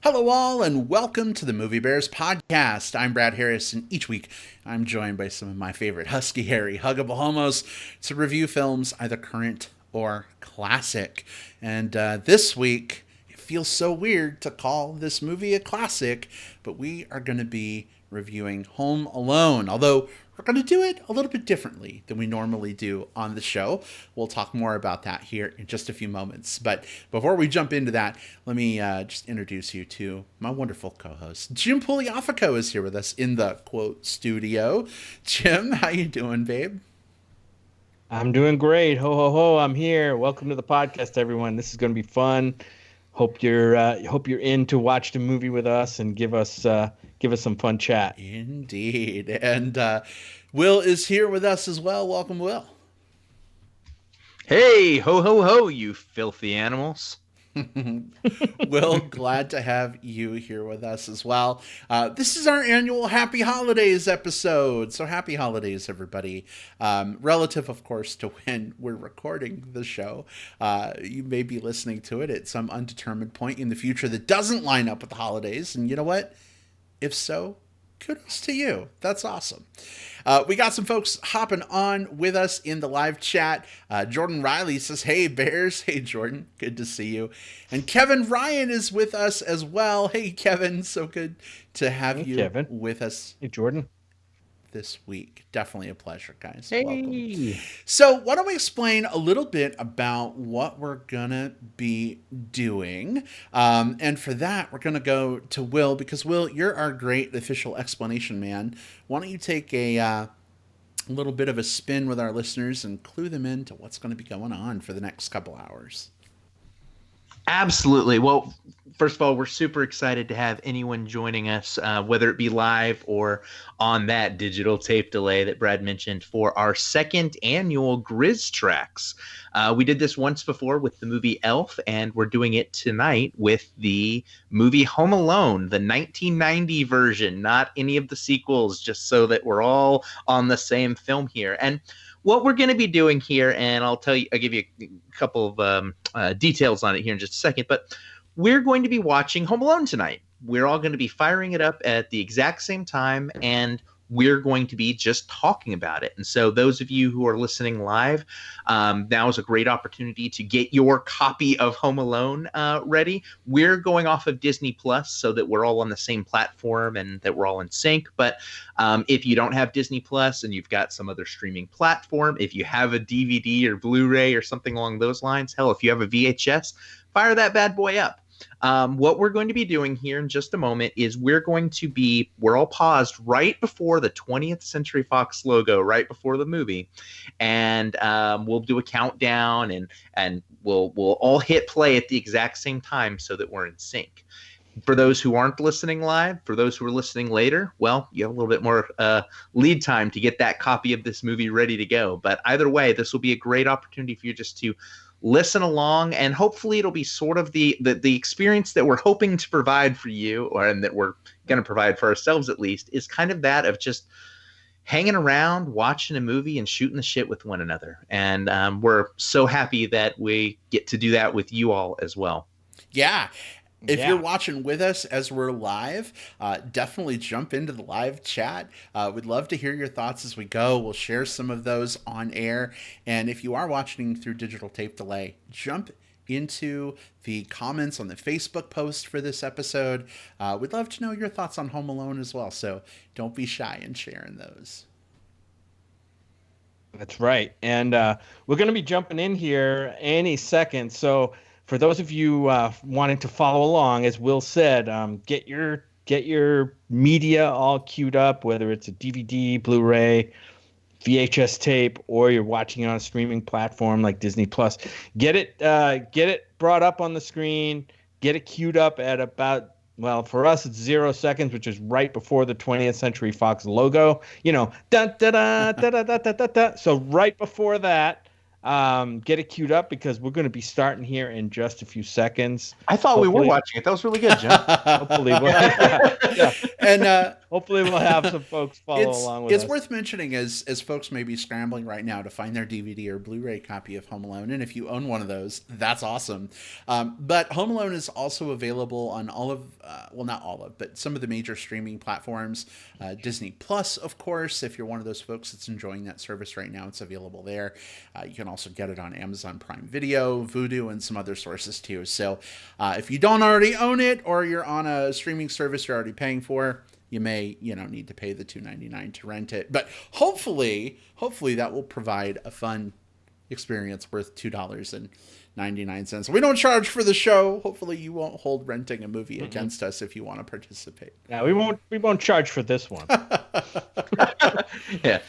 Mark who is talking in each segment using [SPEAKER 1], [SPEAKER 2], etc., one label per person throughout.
[SPEAKER 1] Hello, all, and welcome to the Movie Bears podcast. I'm Brad Harris, and each week I'm joined by some of my favorite husky, hairy, huggable homos to review films either current or classic. And this week, it feels so weird to call this movie a classic, but we are going to be reviewing Home Alone, although we're going to do it a little bit differently than we normally do on the show. We'll talk more about that here in just a few moments. But before we jump into that, let me just introduce you to my wonderful co-host. Jim Pugliafico is here with us in the, quote, studio. Jim, how you doing, babe?
[SPEAKER 2] I'm doing great. Ho, ho, ho. I'm here. Welcome to the podcast, everyone. This is going to be fun. Hope you're in to watch the movie with us and give us some fun chat.
[SPEAKER 1] Indeed. And Will is here with us as well. Welcome, Will.
[SPEAKER 3] Hey, ho, ho, ho, you filthy animals.
[SPEAKER 1] Will, glad to have you here with us as well. This is our annual Happy Holidays episode. So happy holidays, everybody. Relative, of course, to when we're recording the show. You may be listening to it at some undetermined point in the future that doesn't line up with the holidays. And you know what? If so, kudos to you. That's awesome. We got some folks hopping on with us in the live chat. Jordan Riley says, hey, Bears. Hey, Jordan. Good to see you. And Kevin Ryan is with us as well. Hey, Kevin. So good to have you
[SPEAKER 2] Kevin.
[SPEAKER 1] with us.
[SPEAKER 2] Hey, Jordan.
[SPEAKER 1] This week. Definitely a pleasure, guys.
[SPEAKER 2] Hey.
[SPEAKER 1] Welcome. So why don't we explain a little bit about what we're gonna be doing, and for that we're gonna go to Will, because Will, you're our great official explanation man. Why don't you take a little bit of a spin with our listeners and clue them into what's going to be going on for the next couple hours?
[SPEAKER 3] Absolutely. Well, first of all, we're super excited to have anyone joining us, whether it be live or on that digital tape delay that Brad mentioned, for our second annual GRIZZ Tracks. We did this once before with the movie Elf, and we're doing it tonight with the movie Home Alone, the 1990 version, not any of the sequels, just so that we're all on the same film here. And what we're going to be doing here, and I'll give you a couple of details on it here in just a second, but we're going to be watching Home Alone tonight. We're all going to be firing it up at the exact same time, and we're going to be just talking about it. And so those of you who are listening live, now is a great opportunity to get your copy of Home Alone ready. We're going off of Disney Plus so that we're all on the same platform and that we're all in sync. But if you don't have Disney Plus and you've got some other streaming platform, if you have a DVD or Blu-ray or something along those lines, hell, if you have a VHS, fire that bad boy up. What we're going to be doing here in just a moment is we're all paused right before the 20th Century Fox logo, right before the movie. And we'll do a countdown and we'll all hit play at the exact same time so that we're in sync. For those who aren't listening live, for those who are listening later, well, you have a little bit more lead time to get that copy of this movie ready to go. But either way, this will be a great opportunity for you just to listen along, and hopefully it'll be sort of the experience that we're hoping to provide for you, and that we're going to provide for ourselves at least, is kind of that of just hanging around, watching a movie, and shooting the shit with one another. And we're so happy that we get to do that with you all as well.
[SPEAKER 1] Yeah. If you're watching with us as we're live, definitely jump into the live chat. We'd love to hear your thoughts as we go. We'll share some of those on air. And if you are watching through digital tape delay, jump into the comments on the Facebook post for this episode. We'd love to know your thoughts on Home Alone as well. So don't be shy in sharing those.
[SPEAKER 2] That's right. And we're going to be jumping in here any second. So for those of you wanting to follow along, as Will said, get your media all queued up, whether it's a DVD, Blu-ray, VHS tape, or you're watching it on a streaming platform like Disney Plus. Get it brought up on the screen. Get it queued up at about, well, for us it's 0 seconds, which is right before the 20th Century Fox logo. You know, da da da da da da da da. So right before that. Get it queued up because we're going to be starting here in just a few seconds.
[SPEAKER 3] I thought we were watching it. That was really good, Jim.
[SPEAKER 2] Hopefully.
[SPEAKER 1] And
[SPEAKER 2] Hopefully we'll have some folks follow along with us.
[SPEAKER 1] It's worth mentioning as folks may be scrambling right now to find their DVD or Blu-ray copy of Home Alone, and if you own one of those, that's awesome. But Home Alone is also available on all of, well, not all of, but some of the major streaming platforms. Disney Plus, of course, if you're one of those folks that's enjoying that service right now, it's available there. You can also get it on Amazon Prime Video, Vudu, and some other sources too. So if you don't already own it, or you're on a streaming service you're already paying for, you may, need to pay the $2.99 to rent it. But hopefully that will provide a fun experience worth $2.99. We don't charge for the show. Hopefully you won't hold renting a movie against us if you want to participate.
[SPEAKER 2] Yeah, we won't charge for this one.
[SPEAKER 3] Yeah.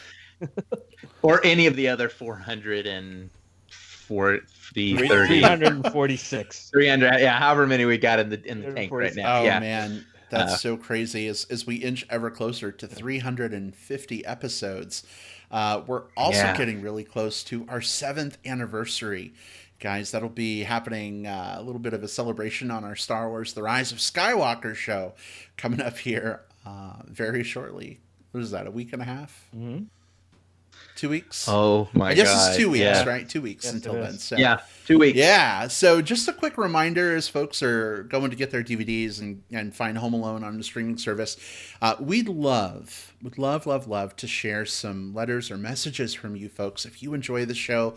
[SPEAKER 3] Or any of the other
[SPEAKER 2] 346.
[SPEAKER 3] 300, yeah, however many we got in the tank right now.
[SPEAKER 1] Oh
[SPEAKER 3] yeah.
[SPEAKER 1] Man, that's so crazy. As we inch ever closer to 350 episodes, we're also getting really close to our 7th anniversary. Guys, that'll be happening, a little bit of a celebration on our Star Wars The Rise of Skywalker show coming up here very shortly. What is that, a week and a half?
[SPEAKER 2] Mm-hmm.
[SPEAKER 1] 2 weeks?
[SPEAKER 3] Oh my God.
[SPEAKER 1] I guess it's 2 weeks, right? 2 weeks until then. So,
[SPEAKER 3] yeah, 2 weeks.
[SPEAKER 1] Yeah. So just a quick reminder as folks are going to get their DVDs and find Home Alone on the streaming service. Would love to share some letters or messages from you folks. If you enjoy the show,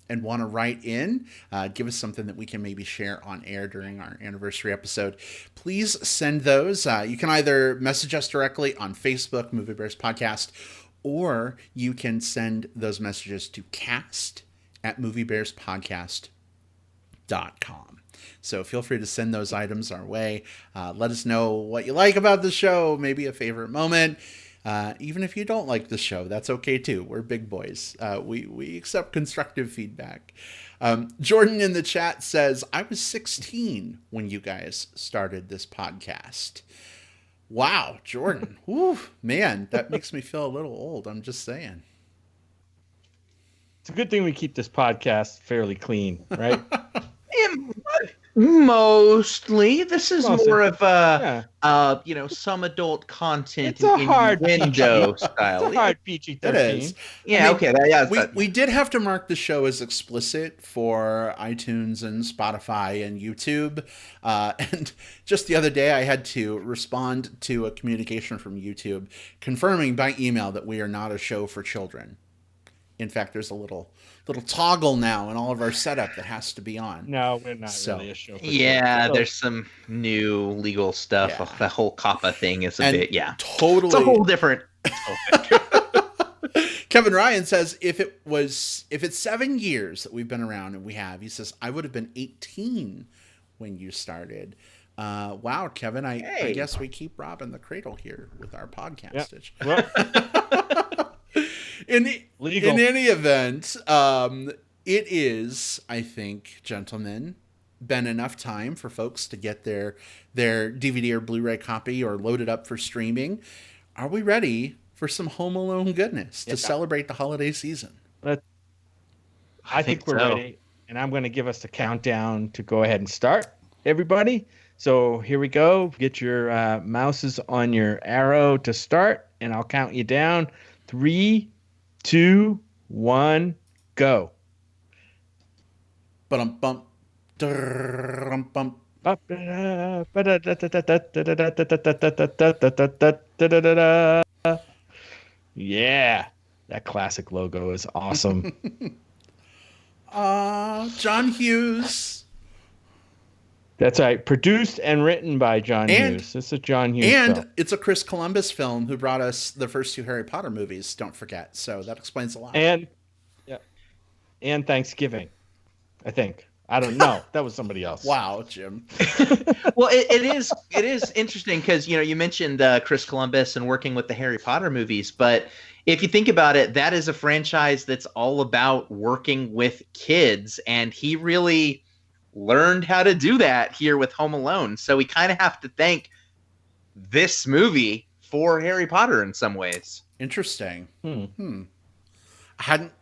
[SPEAKER 1] and want to write in, give us something that we can maybe share on air during our anniversary episode, please send those. You can either message us directly on Facebook, Movie Bears Podcast, or you can send those messages to cast@moviebearspodcast.com. So feel free to send those items our way. Let us know what you like about the show, maybe a favorite moment. Even if you don't like the show, that's okay too. We're big boys. We accept constructive feedback. Jordan in the chat says, I was 16 when you guys started this podcast. Wow, Jordan. Whew, man, that makes me feel a little old. I'm just saying.
[SPEAKER 2] It's a good thing we keep this podcast fairly clean, right?
[SPEAKER 3] Mostly. This is more of a, some adult content.
[SPEAKER 2] It's a hard
[SPEAKER 3] window style.
[SPEAKER 2] It's a hard PG-13.
[SPEAKER 1] It is.
[SPEAKER 3] Yeah, okay.
[SPEAKER 1] We did have to mark the show as explicit for iTunes and Spotify and YouTube. And just the other day, I had to respond to a communication from YouTube confirming by email that we are not a show for children. In fact, there's a little toggle now in all of our setup that has to be on.
[SPEAKER 2] No, we're not really a show.
[SPEAKER 3] Yeah, there's some new legal stuff. Yeah. The whole COPPA thing is a bit,
[SPEAKER 1] totally.
[SPEAKER 3] It's a whole different.
[SPEAKER 1] Kevin Ryan says if it's 7 years that we've been around, and we have, he says I would have been 18 when you started. Wow, Kevin, I guess we keep robbing the cradle here with our podcastage.
[SPEAKER 2] Yep. Well.
[SPEAKER 1] In any event, it is, I think, gentlemen, been enough time for folks to get their DVD or Blu-ray copy or load it up for streaming. Are we ready for some Home Alone goodness to celebrate the holiday season?
[SPEAKER 2] I think we're ready, and I'm going to give us the countdown to go ahead and start, everybody. So here we go. Get your mouses on your arrow to start, and I'll count you down. 3, 2, 1, go.
[SPEAKER 1] Bum bum.
[SPEAKER 2] Yeah, that classic logo is awesome.
[SPEAKER 1] John Hughes.
[SPEAKER 2] That's right. Produced and written by John Hughes. It's a John Hughes film.
[SPEAKER 1] It's a Chris Columbus film who brought us the first 2 Harry Potter movies, don't forget. So that explains a lot.
[SPEAKER 2] And Thanksgiving, I think. I don't know. That was somebody else.
[SPEAKER 1] Wow, Jim.
[SPEAKER 3] Well, it is interesting because, you mentioned Chris Columbus and working with the Harry Potter movies. But if you think about it, that is a franchise that's all about working with kids. And he really learned how to do that here with Home Alone. So we kind of have to thank this movie for Harry Potter in some ways.
[SPEAKER 1] Interesting.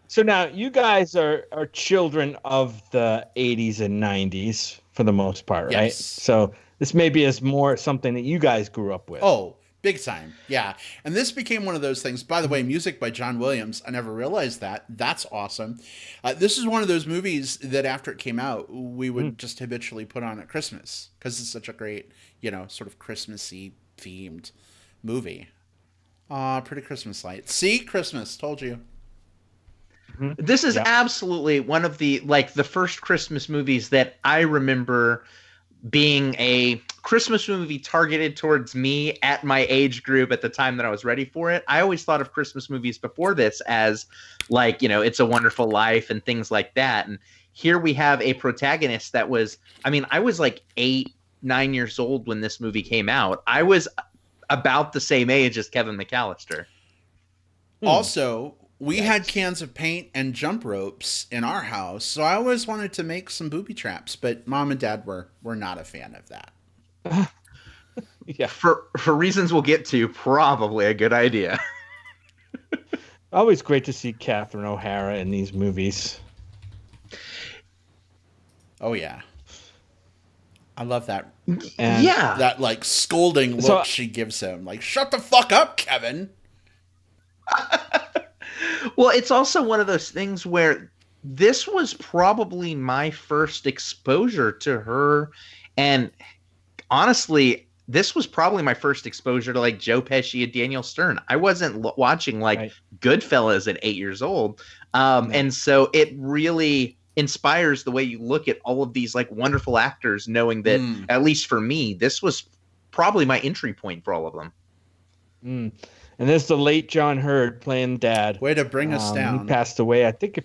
[SPEAKER 2] So now you guys are children of the 80s and 90s for the most part, right?
[SPEAKER 1] Yes.
[SPEAKER 2] So this maybe is more something that you guys grew up with.
[SPEAKER 1] Oh, Big time, yeah. And this became one of those things. By the way, music by John Williams. I never realized that. That's awesome. This is one of those movies that after it came out, we would just habitually put on at Christmas because it's such a great, sort of Christmassy themed movie. Pretty Christmas lights. See, Christmas. Told you.
[SPEAKER 3] This is absolutely one of the first Christmas movies that I remember being a Christmas movie targeted towards me at my age group at the time that I was ready for it. I always thought of Christmas movies before this as It's a Wonderful Life and things like that. And here we have a protagonist that was, I was 8, 9 years old when this movie came out. I was about the same age as Kevin McAllister.
[SPEAKER 1] Also, we had cans of paint and jump ropes in our house, so I always wanted to make some booby traps, but Mom and Dad were not a fan of that.
[SPEAKER 3] Yeah, for reasons we'll get to, probably a good idea.
[SPEAKER 2] Always great to see Catherine O'Hara in these movies.
[SPEAKER 1] Oh yeah, I love that.
[SPEAKER 2] And
[SPEAKER 1] that scolding look she gives him, "Shut the fuck up, Kevin."
[SPEAKER 3] Well, it's also one of those things where this was probably my first exposure to her. And honestly, this was probably my first exposure to Joe Pesci and Daniel Stern. I wasn't watching Goodfellas at 8 years old. And so it really inspires the way you look at all of these wonderful actors, knowing that, at least for me, this was probably my entry point for all of them.
[SPEAKER 2] And there's the late John Hurd playing Dad.
[SPEAKER 1] Way to bring us down.
[SPEAKER 2] He passed away. I think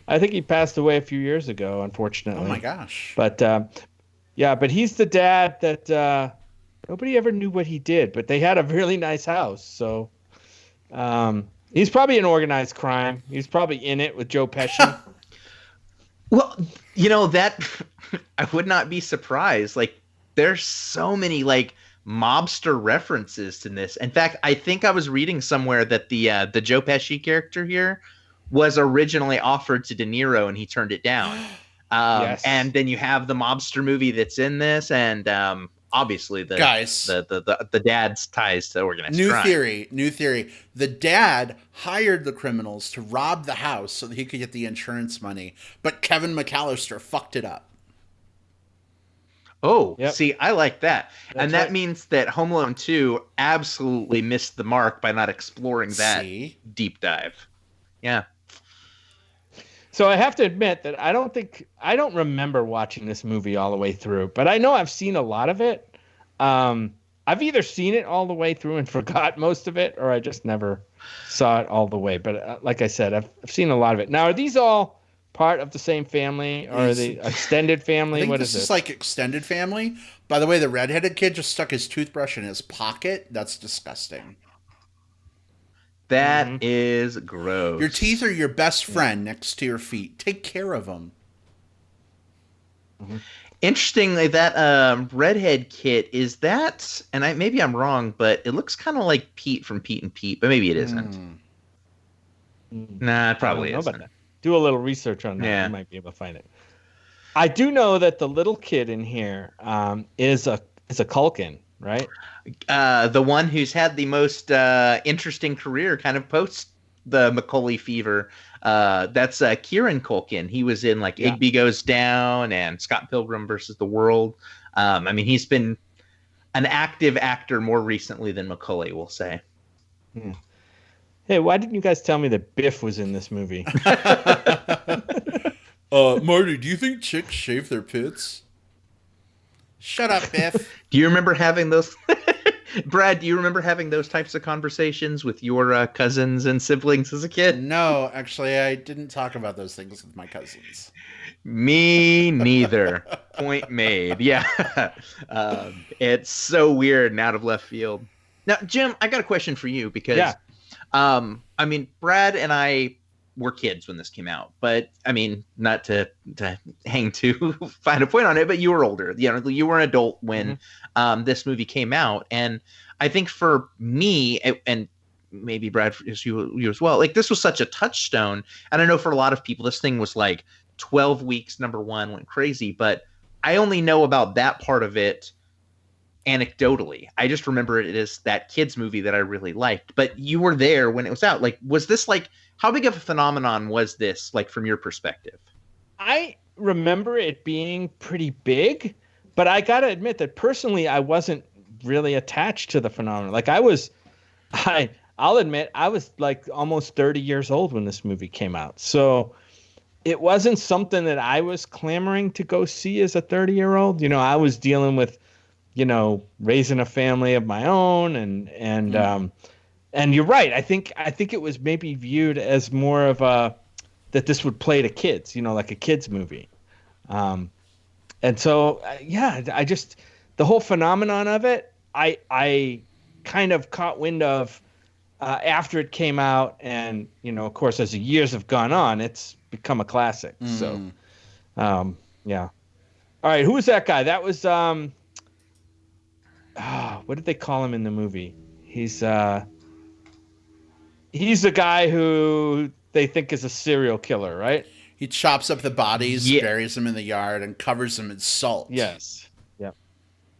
[SPEAKER 2] he passed away a few years ago, unfortunately.
[SPEAKER 1] Oh my gosh.
[SPEAKER 2] But but he's the dad that nobody ever knew what he did, but they had a really nice house. So he's probably an organized crime. He's probably in it with Joe Pesci.
[SPEAKER 3] Well, that I would not be surprised. There's so many mobster references to this. In fact, I think I was reading somewhere that the Joe Pesci character here was originally offered to De Niro and he turned it down. Yes. And then you have the mobster movie that's in this, and obviously the dad's ties to organized crime.
[SPEAKER 1] New theory. The dad hired the criminals to rob the house so that he could get the insurance money, but Kevin McAllister fucked it up.
[SPEAKER 3] Oh, See, I like that. That's that means that Home Alone 2 absolutely missed the mark by not exploring that deep dive. Yeah.
[SPEAKER 2] So I have to admit that I don't remember watching this movie all the way through, but I know I've seen a lot of it. I've either seen it all the way through and forgot most of it, or I just never saw it all the way. But like I said, I've seen a lot of it. Now, are these all part of the same family, or are they extended family?
[SPEAKER 1] I think
[SPEAKER 2] what
[SPEAKER 1] this
[SPEAKER 2] is
[SPEAKER 1] is
[SPEAKER 2] it?
[SPEAKER 1] Extended family. By the way, the redheaded kid just stuck his toothbrush in his pocket. That's disgusting.
[SPEAKER 3] That is gross.
[SPEAKER 1] Your teeth are your best friend next to your feet. Take care of them.
[SPEAKER 3] Interestingly, that redhead kid is that, and maybe I'm wrong, but it looks kind of like Pete from Pete and Pete, but maybe it isn't. Nah, it probably isn't.
[SPEAKER 2] Do a little research on that. Yeah. You might be able to find it. I do know that the little kid in here is a Culkin, right?
[SPEAKER 3] The one who's had the most interesting career kind of post the Macaulay fever. That's Kieran Culkin. He was in Igby Goes Down and Scott Pilgrim versus the World. He's been an active actor more recently than Macaulay, we'll say.
[SPEAKER 2] Hey, why didn't you guys tell me that Biff was in this movie?
[SPEAKER 1] Marty, do you think chicks shave their pits? Shut up, Biff.
[SPEAKER 3] Do you remember having those? Brad, do you remember having those types of conversations with your cousins and siblings as a kid?
[SPEAKER 1] No, actually, I didn't talk about those things with my cousins.
[SPEAKER 3] Me neither. Point made. Yeah. It's so weird and out of left field. Now, Jim, I got a question for you because, Brad and I were kids when this came out, but not to hang too fine a point on it, but you were older. You were an adult when this movie came out, and I think for me and maybe Brad, you as well, this was such a touchstone. And I know for a lot of people, this thing was 12 weeks, number one, went crazy, but I only know about that part of it anecdotally. I just remember it as that kids movie that I really liked. But you were there when it was out. Like, was this like, how big of a phenomenon was this, like, from your perspective?
[SPEAKER 2] I remember it being pretty big, but I gotta admit that personally, I wasn't really attached to the phenomenon. Like I'll admit I was like almost 30 years old when this movie came out. So it wasn't something that I was clamoring to go see as a 30-year-old. I was dealing with, raising a family of my own and you're right. I think it was maybe viewed as more of that this would play to kids, like a kids movie. And so, I just, the whole phenomenon of it, I kind of caught wind of after it came out, and of course, as the years have gone on, it's become a classic. So, yeah. All right, who was that guy? That was what did they call him in the movie? He's the guy who they think is a serial killer, right?
[SPEAKER 1] He chops up the bodies,
[SPEAKER 3] Yeah.
[SPEAKER 1] buries them in the yard, and covers them in salt.
[SPEAKER 2] Yes. Yep.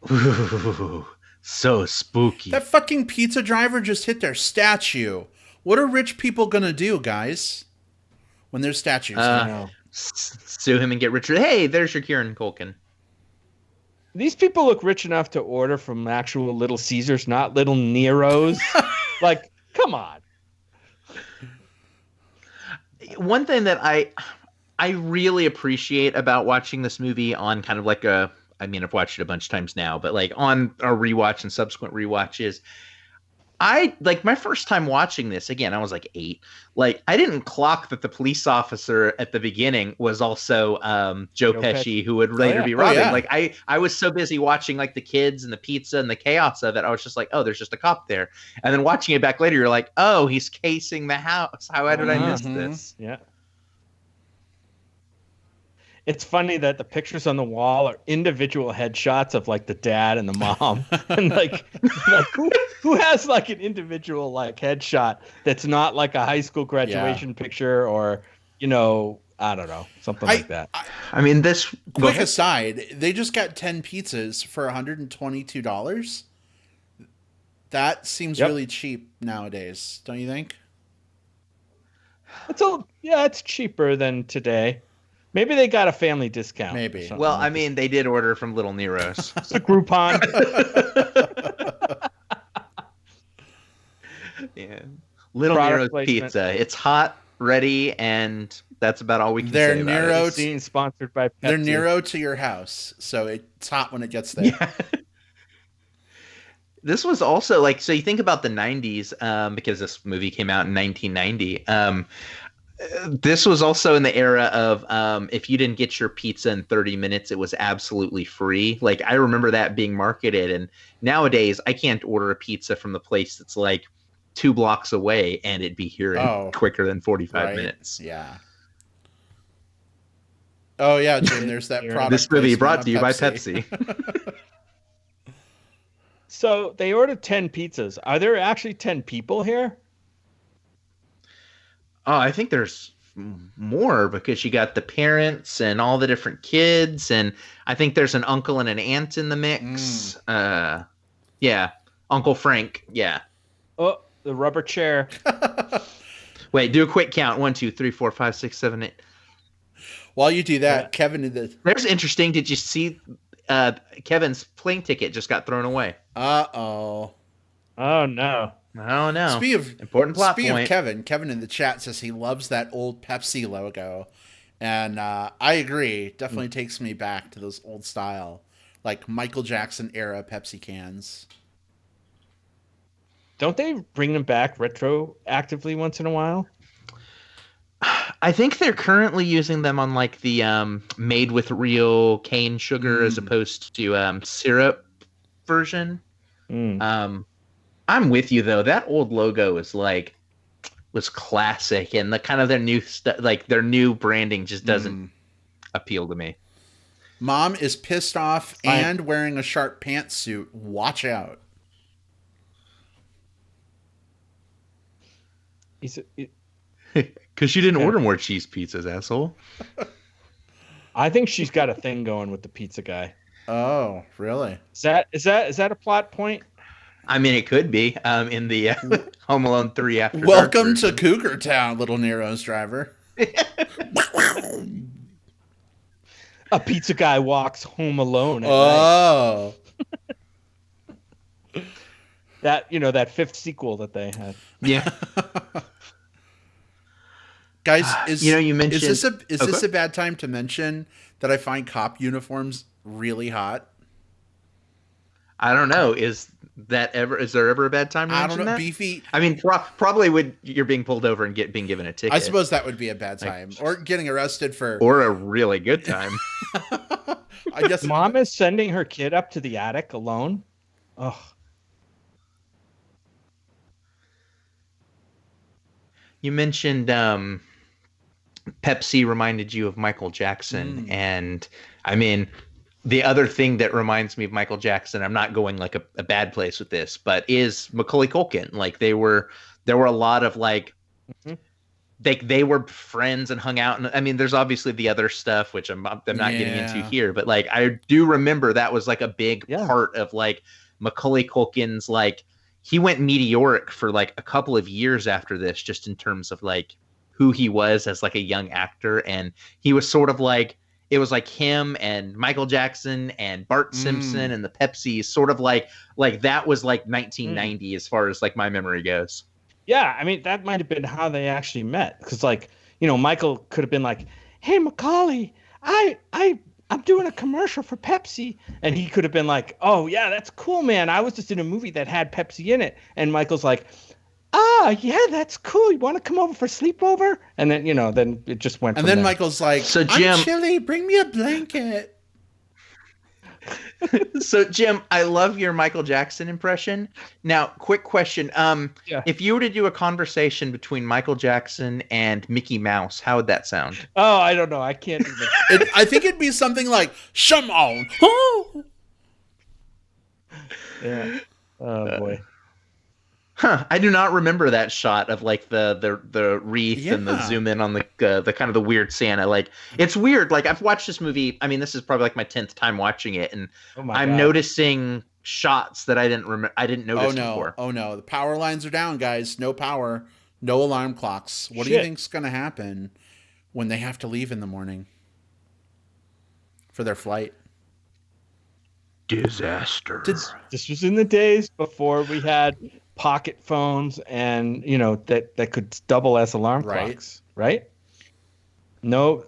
[SPEAKER 3] Ooh, so spooky.
[SPEAKER 1] That fucking pizza driver just hit their statue. What are rich people gonna do, guys? When their statues
[SPEAKER 2] I know.
[SPEAKER 3] Sue him and get richer. Hey, there's your Kieran Culkin.
[SPEAKER 2] These people look rich enough to order from actual Little Caesars, not Little Nero's. Like, come on.
[SPEAKER 3] One thing that I really appreciate about watching this movie on kind of like I've watched it a bunch of times now, but like on a rewatch and subsequent rewatches, I like my first time watching this, again, I was like 8. Like, I didn't clock that the police officer at the beginning was also Joe Pesci, who would later be Robin.
[SPEAKER 1] yeah.
[SPEAKER 3] Like, I was so busy watching like the kids and the pizza and the chaos of it, I was just like, oh, there's just a cop there. And then watching it back later, you're like, oh, he's casing the house. How did I miss this?
[SPEAKER 2] Yeah. It's funny that the pictures on the wall are individual headshots of like the dad and the mom, and like who has like an individual like headshot that's not like a high school graduation picture or I don't know, something like that.
[SPEAKER 3] I mean, this
[SPEAKER 1] Quick aside, they just got 10 pizzas for $122. That seems really cheap nowadays, don't you think?
[SPEAKER 2] It's cheaper than today. Maybe they got a family discount.
[SPEAKER 1] Maybe.
[SPEAKER 3] Well, I mean, they did order from Little Nero's.
[SPEAKER 2] It's a Groupon.
[SPEAKER 3] Yeah. Little
[SPEAKER 2] Product
[SPEAKER 3] Nero's
[SPEAKER 2] placement.
[SPEAKER 3] pizza. It's hot, ready, and that's about all we can
[SPEAKER 1] They're
[SPEAKER 3] say about
[SPEAKER 1] Nero.
[SPEAKER 3] it.
[SPEAKER 2] Being sponsored by Pepsi.
[SPEAKER 1] They're Nero to your house, so it's hot when it gets there.
[SPEAKER 3] Yeah. This was also like, so you think about the 90s, because this movie came out in 1990. This was also in the era of if you didn't get your pizza in 30 minutes, it was absolutely free. Like, I remember that being marketed. And nowadays, I can't order a pizza from the place that's like 2 blocks away and it'd be here in quicker than 45 minutes.
[SPEAKER 1] Yeah. Oh, yeah, Jim, there's that product.
[SPEAKER 3] This movie
[SPEAKER 1] placement
[SPEAKER 3] brought
[SPEAKER 1] on
[SPEAKER 3] to you by Pepsi.
[SPEAKER 2] So they ordered 10 pizzas. Are there actually 10 people here?
[SPEAKER 3] Oh, I think there's more because you got the parents and all the different kids, and I think there's an uncle and an aunt in the mix. Yeah, Uncle Frank. Yeah.
[SPEAKER 2] Oh, the rubber chair.
[SPEAKER 3] Wait, do a quick count. 1, 2, 3, 4, 5, 6, 7, 8.
[SPEAKER 1] While you do that, Kevin in the...
[SPEAKER 3] There's interesting. Did you see Kevin's plane ticket just got thrown away?
[SPEAKER 1] Uh-oh.
[SPEAKER 2] Oh, no.
[SPEAKER 3] Oh, no.
[SPEAKER 1] Important plot point.
[SPEAKER 3] point.
[SPEAKER 1] Of Kevin in the chat says he loves that old Pepsi logo. And I agree. Definitely takes me back to those old style, like Michael Jackson era Pepsi cans.
[SPEAKER 2] Don't they bring them back retroactively once in a while?
[SPEAKER 3] I think they're currently using them on like the made with real cane sugar as opposed to syrup version. I'm with you though. That old logo was classic, and the kind of their new their new branding just doesn't appeal to me.
[SPEAKER 1] Mom is pissed off and wearing a sharp pantsuit. Watch out.
[SPEAKER 3] Because she didn't order more cheese pizzas, asshole.
[SPEAKER 2] I think she's got a thing going with the pizza guy.
[SPEAKER 1] Oh, really?
[SPEAKER 2] Is that a plot point?
[SPEAKER 3] I mean, it could be in the Home Alone 3 After Dark
[SPEAKER 1] Welcome to
[SPEAKER 3] version.
[SPEAKER 1] Cougar Town, little Nero's driver.
[SPEAKER 2] A pizza guy walks home alone at night.
[SPEAKER 1] Oh.
[SPEAKER 2] That fifth sequel that they had.
[SPEAKER 3] Yeah.
[SPEAKER 1] Guys,
[SPEAKER 3] you mentioned
[SPEAKER 1] is this a bad time to mention that I find cop uniforms really hot?
[SPEAKER 3] I don't know. Is there ever a bad time to
[SPEAKER 1] I
[SPEAKER 3] mention
[SPEAKER 1] don't know.
[SPEAKER 3] that?
[SPEAKER 1] Beefy.
[SPEAKER 3] I mean, probably when you're being pulled over and being given a ticket.
[SPEAKER 1] I suppose that would be a bad time, or getting arrested for.
[SPEAKER 3] Or a really good time.
[SPEAKER 1] I guess
[SPEAKER 2] Mom is sending her kid up to the attic alone. Oh,
[SPEAKER 3] You mentioned Pepsi reminded you of Michael Jackson, and I mean, the other thing that reminds me of Michael Jackson, I'm not going like a bad place with this, but is Macaulay Culkin. Like there were a lot of like they were friends and hung out, and I mean, there's obviously the other stuff which I'm not getting into here, but like I do remember that was like a big part of like Macaulay Culkin's like he went meteoric for like a couple of years after this, just in terms of like who he was as like a young actor, and he was sort of like. It was like him and Michael Jackson and Bart Simpson and the Pepsi, sort of like that was like 1990 as far as like my memory goes.
[SPEAKER 2] yeah. I mean, that might have been how they actually met, because like Michael could have been like, "Hey, Macaulay, I'm doing a commercial for Pepsi," and he could have been like, "Oh yeah, that's cool, man. I was just in a movie that had Pepsi in it," and Michael's like, yeah, that's cool. You want to come over for sleepover? And then, then it just went.
[SPEAKER 1] And then
[SPEAKER 2] there.
[SPEAKER 1] Michael's like,
[SPEAKER 3] "So Jim,
[SPEAKER 1] I'm chilly. Bring me a blanket."
[SPEAKER 3] So Jim, I love your Michael Jackson impression. Now, quick question: if you were to do a conversation between Michael Jackson and Mickey Mouse, how would that sound?
[SPEAKER 2] Oh, I don't know. I can't even.
[SPEAKER 1] I think it'd be something like, "Shimon."
[SPEAKER 2] Yeah. Oh boy.
[SPEAKER 3] Huh, I do not remember that shot of like the wreath and the zoom in on the kind of the weird Santa. Like it's weird. Like I've watched this movie. I mean, this is probably like my 10th time watching it, and I'm noticing shots that I didn't notice before.
[SPEAKER 1] Oh no, the power lines are down, guys. No power, no alarm clocks. What do you think's gonna happen when they have to leave in the morning for their flight?
[SPEAKER 3] Disaster.
[SPEAKER 2] This was in the days before we had pocket phones and that could double as alarm clocks, right? No,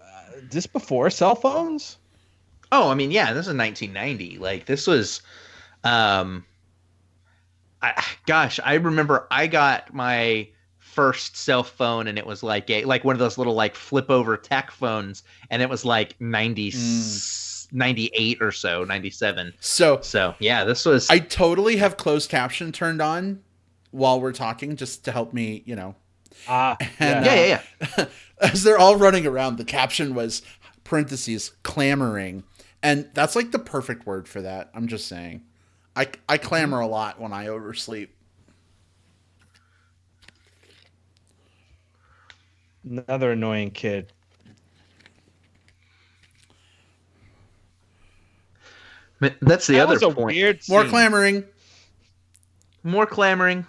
[SPEAKER 2] this before cell phones.
[SPEAKER 3] Oh, I mean, yeah, this is 1990. Like this was, I remember I got my first cell phone and it was like one of those little like flip over tech phones, and it was like 98 or so, 97. So yeah, this was.
[SPEAKER 1] I totally have closed caption turned on while we're talking, just to help me,
[SPEAKER 3] Yeah.
[SPEAKER 1] As they're all running around, the caption was parentheses clamoring, and that's like the perfect word for that. I'm just saying, I clamor a lot when I oversleep.
[SPEAKER 2] Another annoying kid.
[SPEAKER 3] That's the other point.
[SPEAKER 2] Weird
[SPEAKER 1] More
[SPEAKER 2] scene.
[SPEAKER 1] clamoring.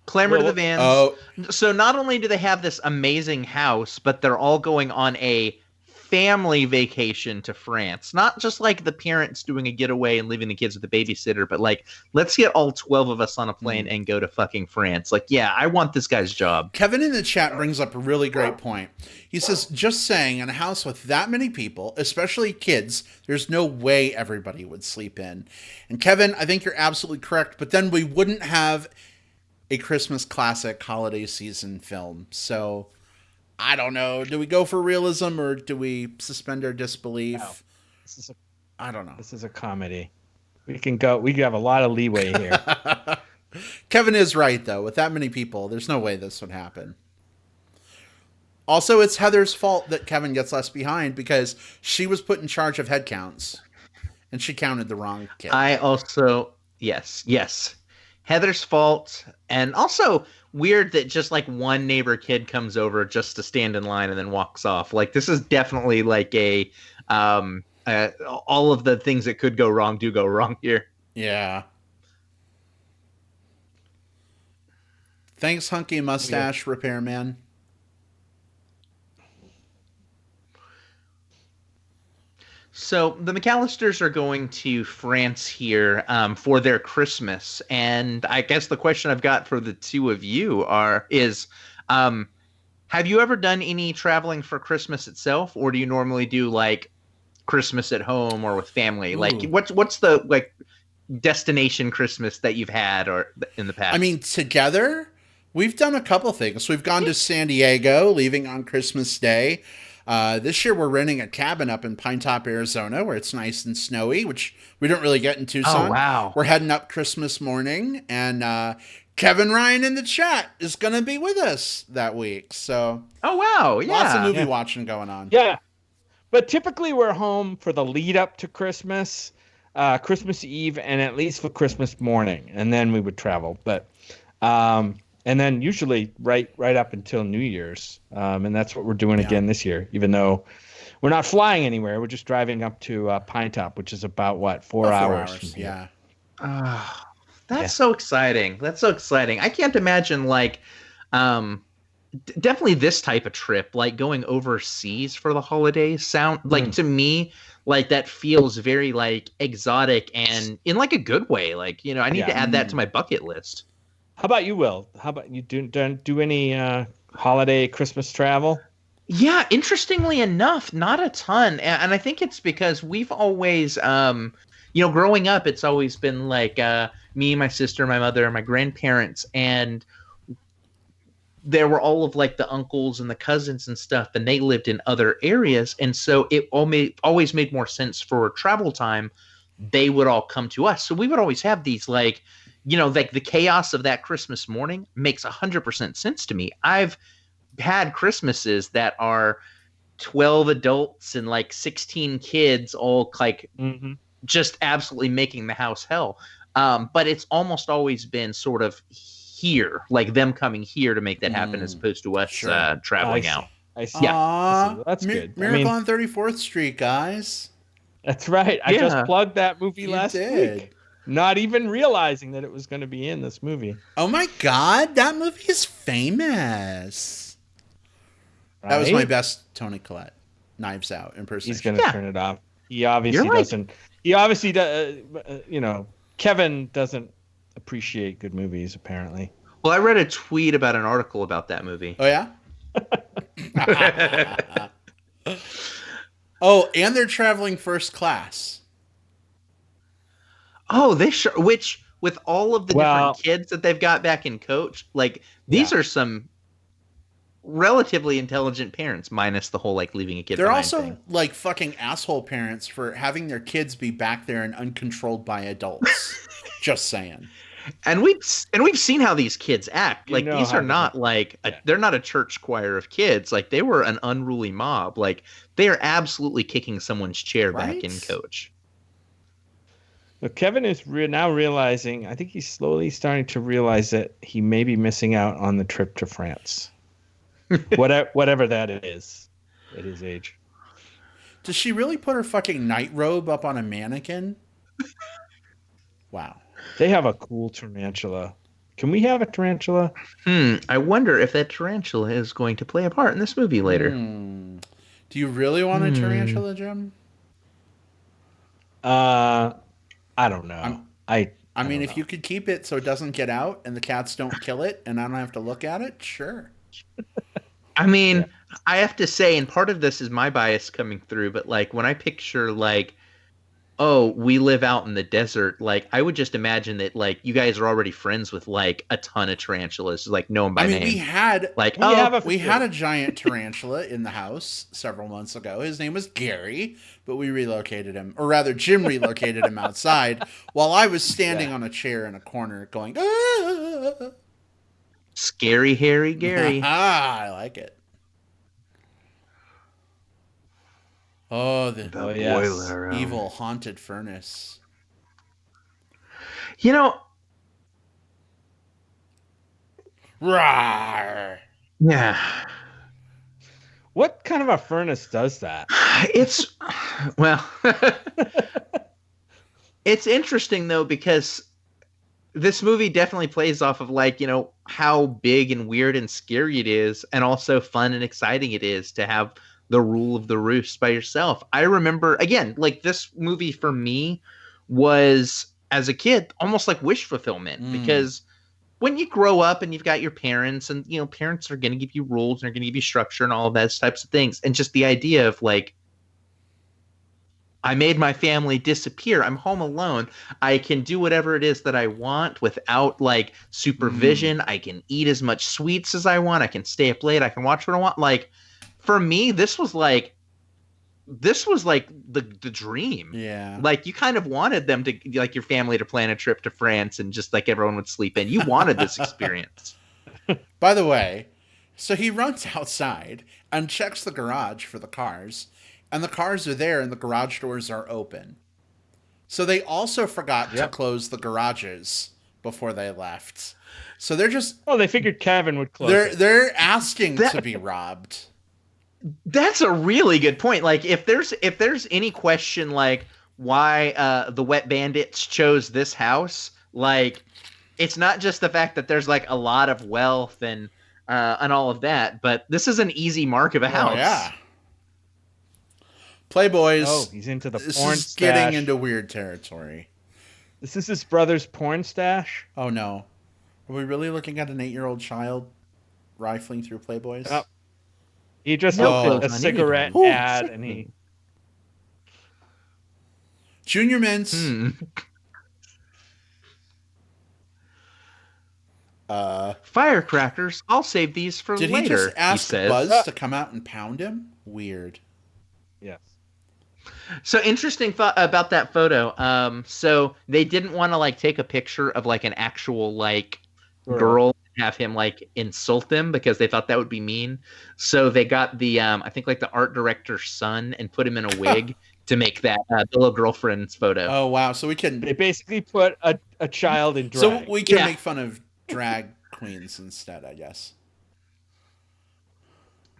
[SPEAKER 3] Clamor to the vans.
[SPEAKER 1] Oh.
[SPEAKER 3] So not only do they have this amazing house, but they're all going on a family vacation to France. Not just like the parents doing a getaway and leaving the kids with the babysitter, but like, let's get all 12 of us on a plane and go to fucking France. Like, yeah, I want this guy's job.
[SPEAKER 1] Kevin in the chat brings up a really great point. He says, just saying, in a house with that many people, especially kids, there's no way everybody would sleep in. And Kevin, I think you're absolutely correct, but then we wouldn't have a Christmas classic holiday season film. So I don't know. Do we go for realism or do we suspend our disbelief?
[SPEAKER 2] No.
[SPEAKER 1] I don't know.
[SPEAKER 2] This is a comedy. We can have a lot of leeway here.
[SPEAKER 1] Kevin is right, though. With that many people, there's no way this would happen. Also, it's Heather's fault that Kevin gets left behind because she was put in charge of head counts and she counted the wrong kid.
[SPEAKER 3] I also, yes. Heather's fault. And also weird that just like one neighbor kid comes over just to stand in line and then walks off. Like this is definitely like a all of the things that could go wrong do go wrong here.
[SPEAKER 1] Yeah. Thanks, hunky mustache repairman.
[SPEAKER 3] So the McAllisters are going to France here for their Christmas, and I guess the question I've got for the two of you is, have you ever done any traveling for Christmas itself, or do you normally do like Christmas at home or with family?
[SPEAKER 1] Ooh.
[SPEAKER 3] Like, what's the like destination Christmas that you've had or in the past?
[SPEAKER 1] I mean, together, we've done a couple things. We've gone to San Diego, leaving on Christmas Day. This year, we're renting a cabin up in Pine Top, Arizona, where it's nice and snowy, which we don't really get in Tucson.
[SPEAKER 3] Oh, wow.
[SPEAKER 1] We're heading up Christmas morning, and Kevin Ryan in the chat is going to be with us that week. So,
[SPEAKER 3] oh, wow. Yeah.
[SPEAKER 1] Lots of movie watching going on.
[SPEAKER 2] Yeah. But typically we're home for the lead up to Christmas, Christmas Eve, and at least for Christmas morning. And then we would travel. But and then usually right up until New Year's. And that's what we're doing again this year, even though we're not flying anywhere. We're just driving up to Pine Top, which is about, 4 hours from here.
[SPEAKER 1] Yeah.
[SPEAKER 3] That's so exciting. That's so exciting. I can't imagine like definitely this type of trip, like going overseas for the holidays sound like to me like that feels very like exotic and in like a good way. Like, you know, I need to add that to my bucket list.
[SPEAKER 2] How about you, Will? How about you do any holiday Christmas travel?
[SPEAKER 3] Yeah, interestingly enough, not a ton. And I think it's because we've always you know, growing up, it's always been like me, my sister, my mother, and my grandparents, and there were all of like the uncles and the cousins and stuff, and they lived in other areas, and so it always made more sense for travel time. They would all come to us, so we would always have these like, you know, like the chaos of that Christmas morning makes 100% sense to me. I've had Christmases that are 12 adults and like 16 kids, all like just absolutely making the house hell. But it's almost always been sort of here, like them coming here to make that happen, as opposed to us traveling out.
[SPEAKER 2] I see.
[SPEAKER 1] Yeah,
[SPEAKER 2] that's good.
[SPEAKER 1] Miracle on 34th Street, guys.
[SPEAKER 2] That's right. I just plugged that movie last week, not even realizing that it was going to be in this movie.
[SPEAKER 1] Oh my God, that movie is famous.
[SPEAKER 2] Right?
[SPEAKER 1] That was my best Tony Collette Knives Out impersonation.
[SPEAKER 2] He's going to turn it off. He obviously doesn't. He obviously does. You know, Kevin doesn't appreciate good movies, apparently.
[SPEAKER 3] Well, I read a tweet about an article about that movie.
[SPEAKER 1] Oh yeah. Oh, and they're traveling first class.
[SPEAKER 3] Oh, they sure. Which with all of the different kids that they've got back in coach, like these are some relatively intelligent parents, minus the whole like leaving a kid.
[SPEAKER 1] They're
[SPEAKER 3] behind
[SPEAKER 1] also
[SPEAKER 3] thing.
[SPEAKER 1] like fucking asshole parents for having their kids be back there and uncontrolled by adults. Just saying.
[SPEAKER 3] And we've seen how these kids act. Like these are not like they're not a church choir of kids. Like they were an unruly mob. Like they are absolutely kicking someone's chair back in coach.
[SPEAKER 2] So Kevin is now realizing. I think he's slowly starting to realize that he may be missing out on the trip to France. Whatever that is, at his age.
[SPEAKER 1] Does she really put her fucking night robe up on a mannequin? Wow.
[SPEAKER 2] They have a cool tarantula. Can we have a tarantula?
[SPEAKER 3] I wonder if that tarantula is going to play a part in this movie later.
[SPEAKER 1] Do you really want a tarantula, Jim?
[SPEAKER 2] I don't know. I
[SPEAKER 1] mean, if you could keep it so it doesn't get out and the cats don't kill it and I don't have to look at it, sure.
[SPEAKER 3] I mean, I have to say, and part of this is my bias coming through, but like when I picture like, oh, we live out in the desert, like I would just imagine that like you guys are already friends with like a ton of tarantulas, like know them by name.
[SPEAKER 1] We had
[SPEAKER 3] like
[SPEAKER 1] we had a giant tarantula in the house several months ago. His name was Gary, but we relocated him, or rather Jim relocated him outside while I was standing on a chair in a corner going, ah!
[SPEAKER 3] Scary hairy Gary.
[SPEAKER 1] I like it. Oh, the boiler evil haunted furnace.
[SPEAKER 3] You know,
[SPEAKER 1] rawr.
[SPEAKER 3] Yeah.
[SPEAKER 2] What kind of a furnace does that?
[SPEAKER 3] It's Well, it's interesting though because this movie definitely plays off of like, how big and weird and scary it is, and also fun and exciting it is to have the rule of the roost by yourself. I remember again, like this movie for me was as a kid almost like wish fulfillment because when you grow up and you've got your parents and parents are going to give you rules and are going to give you structure and all of those types of things, and just the idea of like, I made my family disappear. I'm home alone. I can do whatever it is that I want without like supervision. I can eat as much sweets as I want. I can stay up late. I can watch what I want. Like for me, this was like the dream.
[SPEAKER 1] Yeah.
[SPEAKER 3] Like you kind of wanted them to, like your family to plan a trip to France and just like everyone would sleep in. You wanted this experience.
[SPEAKER 1] By the way, so he runs outside and checks the garage for the cars, and the cars are there and the garage doors are open. So they also forgot to close the garages before they left. So they're just...
[SPEAKER 2] Oh, they figured Kevin would close it.
[SPEAKER 1] They're asking to be robbed.
[SPEAKER 3] That's a really good point. Like if there's any question like why the Wet Bandits chose this house, like it's not just the fact that there's like a lot of wealth and all of that, but this is an easy mark of a house.
[SPEAKER 1] Oh, yeah. Playboys.
[SPEAKER 2] Oh, he's into the porn
[SPEAKER 1] This is
[SPEAKER 2] stash.
[SPEAKER 1] getting into weird territory.
[SPEAKER 2] This is his brother's porn stash?
[SPEAKER 1] Oh, no. Are we really looking at an 8-year-old child rifling through Playboys?
[SPEAKER 2] Oh. He just
[SPEAKER 3] No
[SPEAKER 2] looked at a
[SPEAKER 3] clothes on
[SPEAKER 2] cigarette
[SPEAKER 3] anyone.
[SPEAKER 2] ad and he...
[SPEAKER 1] Junior Mints.
[SPEAKER 3] Firecrackers. I'll save these for
[SPEAKER 1] Did
[SPEAKER 3] later.
[SPEAKER 1] he just ask
[SPEAKER 3] he says.
[SPEAKER 1] Buzz to come out and pound him? Weird.
[SPEAKER 2] Yes.
[SPEAKER 3] So interesting thought about that photo. So they didn't want to like take a picture of like an actual like girl and have him like insult them because they thought that would be mean. So they got the I think like the art director's son and put him in a wig to make that the little girlfriend's photo.
[SPEAKER 1] Oh, wow. So we can...
[SPEAKER 2] They basically put a child in drag.
[SPEAKER 1] So we can make fun of drag queens instead, I guess.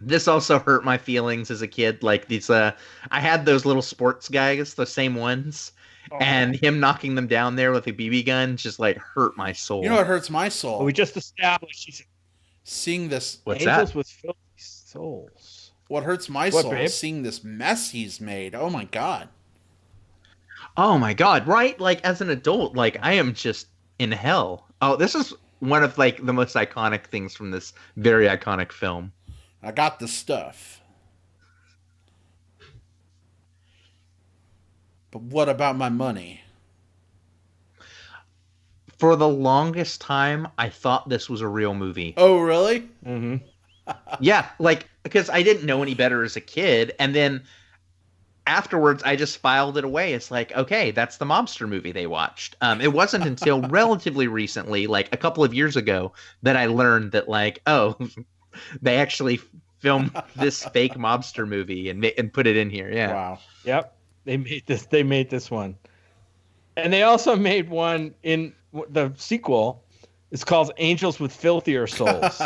[SPEAKER 3] This also hurt my feelings as a kid. Like these, I had those little sports guys, the same ones, and him knocking them down there with a BB gun just like hurt my soul.
[SPEAKER 1] You know what hurts my soul?
[SPEAKER 2] We just established he's
[SPEAKER 1] Seeing this...
[SPEAKER 3] What's
[SPEAKER 2] angels
[SPEAKER 3] that?
[SPEAKER 2] with filthy souls.
[SPEAKER 1] What hurts my soul
[SPEAKER 2] babe?
[SPEAKER 1] is seeing this mess he's made. Oh, my God.
[SPEAKER 3] Oh my God! Right? Like as an adult, like I am just in hell. Oh, this is one of like the most iconic things from this very iconic film.
[SPEAKER 1] I got the stuff. But what about my money?
[SPEAKER 3] For the longest time, I thought this was a real movie.
[SPEAKER 1] Oh, really?
[SPEAKER 2] Mm-hmm.
[SPEAKER 3] Yeah, like because I didn't know any better as a kid, and then afterwards I just filed it away. It's like, okay, that's the mobster movie they watched. It wasn't until relatively recently, like a couple of years ago, that I learned that like, oh, they actually filmed this fake mobster movie and put it in here. Yeah.
[SPEAKER 1] Wow.
[SPEAKER 2] Yep. They made this one. And they also made one in the sequel. It's called Angels with Filthier Souls.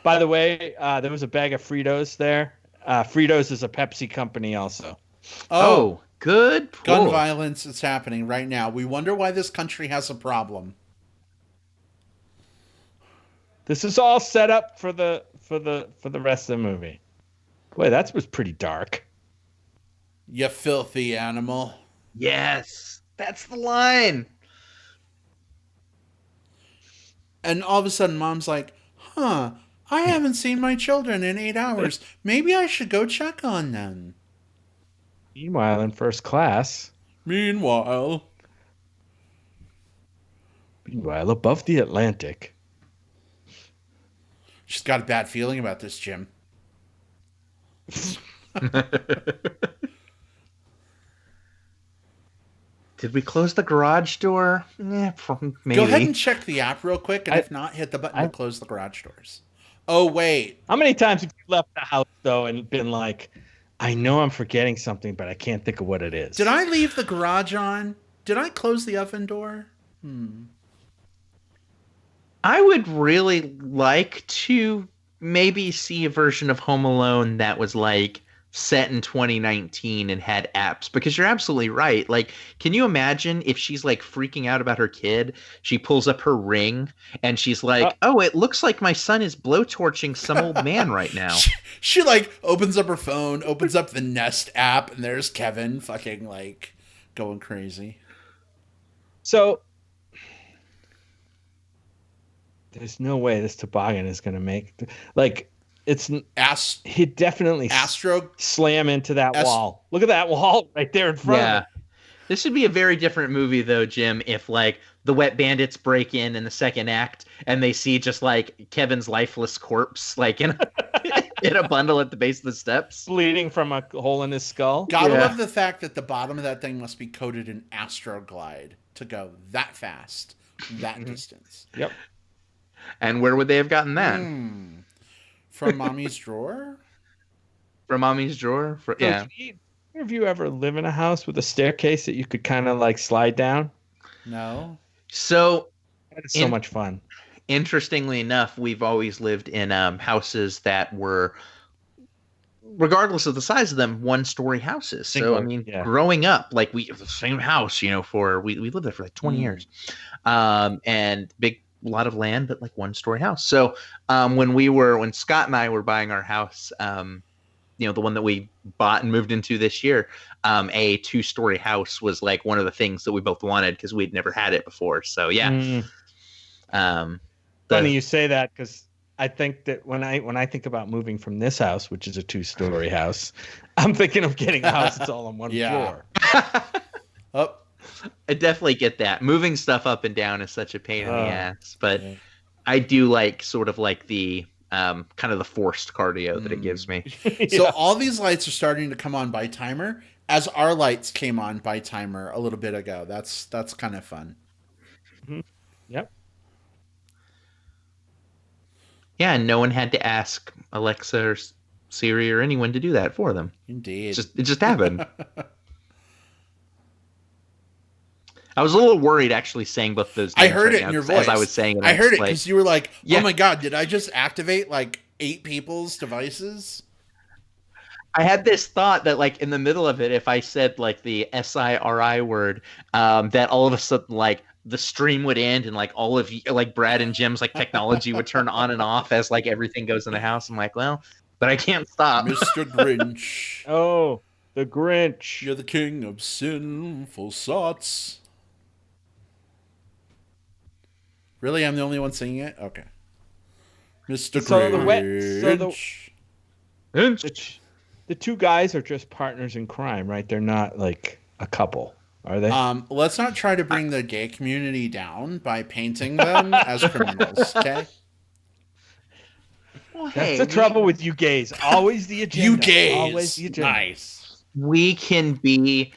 [SPEAKER 2] By the way, there was a bag of Fritos there. Fritos is a Pepsi company also.
[SPEAKER 3] Oh, good pull.
[SPEAKER 1] Gun violence is happening right now. We wonder why this country has a problem.
[SPEAKER 2] This is all set up for the rest of the movie. Boy, that was pretty dark.
[SPEAKER 1] You filthy animal.
[SPEAKER 3] Yes, that's the line.
[SPEAKER 1] And all of a sudden, Mom's like, huh, I haven't seen my children in 8 hours. Maybe I should go check on them.
[SPEAKER 2] Meanwhile, in first class.
[SPEAKER 1] Meanwhile,
[SPEAKER 2] above the Atlantic.
[SPEAKER 1] she's got a bad feeling about this, Jim.
[SPEAKER 3] Did we close the garage door? Yeah, maybe.
[SPEAKER 1] Go ahead and check the app real quick, and if not, hit the button to close the garage doors. Oh, wait.
[SPEAKER 2] How many times have you left the house, though, and been like, I know I'm forgetting something, but I can't think of what it is?
[SPEAKER 1] Did I leave the garage on? Did I close the oven door?
[SPEAKER 3] I would really like to maybe see a version of Home Alone that was like set in 2019 and had apps, because you're absolutely right. Like, can you imagine if she's like freaking out about her kid? She pulls up her ring and she's like, "Oh, it looks like my son is blowtorching some old man right now."
[SPEAKER 1] She like opens up her phone, opens up the Nest app, and there's Kevin fucking like going crazy.
[SPEAKER 2] So there's no way this toboggan is going to make like he definitely slam into that wall. Look at that wall right there in front of it.
[SPEAKER 3] This should be a very different movie though, Jim, if like the wet bandits break in the second act and they see just like Kevin's lifeless corpse like in a bundle at the base of the steps,
[SPEAKER 2] bleeding from a hole in his skull.
[SPEAKER 1] Gotta love the fact that the bottom of that thing must be coated in Astroglide to go that fast, that distance.
[SPEAKER 2] Yep.
[SPEAKER 3] And where would they have gotten that?
[SPEAKER 1] From Mommy's drawer?
[SPEAKER 3] From Mommy's drawer? Yeah.
[SPEAKER 2] Have you ever live in a house with a staircase that you could kind of like slide down?
[SPEAKER 1] No.
[SPEAKER 3] So
[SPEAKER 2] that is so much fun.
[SPEAKER 3] Interestingly enough, we've always lived in houses that were, regardless of the size of them, one-story houses. So I mean, growing up, like we the same house, you know, we lived there for like 20 years, and big. A lot of land, but like one-story house. So when Scott and I were buying our house, you know, the one that we bought and moved into this year, a 2-story house was like one of the things that we both wanted because we'd never had it before. So yeah.
[SPEAKER 2] Funny you say that, because I think that when I think about moving from this house, which is a 2-story house, I'm thinking of getting a house that's all on one floor.
[SPEAKER 3] I definitely get that. Moving stuff up and down is such a pain in the ass, but I do like sort of like the kind of the forced cardio that it gives me.
[SPEAKER 1] So all these lights are starting to come on by timer, as our lights came on by timer a little bit ago. That's kind of fun.
[SPEAKER 2] Mm-hmm. Yep.
[SPEAKER 3] Yeah, and no one had to ask Alexa or Siri or anyone to do that for them.
[SPEAKER 1] Indeed.
[SPEAKER 3] It just happened. I was a little worried actually saying both those names.
[SPEAKER 1] I heard it in your voice.
[SPEAKER 3] As I was saying it.
[SPEAKER 1] I heard it because you were like, oh my God, did I just activate like 8 people's devices?
[SPEAKER 3] I had this thought that like in the middle of it, if I said like the SIRI word, that all of a sudden like the stream would end and like all of you, like Brad and Jim's like technology would turn on and off as like everything goes in the house. I'm like, well, but I can't stop.
[SPEAKER 1] Mr. Grinch.
[SPEAKER 2] Oh, the Grinch.
[SPEAKER 1] You're the king of sinful thoughts. Really? I'm the only one singing it? Okay. Mr. Grinch.
[SPEAKER 2] The 2 guys are just partners in crime, right? They're not like a couple, are they?
[SPEAKER 1] Let's not try to bring the gay community down by painting them as criminals, okay?
[SPEAKER 3] Well,
[SPEAKER 2] that's the trouble with you gays. Always the agenda.
[SPEAKER 1] You gays.
[SPEAKER 2] Always the agenda.
[SPEAKER 1] Nice.
[SPEAKER 3] We can be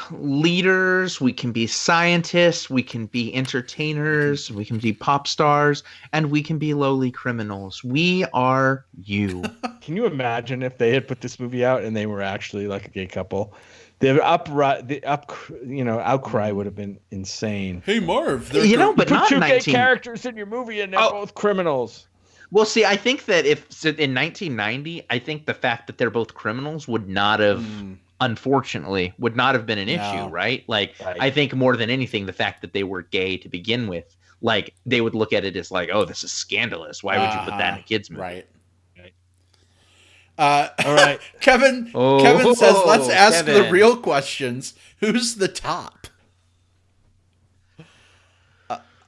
[SPEAKER 3] leaders, we can be scientists, we can be entertainers, we can be pop stars, and we can be lowly criminals. We are you.
[SPEAKER 2] Can you imagine if they had put this movie out and they were actually like a gay couple? The outcry would have been insane.
[SPEAKER 1] Hey Marv,
[SPEAKER 3] but
[SPEAKER 2] put
[SPEAKER 3] not
[SPEAKER 2] 2 gay characters in your movie and they're both criminals.
[SPEAKER 3] Well, see, I think that in 1990, I think the fact that they're both criminals would not have. Unfortunately, would not have been an issue, right? Like, I think more than anything, the fact that they were gay to begin with, like, they would look at it as like, oh, this is scandalous. Why would you put that in a kid's movie?
[SPEAKER 1] Right.
[SPEAKER 2] All right.
[SPEAKER 1] Kevin says, let's ask the real questions. Who's the top?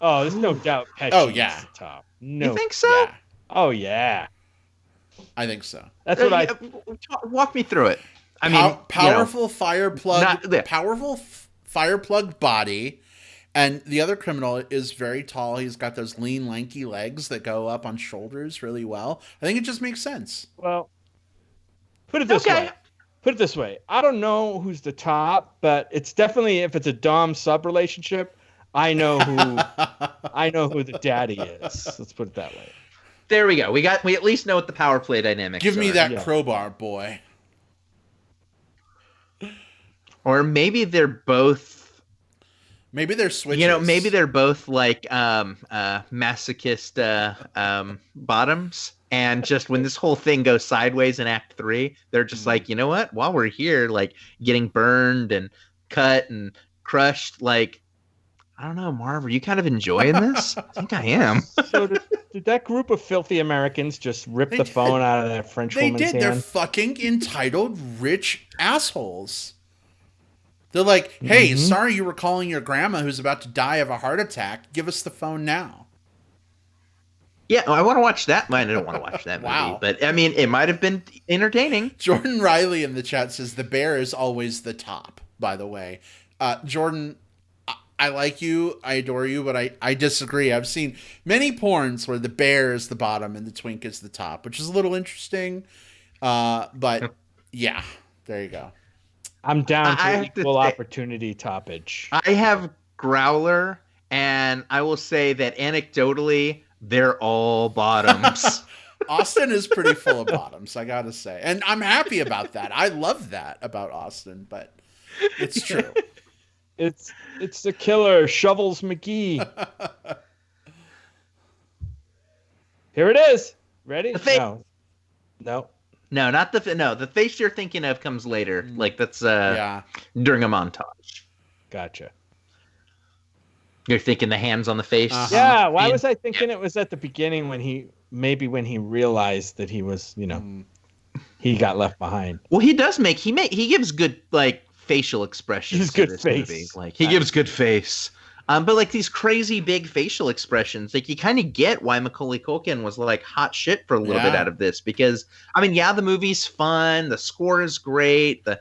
[SPEAKER 2] There's no doubt Pesci is the top. No.
[SPEAKER 3] You think so?
[SPEAKER 1] Yeah.
[SPEAKER 2] Oh, yeah.
[SPEAKER 1] I think so.
[SPEAKER 2] That's what
[SPEAKER 3] walk me through it. I mean,
[SPEAKER 1] powerful fire plug body, and the other criminal is very tall. He's got those lean, lanky legs that go up on shoulders really well. I think it just makes sense.
[SPEAKER 2] Well, put it this way. I don't know who's the top, but it's definitely, if it's a dom sub relationship, I know who the daddy is. Let's put it that way.
[SPEAKER 3] There we go. We at least know what the power play dynamics
[SPEAKER 1] are. Give me that crowbar, boy.
[SPEAKER 3] Or maybe they're both.
[SPEAKER 1] Maybe they're switches.
[SPEAKER 3] You know, maybe they're both like masochist bottoms. And just when this whole thing goes sideways in Act 3, they're just like, you know what? While we're here, like getting burned and cut and crushed, like, I don't know, Marv, are you kind of enjoying this? I think I am.
[SPEAKER 2] So did that group of filthy Americans just rip
[SPEAKER 1] They
[SPEAKER 2] the
[SPEAKER 1] did.
[SPEAKER 2] phone out of that French
[SPEAKER 1] They
[SPEAKER 2] woman's
[SPEAKER 1] did. They're
[SPEAKER 2] hand?
[SPEAKER 1] fucking entitled rich assholes. They're like, hey, sorry you were calling your grandma who's about to die of a heart attack. Give us the phone now.
[SPEAKER 3] Yeah, I want to watch that. I don't want to watch that movie,
[SPEAKER 1] Wow.
[SPEAKER 3] but I mean, it might have been entertaining.
[SPEAKER 1] Jordan Riley in the chat says the bear is always the top, by the way. Jordan, I like you. I adore you, but I disagree. I've seen many porns where the bear is the bottom and the twink is the top, which is a little interesting. But yeah, there you go.
[SPEAKER 2] I'm down
[SPEAKER 3] I
[SPEAKER 2] to
[SPEAKER 3] have to
[SPEAKER 2] equal
[SPEAKER 3] say-
[SPEAKER 2] opportunity toppage.
[SPEAKER 3] I have Growler, and I will say that anecdotally, they're all bottoms.
[SPEAKER 1] Austin is pretty full of bottoms, I gotta say. And I'm happy about that. I love that about Austin, but it's true.
[SPEAKER 2] It's the killer, Shovels McGee. Here it is. Ready? No.
[SPEAKER 3] No, not the face you're thinking of comes later. Like that's during a montage.
[SPEAKER 2] Gotcha.
[SPEAKER 3] You're thinking the hands on the face.
[SPEAKER 2] Yeah, why was I thinking it was at the beginning when he realized that he was, he got left behind.
[SPEAKER 3] Well, he gives good like facial expressions.
[SPEAKER 2] He's
[SPEAKER 3] to
[SPEAKER 2] good
[SPEAKER 3] this
[SPEAKER 2] face.
[SPEAKER 3] movie. Like he gives good face. But like these crazy big facial expressions, like you kind of get why Macaulay Culkin was like hot shit for a little bit out of this, because I mean, yeah, the movie's fun, the score is great, the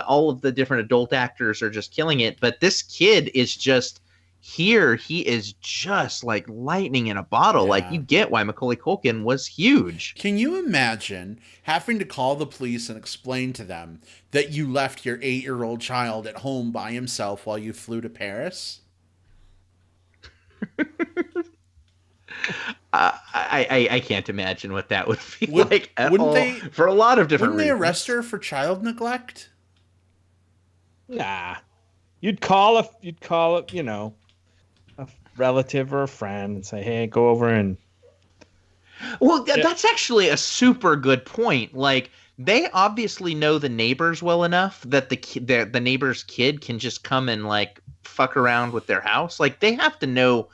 [SPEAKER 3] all of the different adult actors are just killing it, but this kid is just here. He is just like lightning in a bottle.
[SPEAKER 1] Yeah.
[SPEAKER 3] Like you get why Macaulay Culkin was huge.
[SPEAKER 1] Can you imagine having to call the police and explain to them that you left your 8-year-old child at home by himself while you flew to Paris?
[SPEAKER 3] I can't imagine what that would be
[SPEAKER 1] Would-
[SPEAKER 3] like at
[SPEAKER 1] wouldn't
[SPEAKER 3] all,
[SPEAKER 1] they-
[SPEAKER 3] for a lot of different
[SPEAKER 1] Wouldn't they
[SPEAKER 3] reasons.
[SPEAKER 1] arrest her for child neglect?
[SPEAKER 2] Nah. You'd call a a relative or a friend and say, "Hey, go over and."
[SPEAKER 3] Well, that's actually a super good point. Like they obviously know the neighbors well enough that the neighbor's kid can just come and like fuck around with their house. Like they have to know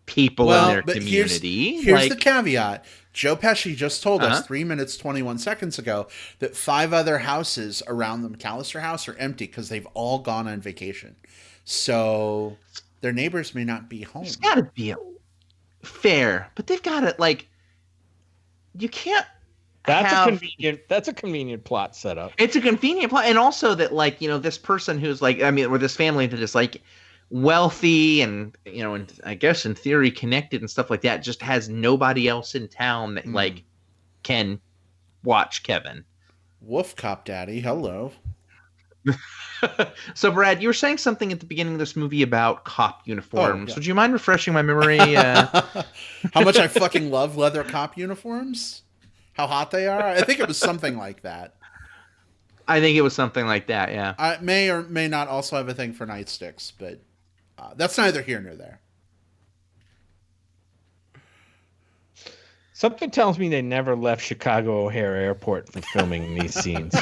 [SPEAKER 3] people in their
[SPEAKER 1] but
[SPEAKER 3] community.
[SPEAKER 1] Here's
[SPEAKER 3] like,
[SPEAKER 1] the caveat. Joe Pesci just told us
[SPEAKER 3] Uh-huh.
[SPEAKER 1] 3 minutes, 21 seconds ago that 5 other houses around the McAllister house are empty because they've all gone on vacation. So their neighbors may not be home.
[SPEAKER 3] There's got to be fair, but they've got to like. You can't.
[SPEAKER 2] That's a convenient plot setup.
[SPEAKER 3] It's a convenient plot, and also that like this person who's like or this family that is like wealthy and and I guess in theory connected and stuff like that just has nobody else in town that like can watch Kevin.
[SPEAKER 1] Woof Cop Daddy, hello.
[SPEAKER 3] So Brad, you were saying something at the beginning of this movie about cop uniforms.
[SPEAKER 1] yeah.
[SPEAKER 3] Would you mind refreshing my memory?
[SPEAKER 1] How much I fucking love leather cop uniforms? How hot they are? I think it was something like that.
[SPEAKER 3] I think it was something like that. Yeah.
[SPEAKER 1] I may or may not also have a thing for nightsticks, but that's neither here nor there.
[SPEAKER 2] Something tells me they never left Chicago O'Hare Airport for filming these scenes.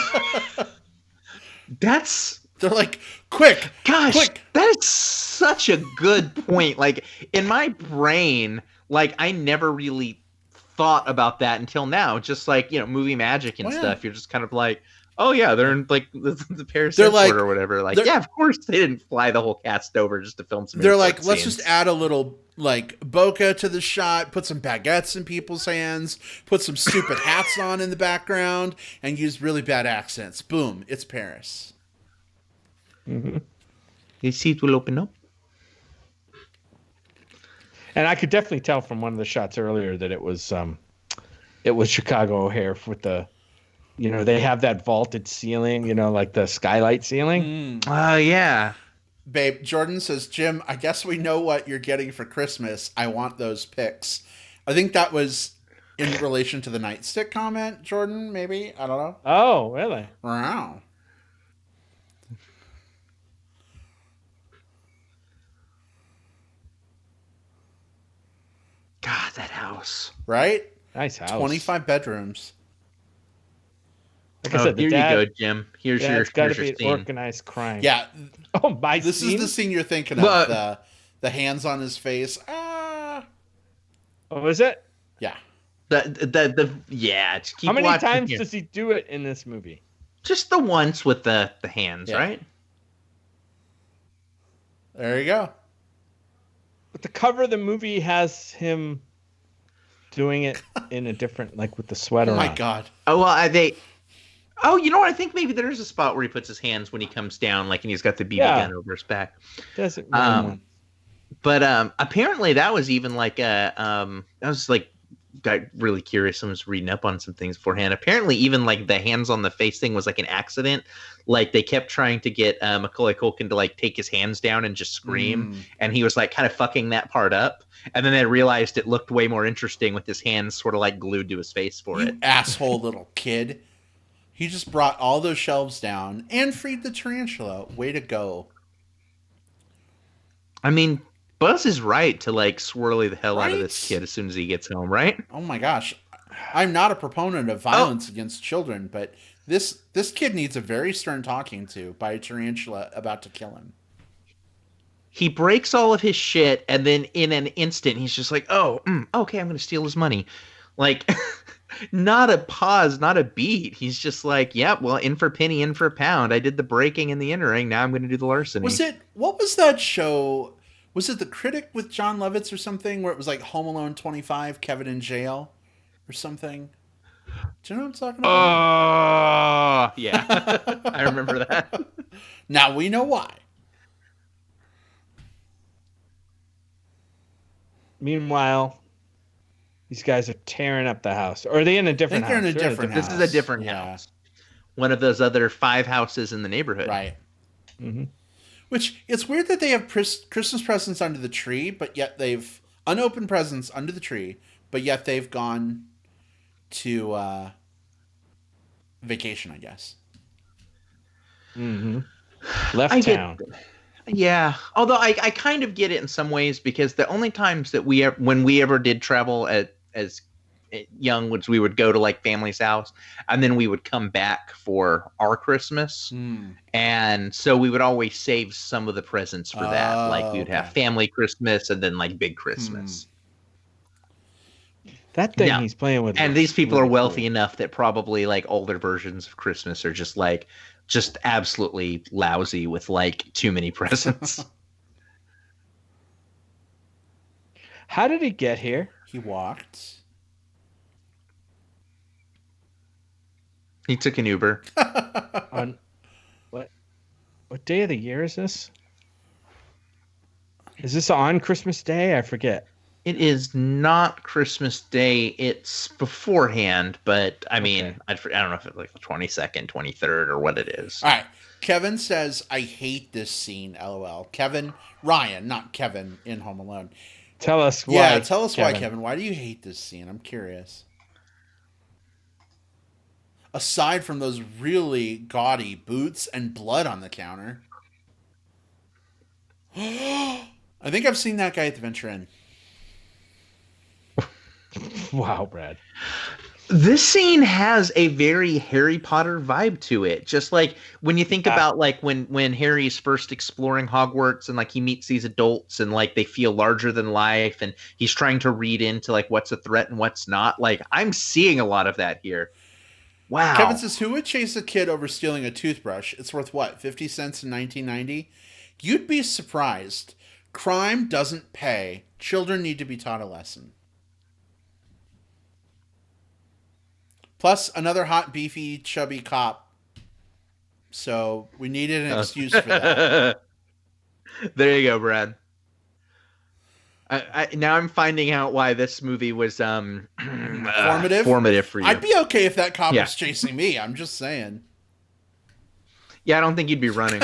[SPEAKER 1] They're like, quick,
[SPEAKER 3] gosh,
[SPEAKER 1] quick.
[SPEAKER 3] That is such a good point. Like in my brain, like I never really thought about that until now. Just like movie magic and stuff. You're just kind of like, oh yeah, they're in like the Paris airport or whatever. Like yeah, of course they didn't fly the whole cast over just to film some.
[SPEAKER 1] They're like, let's
[SPEAKER 3] scenes.
[SPEAKER 1] just add a little like bokeh to the shot, put some baguettes in people's hands, put some stupid hats on in the background, and use really bad accents. Boom, it's Paris.
[SPEAKER 2] Mm-hmm.
[SPEAKER 3] The seat will open up.
[SPEAKER 2] And I could definitely tell from one of the shots earlier that it was Chicago O'Hare with the, they have that vaulted ceiling, like the skylight ceiling.
[SPEAKER 3] Yeah.
[SPEAKER 1] Babe, Jordan says, Jim, I guess we know what you're getting for Christmas. I want those pics. I think that was in relation to the nightstick comment, Jordan, maybe? I don't know.
[SPEAKER 2] Oh, really?
[SPEAKER 1] Wow.
[SPEAKER 3] God, that house.
[SPEAKER 1] Right?
[SPEAKER 2] Nice house.
[SPEAKER 1] 25 bedrooms.
[SPEAKER 2] Like I said,
[SPEAKER 3] here
[SPEAKER 2] dad,
[SPEAKER 3] you go, Jim. Here's your
[SPEAKER 2] it's got to be an
[SPEAKER 3] scene.
[SPEAKER 2] organized crime.
[SPEAKER 1] Yeah.
[SPEAKER 2] Oh, my
[SPEAKER 1] This
[SPEAKER 2] scene?
[SPEAKER 1] is the scene you're thinking
[SPEAKER 3] But-
[SPEAKER 1] of. The hands on his face.
[SPEAKER 2] Oh, is it?
[SPEAKER 1] Yeah.
[SPEAKER 3] Yeah. Just keep
[SPEAKER 2] How many
[SPEAKER 3] watching
[SPEAKER 2] times
[SPEAKER 3] here.
[SPEAKER 2] does he do it in this movie?
[SPEAKER 3] Just the once with the hands,
[SPEAKER 1] Yeah.
[SPEAKER 3] right?
[SPEAKER 1] There you go.
[SPEAKER 2] But the cover of the movie has him doing it in a different, like with the sweater
[SPEAKER 1] Oh my
[SPEAKER 2] on.
[SPEAKER 1] God.
[SPEAKER 3] Oh well, Oh, you know what? I think maybe there's a spot where he puts his hands when he comes down, like, and he's got the BB gun over his back.
[SPEAKER 2] Doesn't
[SPEAKER 3] But apparently that was even like I was like got really curious. I was reading up on some things beforehand. Apparently, even like the hands on the face thing was like an accident. Like they kept trying to get Macaulay Culkin to like take his hands down and just scream, and he was like kind of fucking that part up. And then they realized it looked way more interesting with his hands sort of like glued to his face for it.
[SPEAKER 1] You asshole little kid. He just brought all those shelves down and freed the tarantula. Way to go.
[SPEAKER 3] I mean, Buzz is right to like swirly the hell out of
[SPEAKER 1] Right?
[SPEAKER 3] this kid as soon as he gets home, right?
[SPEAKER 1] Oh my gosh. I'm not a proponent of violence against children, but this kid needs a very stern talking to by a tarantula about to kill him.
[SPEAKER 3] He breaks all of his shit, and then in an instant, he's just like, "Oh, okay, I'm going to steal his money." Like, not a pause, not a beat. He's just like, "Yep, well, in for a penny, in for a pound. I did the breaking and the entering. Now I'm going to do the larceny."
[SPEAKER 1] What was that show? Was it The Critic with John Lovitz or something, where it was like Home Alone 25, Kevin in jail or something? Do you know what I'm talking about?
[SPEAKER 3] Oh, yeah. I remember that.
[SPEAKER 1] Now we know why.
[SPEAKER 2] Meanwhile, these guys are tearing up the house. Or are they in a different house?
[SPEAKER 1] They're in a different house.
[SPEAKER 3] This is a different house. One of those other 5 houses in the neighborhood.
[SPEAKER 1] Right.
[SPEAKER 2] Mm-hmm.
[SPEAKER 1] Which, it's weird that they have Christmas presents under the tree, but yet they've unopened presents under the tree, but yet they've gone to vacation, I guess.
[SPEAKER 2] Mm-hmm. Left town.
[SPEAKER 3] Yeah, although I kind of get it in some ways, because the only times that when we ever did travel as young was we would go to like family's house, and then we would come back for our Christmas, and so we would always save some of the presents for that. Like we would have family Christmas and then like big Christmas.
[SPEAKER 2] That thing he's playing with,
[SPEAKER 3] and these people are wealthy enough that probably like older versions of Christmas are just absolutely lousy with like too many presents.
[SPEAKER 2] How did he get here?
[SPEAKER 1] He walked.
[SPEAKER 3] He took an Uber.
[SPEAKER 2] On what day of the year is this? Is this on Christmas Day? I forget.
[SPEAKER 3] It is not Christmas Day. It's beforehand, but I mean, I don't know if it's like the 22nd, 23rd, or what it is.
[SPEAKER 1] All right. Kevin says, I hate this scene, LOL. Ryan, not Kevin in Home Alone.
[SPEAKER 2] Tell us why.
[SPEAKER 1] Yeah, tell us why, Kevin. Why do you hate this scene? I'm curious. Aside from those really gaudy boots and blood on the counter. I think I've seen that guy at the Venture Inn.
[SPEAKER 2] Wow, Brad.
[SPEAKER 3] This scene has a very Harry Potter vibe to it. Just like when you think about like when Harry's first exploring Hogwarts and like he meets these adults and like they feel larger than life and he's trying to read into like what's a threat and what's not. Like I'm seeing a lot of that here. Wow.
[SPEAKER 1] Kevin says, who would chase a kid over stealing a toothbrush? It's worth what, 50 cents in 1990? You'd be surprised. Crime doesn't pay. Children need to be taught a lesson. Plus, another hot, beefy, chubby cop. So, we needed an excuse for that.
[SPEAKER 3] There you go, Brad. Now I'm finding out why this movie was
[SPEAKER 1] Formative
[SPEAKER 3] for you.
[SPEAKER 1] I'd be okay if that cop was chasing me. I'm just saying.
[SPEAKER 3] Yeah, I don't think you'd be running.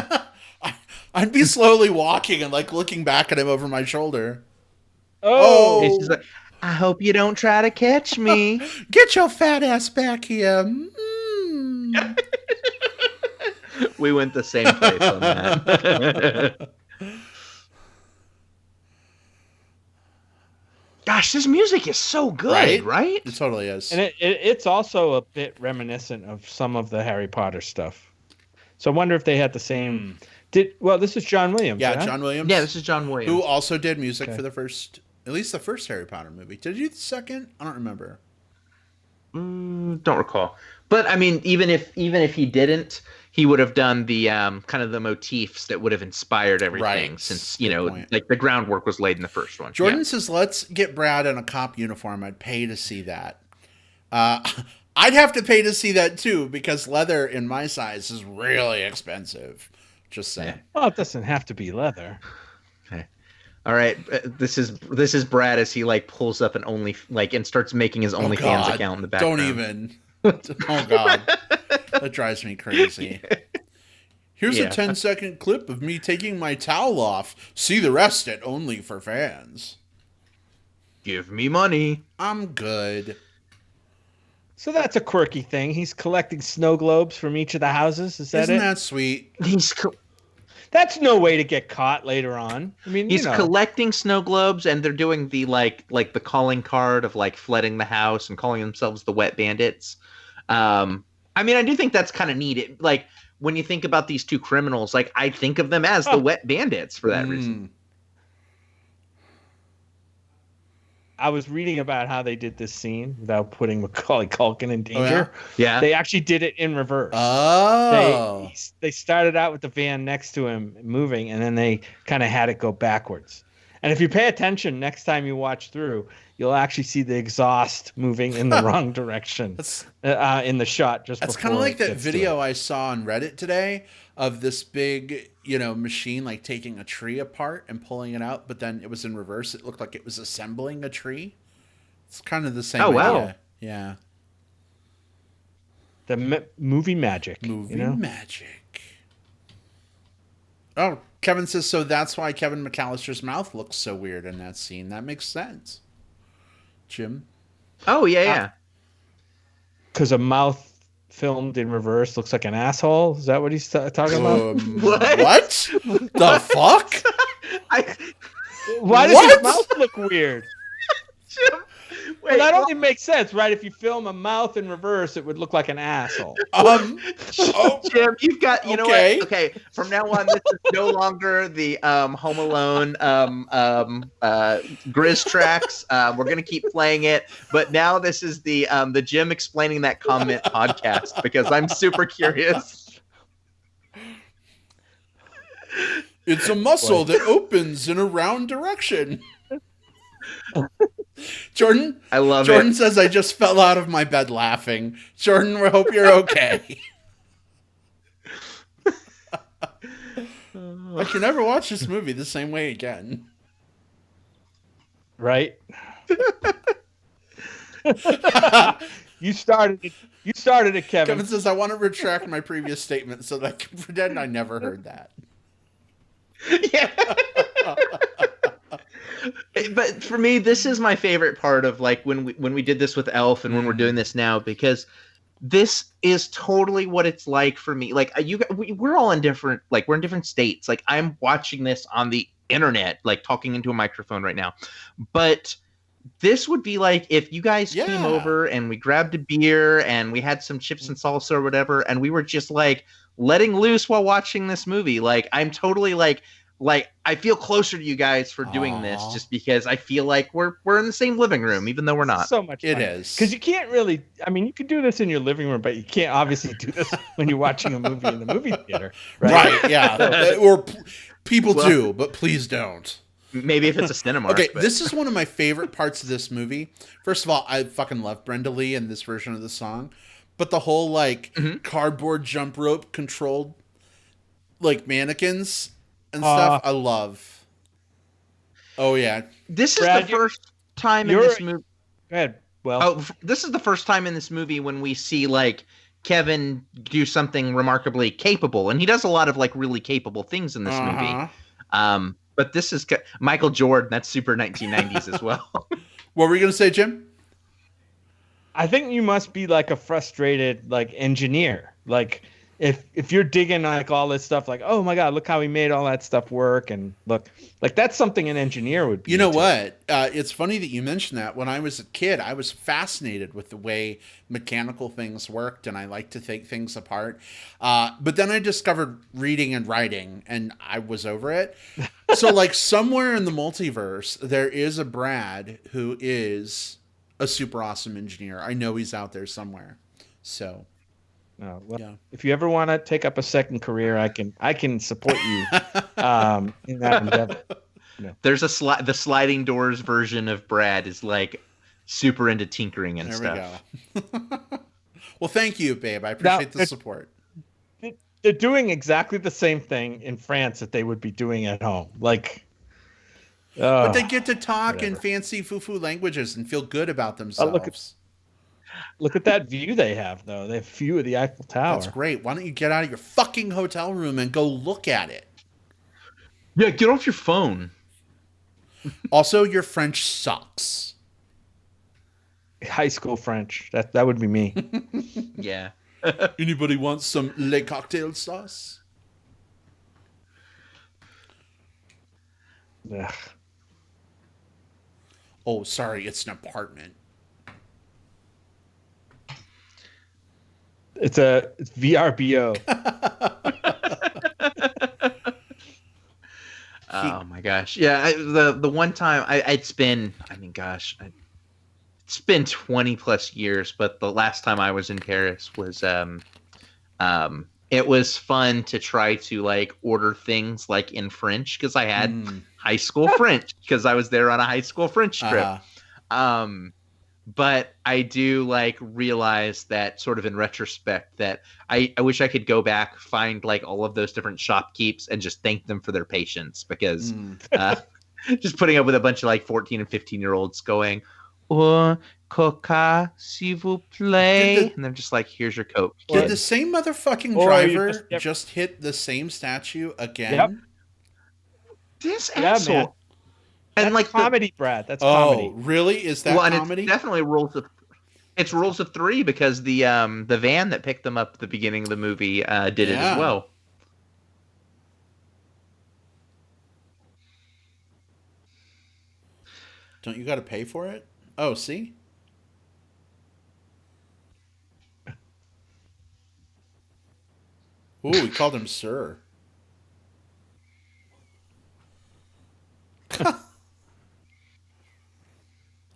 [SPEAKER 1] I'd be slowly walking and like looking back at him over my shoulder.
[SPEAKER 2] Oh!
[SPEAKER 3] It's just like, I hope you don't try to catch me.
[SPEAKER 1] Get your fat ass back here.
[SPEAKER 3] We went the same place on that. Gosh, this music is so good, right?
[SPEAKER 1] It totally is.
[SPEAKER 2] And it's also a bit reminiscent of some of the Harry Potter stuff. So I wonder if they had the same. This is John Williams.
[SPEAKER 1] Yeah,
[SPEAKER 2] right?
[SPEAKER 1] John Williams.
[SPEAKER 3] Yeah, this is John Williams.
[SPEAKER 1] Who also did music
[SPEAKER 2] Okay.
[SPEAKER 1] for at least the first Harry Potter movie. Did you do the second? I don't remember.
[SPEAKER 3] Don't recall. But I mean, even if he didn't, he would have done the kind of the motifs that would have inspired everything,
[SPEAKER 1] Right.
[SPEAKER 3] since
[SPEAKER 1] Good point.
[SPEAKER 3] like the groundwork was laid in the first one.
[SPEAKER 1] Jordan says, "Let's get Brad in a cop uniform. I'd pay to see that." I'd have to pay to see that too, because leather in my size is really expensive. Just saying.
[SPEAKER 2] Well, it doesn't have to be leather.
[SPEAKER 3] Okay. All right, this is Brad as he like pulls up and starts making his OnlyFans account in the background.
[SPEAKER 1] Don't even. Oh God, that drives me crazy. Here's a 10-second clip of me taking my towel off. See the rest at Only for Fans.
[SPEAKER 3] Give me money.
[SPEAKER 1] I'm good.
[SPEAKER 2] So that's a quirky thing. He's collecting snow globes from each of the houses.
[SPEAKER 1] Isn't that sweet?
[SPEAKER 2] That's no way to get caught later on. I mean,
[SPEAKER 3] he's collecting snow globes, and they're doing the like the calling card of like flooding the house and calling themselves the Wet Bandits. I mean, I do think that's kind of neat. Like when you think about these two criminals, like I think of them as the Wet Bandits for that reason.
[SPEAKER 2] I was reading about how they did this scene without putting Macaulay Culkin in danger.
[SPEAKER 3] Yeah.
[SPEAKER 2] They actually did it in reverse.
[SPEAKER 1] Oh.
[SPEAKER 2] They started out with the van next to him moving, and then they kind of had it go backwards. And if you pay attention next time you watch through, you'll actually see the exhaust moving in the wrong direction in the shot.
[SPEAKER 1] That's kind of like that video I saw on Reddit today of this big, machine like taking a tree apart and pulling it out, but then it was in reverse. It looked like it was assembling a tree. It's kind of the same idea.
[SPEAKER 3] Wow.
[SPEAKER 1] Yeah.
[SPEAKER 2] The movie magic.
[SPEAKER 1] Magic. Oh, Kevin says, so that's why Kevin McAllister's mouth looks so weird in that scene. That makes sense. Jim?
[SPEAKER 3] Oh, yeah.
[SPEAKER 2] Because a mouth filmed in reverse looks like an asshole? Is that what he's talking about?
[SPEAKER 1] What? The fuck?
[SPEAKER 2] Why does his mouth look weird?
[SPEAKER 3] Jim,
[SPEAKER 2] well, that only makes sense, right? If you film a mouth in reverse, it would look like an asshole.
[SPEAKER 3] Jim, you've got, know what? Okay, from now on, this is no longer the Home Alone GRIZZ Tracks. We're gonna keep playing it, but now this is the Jim explaining that comment podcast, because I'm super curious.
[SPEAKER 1] It's a muscle that opens in a round direction. Jordan,
[SPEAKER 3] I love
[SPEAKER 1] Jordan
[SPEAKER 3] it.
[SPEAKER 1] says, I just fell out of my bed laughing. Jordan, we hope you're okay. I can never watch this movie the same way again.
[SPEAKER 2] Right? You started it, Kevin.
[SPEAKER 1] Kevin says, I want to retract my previous statement so that I can pretend I never heard that.
[SPEAKER 3] Yeah. But for me, this is my favorite part of like when we did this with Elf and when we're doing this now, because this is totally what it's like for me. Like we're all in different, like we're in different states. Like I'm watching this on the internet, like talking into a microphone right now. But this would be like if you guys came over and we grabbed a beer and we had some chips and salsa or whatever, and we were just like letting loose while watching this movie. Like I'm totally like I feel closer to you guys for doing this, just because I feel like we're in the same living room, even though we're not.
[SPEAKER 2] So much fun.
[SPEAKER 1] It is.
[SPEAKER 2] Because you can't really, I mean, you could do this in your living room, but you can't obviously do this when you're watching a movie in the movie theater. Right,
[SPEAKER 1] yeah. Or people do, but please don't.
[SPEAKER 3] Maybe if it's a cinema.
[SPEAKER 1] Okay, this is one of my favorite parts of this movie. First of all, I fucking love Brenda Lee in this version of the song. But the whole, like, cardboard jump rope controlled, like, mannequins and stuff, I love. Oh, yeah.
[SPEAKER 3] This is the first time in this movie.
[SPEAKER 2] Go ahead.
[SPEAKER 3] Well, this is the first time in this movie when we see, like, Kevin do something remarkably capable. And he does a lot of, like, really capable things in this movie. But this is Michael Jordan. That's super 1990s as well.
[SPEAKER 1] What were you going to say, Jim? I
[SPEAKER 2] think you must be like a frustrated like engineer. Like if you're digging like all this stuff, like, oh my God, look how he made all that stuff work, and look, like that's something an engineer would be
[SPEAKER 1] You know
[SPEAKER 2] into.
[SPEAKER 1] what? It's funny that you mentioned that. When I was a kid, I was fascinated with the way mechanical things worked, and I liked to take things apart. But then I discovered reading and writing, and I was over it. So, like, somewhere in the multiverse, there is a Brad who is a super awesome engineer. I know he's out there somewhere. So,
[SPEAKER 2] Well,
[SPEAKER 1] yeah.
[SPEAKER 2] if you ever want to take up a second career, I can support you in that endeavor.
[SPEAKER 3] There's the sliding doors version of Brad is like super into tinkering and
[SPEAKER 1] There
[SPEAKER 3] stuff.
[SPEAKER 1] we go. Well, thank you, babe. I appreciate the support.
[SPEAKER 2] They're doing exactly the same thing in France that they would be doing at home. Like,
[SPEAKER 1] but they get to talk in
[SPEAKER 2] whatever.
[SPEAKER 1] fancy foo-foo languages and feel good about themselves.
[SPEAKER 2] Look at that view they have, though. They have a view of the Eiffel Tower.
[SPEAKER 1] That's great. Why don't you get out of your fucking hotel room and go look at it?
[SPEAKER 3] Yeah, get off your phone.
[SPEAKER 1] Also, your French sucks.
[SPEAKER 2] High school French. That would be me.
[SPEAKER 3] Yeah.
[SPEAKER 1] Anybody want some Le Cocktail sauce?
[SPEAKER 2] Ugh.
[SPEAKER 1] Oh, sorry, it's an apartment.
[SPEAKER 2] It's VRBO.
[SPEAKER 3] Oh my gosh. Yeah, the one time it's been 20 plus years, but the last time I was in Paris was it was fun to try to like order things like in French because I had high school French because I was there on a high school French trip. But I do like realize that sort of in retrospect that I wish I could go back, find like all of those different shopkeepers and just thank them for their patience because just putting up with a bunch of like 14 and 15-year-olds going, Coca, s'il vous plaît. And they're just like, here's your Coke.
[SPEAKER 1] Did the same motherfucking driver just hit the same statue again?
[SPEAKER 2] Yep.
[SPEAKER 3] This asshole.
[SPEAKER 2] Man. And
[SPEAKER 3] that's
[SPEAKER 2] like comedy, Brad. That's comedy.
[SPEAKER 1] Oh, really? Is that comedy?
[SPEAKER 3] It's definitely rules of three because the van that picked them up at the beginning of the movie did it as well.
[SPEAKER 1] Don't you got to pay for it? Oh, see? Ooh, we called him sir.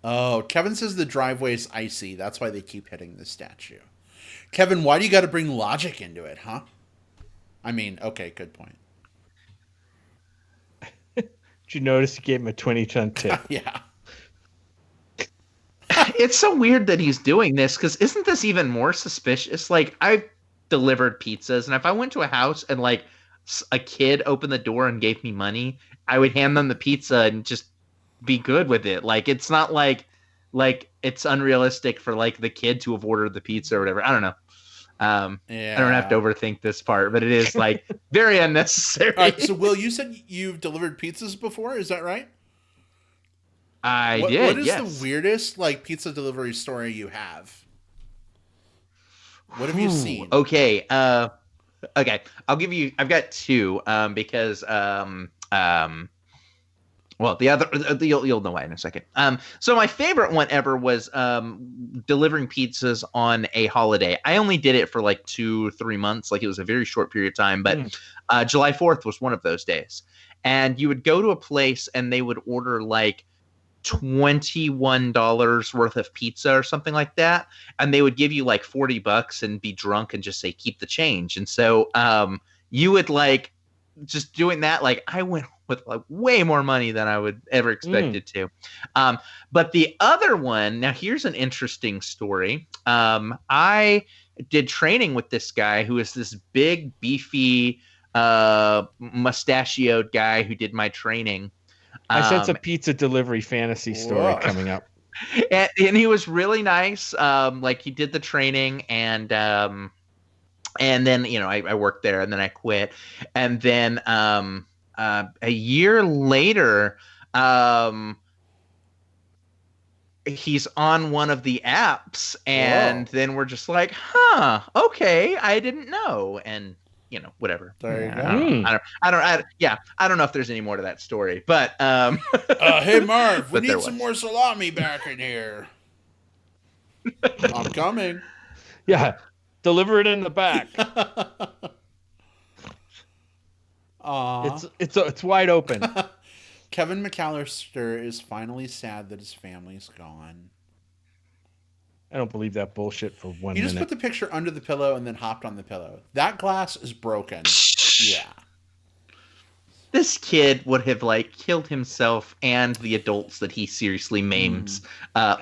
[SPEAKER 1] Oh, Kevin says the driveway's icy. That's why they keep hitting the statue. Kevin, why do you got to bring logic into it, huh? I mean, okay, good point.
[SPEAKER 2] Did you notice you gave him a 20-cent tip?
[SPEAKER 1] Yeah.
[SPEAKER 3] It's so weird that he's doing this because isn't this even more suspicious? Like, I've delivered pizzas, and if I went to a house and like a kid opened the door and gave me money, I would hand them the pizza and just be good with it. Like, it's not like it's unrealistic for like the kid to have ordered the pizza or whatever. I don't know. I don't have to overthink this part, but it is like very unnecessary.
[SPEAKER 1] All right, so Will, you said you've delivered pizzas before, is that right?
[SPEAKER 3] I did.
[SPEAKER 1] What is
[SPEAKER 3] yes.
[SPEAKER 1] the weirdest like pizza delivery story you have? What have you seen?
[SPEAKER 3] Okay. Okay. I've got two. Because well, the other you'll know why in a second. So my favorite one ever was delivering pizzas on a holiday. I only did it for like 2-3 months, like it was a very short period of time. But July 4th was one of those days, and you would go to a place and they would order like $21 worth of pizza or something like that, and they would give you like $40 and be drunk and just say keep the change. And so you would like just doing that, like I went with like way more money than I would ever expect it to. But the other one, now here's an interesting story. I did training with this guy who is this big beefy mustachioed guy who did my training.
[SPEAKER 2] I sense a pizza delivery fantasy story coming up.
[SPEAKER 3] And he was really nice. Like he did the training and then, I worked there and then I quit. And then a year later, he's on one of the apps, and
[SPEAKER 1] Whoa.
[SPEAKER 3] then we're just like, huh, okay, I didn't know, and whatever.
[SPEAKER 1] There you
[SPEAKER 3] Yeah,
[SPEAKER 1] go.
[SPEAKER 3] I don't know if there's any more to that story, but
[SPEAKER 1] Hey Marv, we
[SPEAKER 3] but there
[SPEAKER 1] need some
[SPEAKER 3] was.
[SPEAKER 1] more salami back in here. I'm coming.
[SPEAKER 2] Yeah, deliver it in the back.
[SPEAKER 1] Aw.
[SPEAKER 2] It's wide open.
[SPEAKER 1] Kevin McAllister is finally sad that his family's gone.
[SPEAKER 2] I don't believe that bullshit for 1
[SPEAKER 1] He just
[SPEAKER 2] minute.
[SPEAKER 1] put the picture under the pillow and then hopped on the pillow. That glass is broken. Yeah.
[SPEAKER 3] This kid would have killed himself and the adults that he seriously maims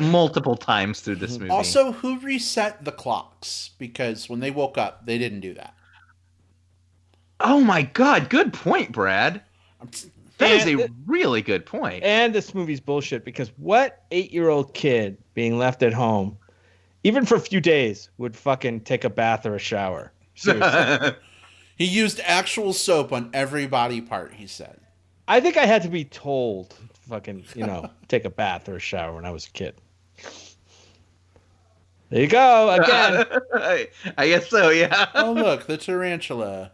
[SPEAKER 3] multiple times through this movie.
[SPEAKER 1] Also, who reset the clocks? Because when they woke up, they didn't do that.
[SPEAKER 3] Oh my God! Good point, Brad. That is a really good point.
[SPEAKER 2] And this movie's bullshit because what 8-year-old kid being left at home, even for a few days, would fucking take a bath or a shower? Seriously.
[SPEAKER 1] He used actual soap on every body part, he said.
[SPEAKER 2] I think I had to be told to fucking, take a bath or a shower when I was a kid. There you go, again.
[SPEAKER 3] I guess so, yeah.
[SPEAKER 1] Oh, look, the tarantula.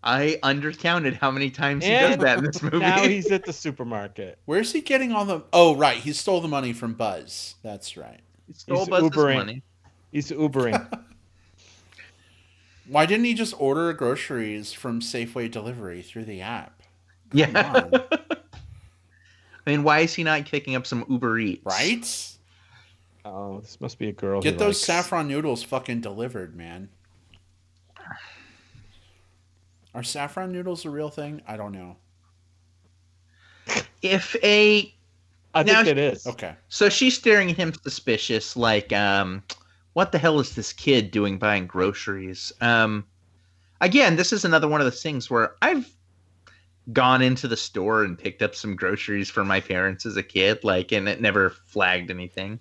[SPEAKER 3] I undercounted how many times he does that in this movie.
[SPEAKER 2] Now he's at the supermarket.
[SPEAKER 1] Where's he getting all the... Oh, right, he stole the money from Buzz. That's right.
[SPEAKER 3] He stole Buzz's money.
[SPEAKER 2] He's Ubering.
[SPEAKER 1] Why didn't he just order groceries from Safeway delivery through the app?
[SPEAKER 3] Come on. I mean, why is he not picking up some Uber Eats?
[SPEAKER 1] Right?
[SPEAKER 2] Oh, this must be a girl.
[SPEAKER 1] Get those saffron noodles fucking delivered, man. Are saffron noodles a real thing? I don't know.
[SPEAKER 2] I think it is.
[SPEAKER 1] Okay.
[SPEAKER 3] So she's staring at him suspicious, like, what the hell is this kid doing buying groceries? Again, this is another one of those things where I've gone into the store and picked up some groceries for my parents as a kid, and it never flagged anything.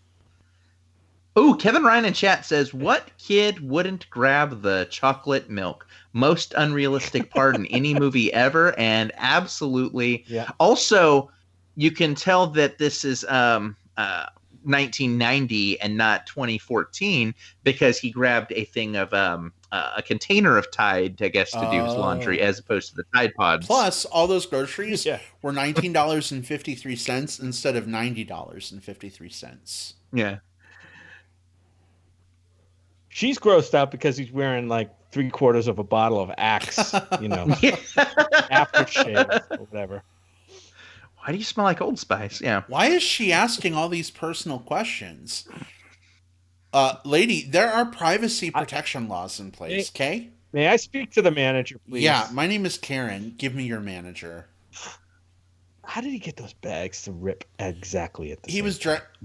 [SPEAKER 3] Oh, Kevin Ryan in chat says, what kid wouldn't grab the chocolate milk? Most unrealistic part in any movie ever, and absolutely.
[SPEAKER 2] Yeah.
[SPEAKER 3] Also, you can tell that this is 1990 and not 2014 because he grabbed a thing of a container of Tide, I guess, to do his laundry as opposed to the Tide Pods.
[SPEAKER 1] Plus, all those groceries were $19.53 instead of $90.53.
[SPEAKER 3] Yeah.
[SPEAKER 2] She's grossed out because he's wearing 3/4 of a bottle of Axe, aftershave or whatever.
[SPEAKER 3] Why do you smell like Old Spice? Yeah.
[SPEAKER 1] Why is she asking all these personal questions? Lady, there are privacy protection laws in place, okay?
[SPEAKER 2] May I speak to the manager, please?
[SPEAKER 1] Yeah, my name is Karen. Give me your manager.
[SPEAKER 2] How did he get those bags to rip exactly at the same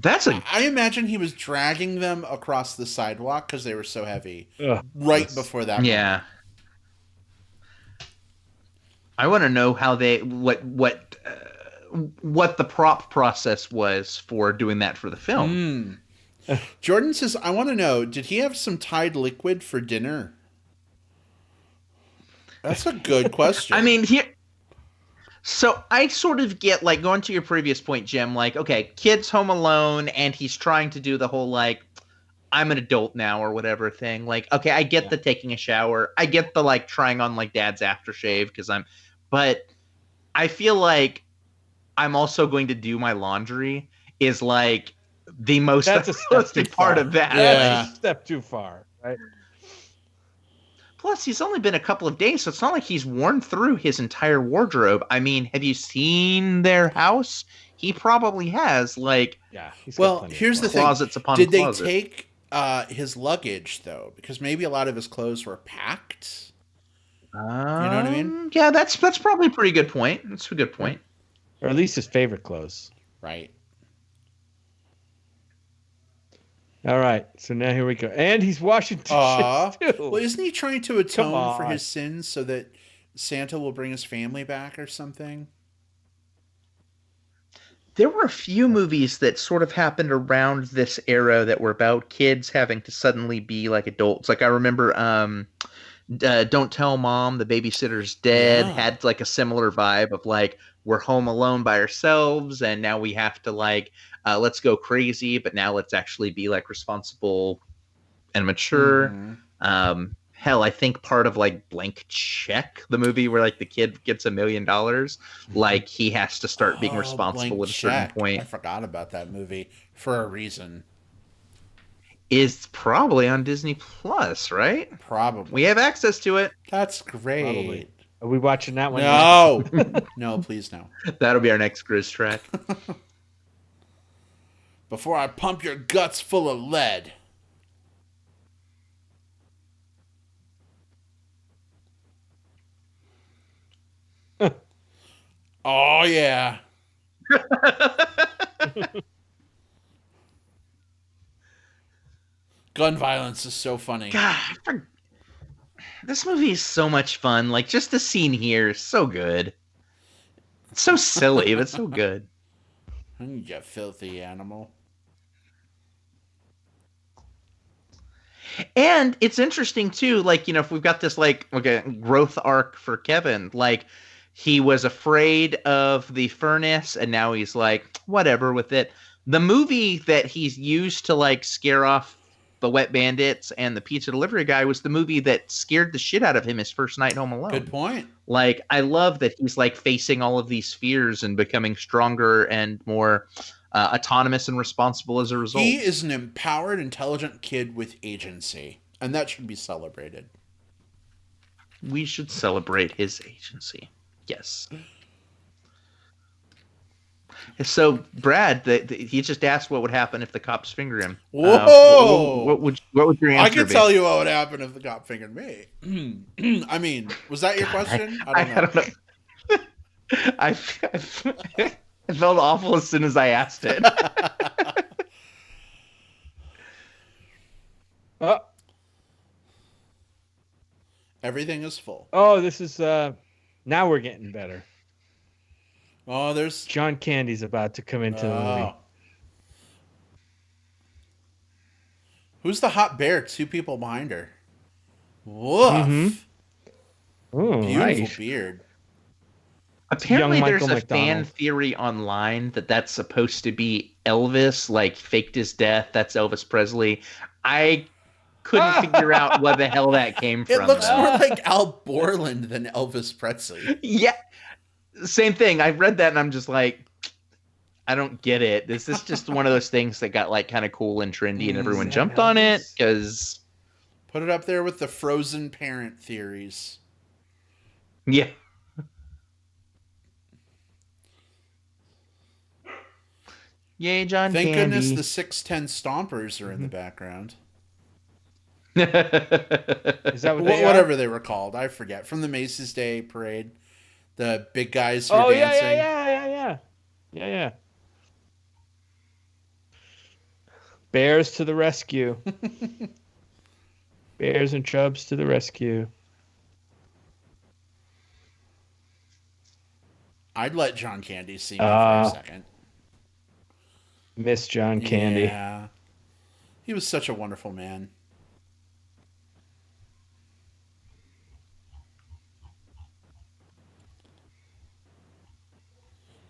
[SPEAKER 1] time? I imagine he was dragging them across the sidewalk because they were so heavy. Before that.
[SPEAKER 3] Yeah. Moment. I want to know how what the prop process was for doing that for the film.
[SPEAKER 1] Jordan says, I want to know, did he have some Tide liquid for dinner? That's a good question.
[SPEAKER 3] I mean, so I sort of get, going to your previous point, Jim, okay, kid's home alone, and he's trying to do the whole, I'm an adult now or whatever thing. Okay, I get the taking a shower. I get the, trying on, dad's aftershave but I feel like I'm also going to do my laundry is, the most realistic part of that.
[SPEAKER 2] Yeah, that's a step too far, right?
[SPEAKER 3] Plus, he's only been a couple of days, so it's not like he's worn through his entire wardrobe. I mean, have you seen their house? He probably has,
[SPEAKER 1] here's the thing.
[SPEAKER 3] Closets upon
[SPEAKER 1] Did
[SPEAKER 3] closets.
[SPEAKER 1] They take his luggage, though? Because maybe a lot of his clothes were packed. You know what I mean?
[SPEAKER 3] Yeah, that's probably a pretty good point. That's a good point.
[SPEAKER 2] Or at least his favorite clothes.
[SPEAKER 1] Right.
[SPEAKER 2] All right, so now here we go. And he's washing dishes, too.
[SPEAKER 1] Well, isn't he trying to atone for his sins so that Santa will bring his family back or something?
[SPEAKER 3] There were a few movies that sort of happened around this era that were about kids having to suddenly be adults. I remember Don't Tell Mom, the babysitter's dead,
[SPEAKER 1] Yeah.
[SPEAKER 3] had like a similar vibe of like, we're home alone by ourselves, and now we have to like, let's go crazy, but now let's actually be like responsible and mature. Hell, I think part of like Blank Check, the movie where like the kid gets $1 million, like he has to start being responsible
[SPEAKER 1] Blank
[SPEAKER 3] at a certain
[SPEAKER 1] Check.
[SPEAKER 3] point,
[SPEAKER 1] I forgot about that movie for a reason.
[SPEAKER 3] is probably on Disney Plus, right?
[SPEAKER 1] Probably.
[SPEAKER 3] We have access to it.
[SPEAKER 1] That's great.
[SPEAKER 2] Probably. Are we watching that one?
[SPEAKER 1] No. No, please no.
[SPEAKER 3] That'll be our next GRIZZ track.
[SPEAKER 1] Before I pump your guts full of lead. Oh, yeah. Gun violence is so funny.
[SPEAKER 3] God, this movie is so much fun. Like, just the scene here is so good. It's so silly, but so good.
[SPEAKER 1] You filthy animal.
[SPEAKER 3] And it's interesting too, like, you know, if we've got this like okay, growth arc for Kevin, like he was afraid of the furnace and now he's like, whatever with it. The movie that he's used to like scare off the wet bandits and the pizza delivery guy was the movie that scared the shit out of him his first night home alone.
[SPEAKER 1] Good point.
[SPEAKER 3] Like, I love that he's like facing all of these fears and becoming stronger and more autonomous and responsible as a result.
[SPEAKER 1] He is an empowered, intelligent kid with agency, and that should be celebrated.
[SPEAKER 3] We should celebrate his agency. Yes. So, Brad, he just asked what would happen if the cops finger him.
[SPEAKER 1] Whoa!
[SPEAKER 3] What would your answer
[SPEAKER 1] I can
[SPEAKER 3] be?
[SPEAKER 1] tell you what would happen if the cop fingered me. I mean, was that your question?
[SPEAKER 3] I don't know. I felt awful as soon as I asked it.
[SPEAKER 2] Oh,
[SPEAKER 1] Everything is full.
[SPEAKER 2] oh, this is now we're getting better.
[SPEAKER 1] Oh, there's
[SPEAKER 2] John Candy's about to come into the movie.
[SPEAKER 1] Who's the hot bear? Two people behind her. Woof.
[SPEAKER 2] Ooh,
[SPEAKER 1] Beautiful
[SPEAKER 2] nice.
[SPEAKER 1] beard.
[SPEAKER 3] Apparently,
[SPEAKER 2] Young
[SPEAKER 3] there's
[SPEAKER 2] Michael
[SPEAKER 3] a fan
[SPEAKER 2] McDonald.
[SPEAKER 3] theory online that's supposed to be Elvis, like faked his death. That's Elvis Presley. I couldn't figure out where the hell that came from.
[SPEAKER 1] It looks
[SPEAKER 3] though.
[SPEAKER 1] more like Al Borland than Elvis Presley.
[SPEAKER 3] Yeah, same thing. I read that and I'm just like, I don't get it. This is just one of those things that got like kind of cool and trendy, and everyone
[SPEAKER 2] that
[SPEAKER 3] jumped on it
[SPEAKER 2] Elvis?
[SPEAKER 3] because
[SPEAKER 1] Put it up there with the frozen parent theories.
[SPEAKER 3] yeah. Yay, John
[SPEAKER 1] Thank
[SPEAKER 3] Candy.
[SPEAKER 1] goodness the 610 Stompers are in the background.
[SPEAKER 2] Is that what they
[SPEAKER 1] Whatever they were called, I forget. From the Macy's Day Parade, the big guys who
[SPEAKER 2] Are?
[SPEAKER 1] were
[SPEAKER 2] Oh yeah,
[SPEAKER 1] dancing.
[SPEAKER 2] yeah. Bears to the rescue. Bears and chubs to the rescue.
[SPEAKER 1] I'd let John Candy see me for a second.
[SPEAKER 2] Miss John Candy.
[SPEAKER 1] Yeah. He was such a wonderful man.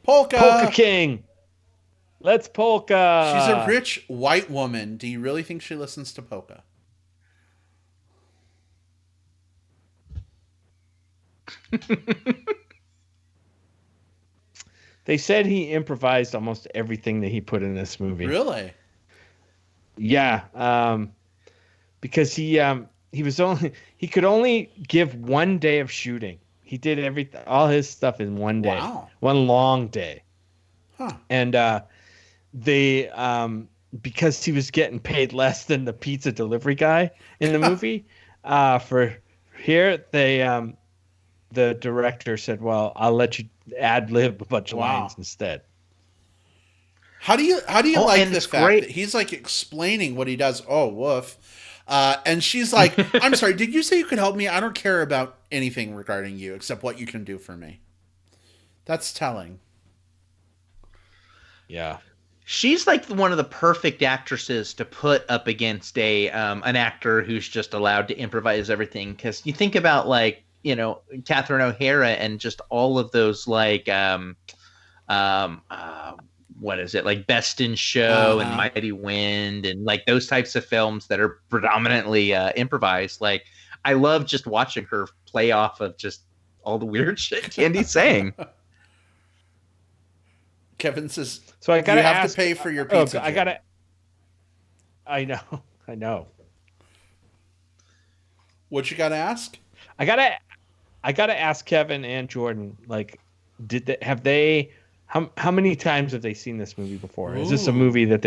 [SPEAKER 1] Polka!
[SPEAKER 2] Polka King. Let's polka.
[SPEAKER 1] She's a rich white woman. Do you really think she listens to polka?
[SPEAKER 2] They said he improvised almost everything that he put in this movie.
[SPEAKER 1] Really?
[SPEAKER 2] Yeah, because he could only give 1 day of shooting. He did all his stuff in 1 day,
[SPEAKER 1] Wow.
[SPEAKER 2] one long day.
[SPEAKER 1] Huh.
[SPEAKER 2] And because he was getting paid less than the pizza delivery guy in the movie, for here the director said, "Well, I'll let you ad lib a bunch of lines instead."
[SPEAKER 1] How do you like
[SPEAKER 3] and
[SPEAKER 1] the
[SPEAKER 3] it's
[SPEAKER 1] fact
[SPEAKER 3] great.
[SPEAKER 1] that he's like explaining what he does? Oh, woof. And she's like, I'm sorry, did you say you could help me? I don't care about anything regarding you except what you can do for me. That's telling.
[SPEAKER 2] Yeah.
[SPEAKER 3] She's like one of the perfect actresses to put up against an actor who's just allowed to improvise everything. Because you think about like Catherine O'Hara and just all of those like um, uh, what is it like Best in Show and Mighty Wind and like those types of films that are predominantly improvised. Like I love just watching her play off of just all the weird shit Candy's saying.
[SPEAKER 1] Kevin says,
[SPEAKER 2] so I gotta
[SPEAKER 1] you have to pay for your pizza.
[SPEAKER 2] I know.
[SPEAKER 1] What you gotta ask?
[SPEAKER 2] I gotta ask Kevin and Jordan. Like, how many times have they seen this movie before? Ooh. Is this a movie that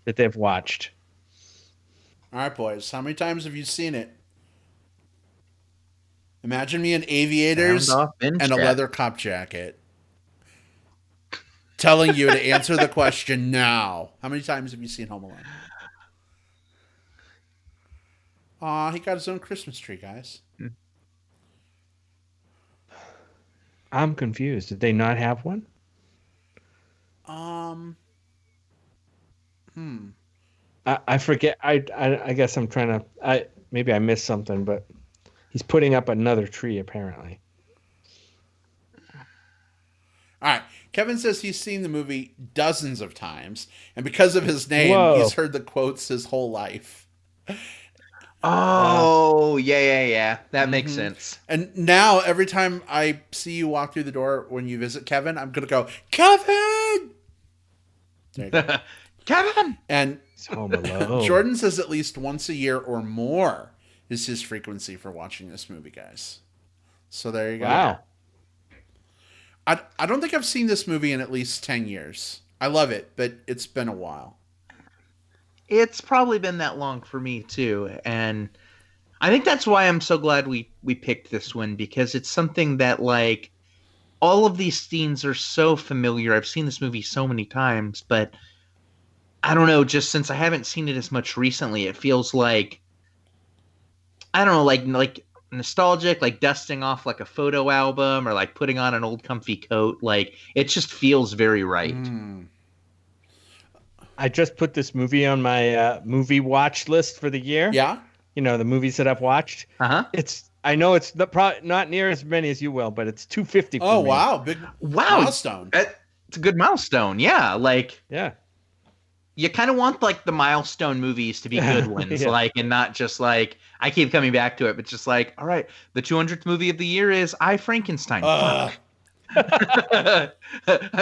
[SPEAKER 2] they've watched?
[SPEAKER 1] All right, boys. How many times have you seen it? Imagine me in aviators and a leather cop jacket. Telling you to answer the question now. How many times have you seen Home Alone? Aw, he got his own Christmas tree, guys.
[SPEAKER 2] I'm confused. Did they not have one? I forget. I guess I'm trying to. Maybe I missed something, but he's putting up another tree apparently.
[SPEAKER 1] All right. Kevin says he's seen the movie dozens of times, and because of his name, he's heard the quotes his whole life.
[SPEAKER 3] Oh, yeah. That makes sense.
[SPEAKER 1] And now, every time I see you walk through the door when you visit Kevin, I'm going to go, Kevin! There you go.
[SPEAKER 3] Kevin!
[SPEAKER 1] And
[SPEAKER 2] it's Home Alone.
[SPEAKER 1] Jordan says at least once a year or more is his frequency for watching this movie, guys. So there you go.
[SPEAKER 2] Wow.
[SPEAKER 1] I don't think I've seen this movie in at least 10 years. I love it, but it's been a while.
[SPEAKER 3] It's probably been that long for me too, and I think that's why I'm so glad we picked this one, because it's something that like all of these scenes are so familiar. I've seen this movie so many times, but I don't know, just since I haven't seen it as much recently, it feels like I don't know, like nostalgic, like dusting off like a photo album or like putting on an old comfy coat. Like it just feels very right.
[SPEAKER 2] I just put this movie on my movie watch list for the year.
[SPEAKER 1] Yeah.
[SPEAKER 2] The movies that I've watched. I know it's not near as many as you will, but it's 250 for me.
[SPEAKER 1] Oh, wow. Big milestone.
[SPEAKER 3] It's a good milestone. Yeah. Like,
[SPEAKER 2] yeah.
[SPEAKER 3] You kind of want like the milestone movies to be good ones,
[SPEAKER 2] yeah.
[SPEAKER 3] Like, and not just like, I keep coming back to it, but just like, all right, the 200th movie of the year is I, Frankenstein. I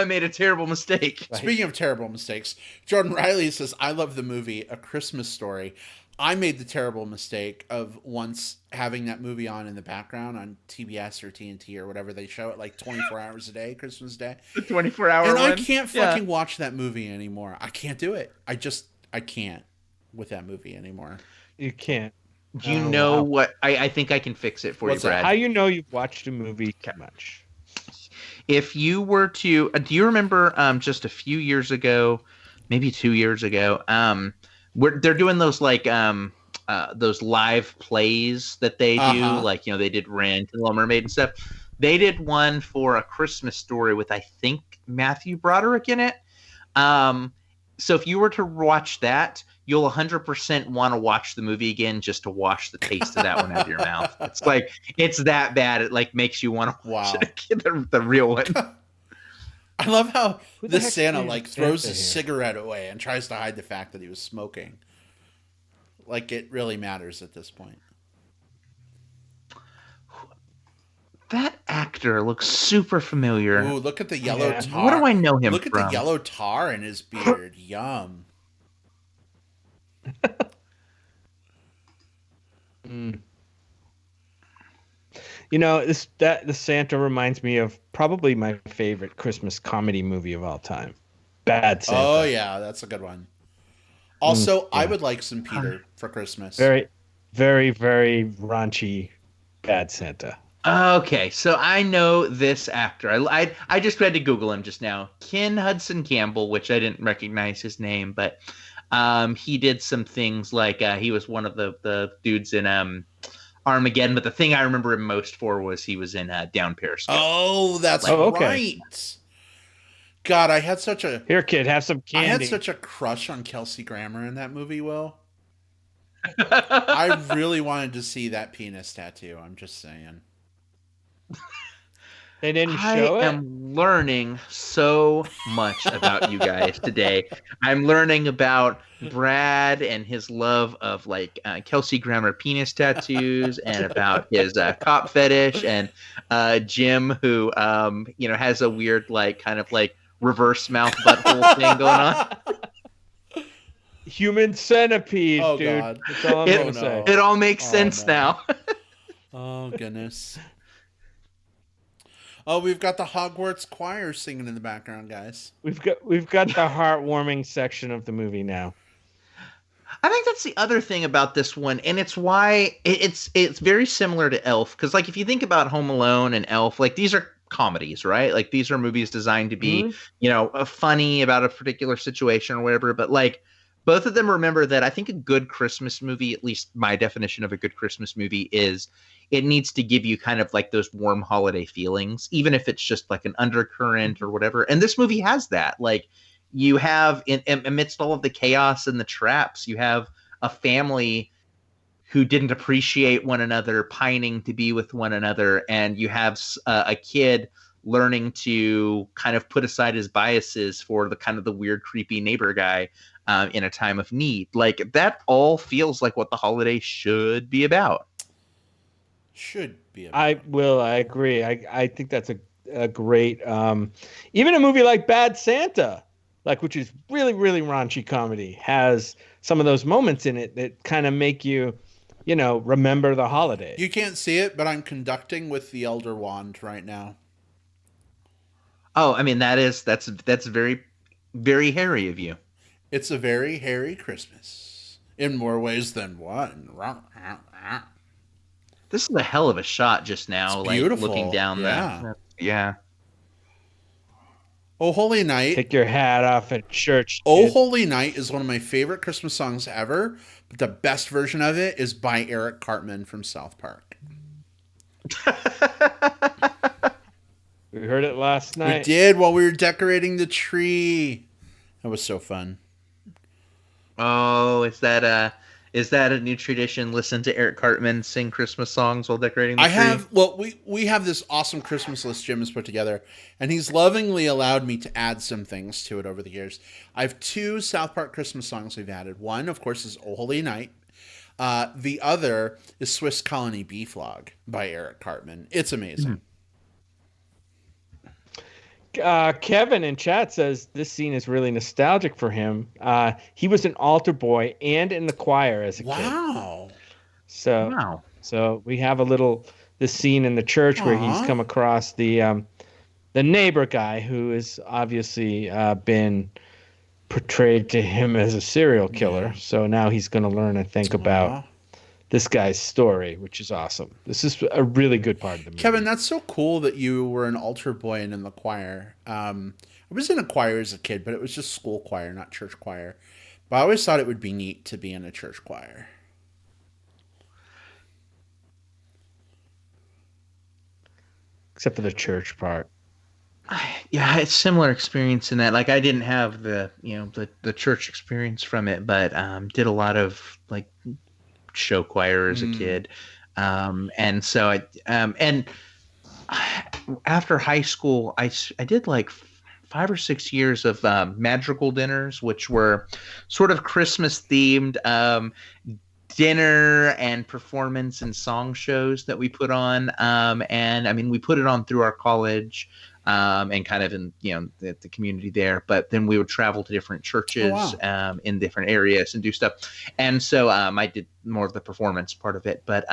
[SPEAKER 3] made a terrible mistake.
[SPEAKER 1] Speaking of terrible mistakes, Jordan Riley says, I love the movie A Christmas Story. I made the terrible mistake of once having that movie on in the background on TBS or TNT or whatever they show it, like 24 hours a day, Christmas Day.
[SPEAKER 3] The 24-hour
[SPEAKER 1] And
[SPEAKER 3] one?
[SPEAKER 1] I can't fucking watch that movie anymore. I can't do it. I can't with that movie anymore.
[SPEAKER 2] You can't.
[SPEAKER 3] Do you know what? I think I can fix it for you, Brad.
[SPEAKER 2] How you know you've watched a movie too much?
[SPEAKER 3] If you were to, do you remember just a few years ago, maybe 2 years ago, they're doing those like those live plays that they do, like they did Rent and Little Mermaid and stuff. They did one for A Christmas Story with I think Matthew Broderick in it. So if you were to watch that, you'll 100% want to watch the movie again just to wash the taste of that one out of your mouth. It's like it's that bad. It like makes you want to watch it again, the real one.
[SPEAKER 1] I love how this Santa like throws his cigarette away and tries to hide the fact that he was smoking. Like it really matters at this point.
[SPEAKER 3] That actor looks super familiar.
[SPEAKER 1] Ooh, look at the yellow tar.
[SPEAKER 3] What do I know him from?
[SPEAKER 1] Look at the yellow tar in his beard. Yum.
[SPEAKER 2] The Santa reminds me of probably my favorite Christmas comedy movie of all time, Bad Santa.
[SPEAKER 1] Oh yeah, that's a good one. Also, I would like some Peter for Christmas.
[SPEAKER 2] Very, very, very raunchy Bad Santa.
[SPEAKER 3] Okay, so I know this actor. I just had to Google him just now. Ken Hudson Campbell, which I didn't recognize his name, but he did some things like he was one of the dudes in Armageddon. But the thing I remember him most for was he was in Down Periscope.
[SPEAKER 1] Oh, that's right. God,
[SPEAKER 2] Here, kid, have some
[SPEAKER 1] I had
[SPEAKER 2] candy.
[SPEAKER 1] such a crush on Kelsey Grammer in that movie, Will. I really wanted to see that penis tattoo. I'm just saying.
[SPEAKER 2] They didn't
[SPEAKER 3] I
[SPEAKER 2] show it.
[SPEAKER 3] am learning so much about you guys today. I'm learning about Brad and his love of like Kelsey Grammer penis tattoos, and about his cop fetish, and Jim, who has a weird like kind of like reverse mouth butthole thing going on.
[SPEAKER 2] Human centipede,
[SPEAKER 1] Oh,
[SPEAKER 2] dude.
[SPEAKER 1] God.
[SPEAKER 2] That's all I'm
[SPEAKER 3] It-
[SPEAKER 2] gonna say.
[SPEAKER 3] It all makes
[SPEAKER 1] Oh,
[SPEAKER 3] sense
[SPEAKER 1] no.
[SPEAKER 3] now.
[SPEAKER 1] Oh, goodness. Oh, we've got the Hogwarts choir singing in the background, guys.
[SPEAKER 2] We've got the heartwarming section of the movie now.
[SPEAKER 3] I think that's the other thing about this one, and it's why it's very similar to Elf, because like if you think about Home Alone and Elf, like these are comedies, right? Like these are movies designed to be, funny about a particular situation or whatever. But like both of them, remember that I think a good Christmas movie, at least my definition of a good Christmas movie, is it needs to give you kind of like those warm holiday feelings, even if it's just like an undercurrent or whatever. And this movie has that. Like you have amidst all of the chaos and the traps, you have a family who didn't appreciate one another pining to be with one another, and you have a kid learning to kind of put aside his biases for the kind of the weird creepy neighbor guy in a time of need. Like that all feels like what the holiday should be about.
[SPEAKER 1] Should be a
[SPEAKER 2] I agree. I think that's a great even a movie like Bad Santa, like, which is really, really raunchy comedy, has some of those moments in it that kind of make you, remember the holiday.
[SPEAKER 1] You can't see it, but I'm conducting with the Elder Wand right now.
[SPEAKER 3] Oh, I mean that's very, very hairy of you.
[SPEAKER 1] It's a very hairy Christmas in more ways than one.
[SPEAKER 3] This is a hell of a shot just now,
[SPEAKER 1] It's
[SPEAKER 3] like
[SPEAKER 1] beautiful.
[SPEAKER 3] looking down yeah.
[SPEAKER 1] Oh Holy Night.
[SPEAKER 2] Take your hat off at church.
[SPEAKER 1] Oh
[SPEAKER 2] Kid.
[SPEAKER 1] Holy Night is one of my favorite Christmas songs ever, but the best version of it is by Eric Cartman from South Park.
[SPEAKER 2] We heard it last night.
[SPEAKER 1] We did while we were decorating the tree. That was so fun.
[SPEAKER 3] Oh, is that a new tradition? Listen to Eric Cartman sing Christmas songs while decorating the tree?
[SPEAKER 1] We have this awesome Christmas list Jim has put together, and he's lovingly allowed me to add some things to it over the years. I have 2 South Park Christmas songs we've added. One, of course, is Oh Holy Night. The other is Swiss Colony Beeflog by Eric Cartman. It's amazing.
[SPEAKER 2] Kevin in chat says this scene is really nostalgic for him. He was an altar boy and in the choir as a kid.
[SPEAKER 1] Wow.
[SPEAKER 2] So we have this scene in the church where he's come across the neighbor guy who is obviously been portrayed to him as a serial killer. Yeah. So now he's going to learn and think about this guy's story, which is awesome. This is a really good part of the movie.
[SPEAKER 1] Kevin, that's so cool that you were an altar boy and in the choir. I was in a choir as a kid, but it was just school choir, not church choir. But I always thought it would be neat to be in a church choir.
[SPEAKER 2] Except for the church part.
[SPEAKER 3] Yeah, it's similar experience in that. Like I didn't have the church experience from it, but did a lot of like show choir as a kid. And so and after high school, I did like 5 or 6 years of madrigal dinners, which were sort of Christmas themed dinner and performance and song shows that we put on. And I mean, we put it on through our college and kind of in, the community there. But then we would travel to different churches in different areas and do stuff. And so I did more of the performance part of it. But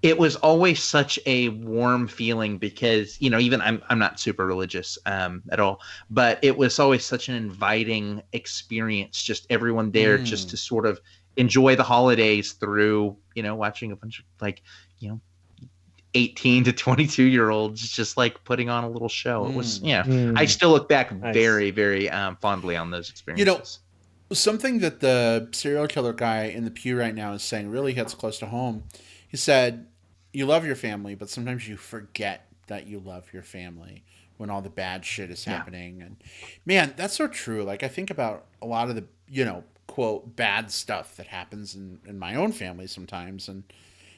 [SPEAKER 3] it was always such a warm feeling because, even I'm not super religious at all, but it was always such an inviting experience. Just everyone there just to sort of enjoy the holidays through, watching a bunch of 18 to 22-year-olds just like putting on a little show. It was, I still look back very, very fondly on those experiences.
[SPEAKER 1] Something that the serial killer guy in the pew right now is saying really hits close to home. He said, you love your family, but sometimes you forget that you love your family when all the bad shit is happening. And man, that's so true. Like I think about a lot of the, quote, bad stuff that happens in my own family sometimes. And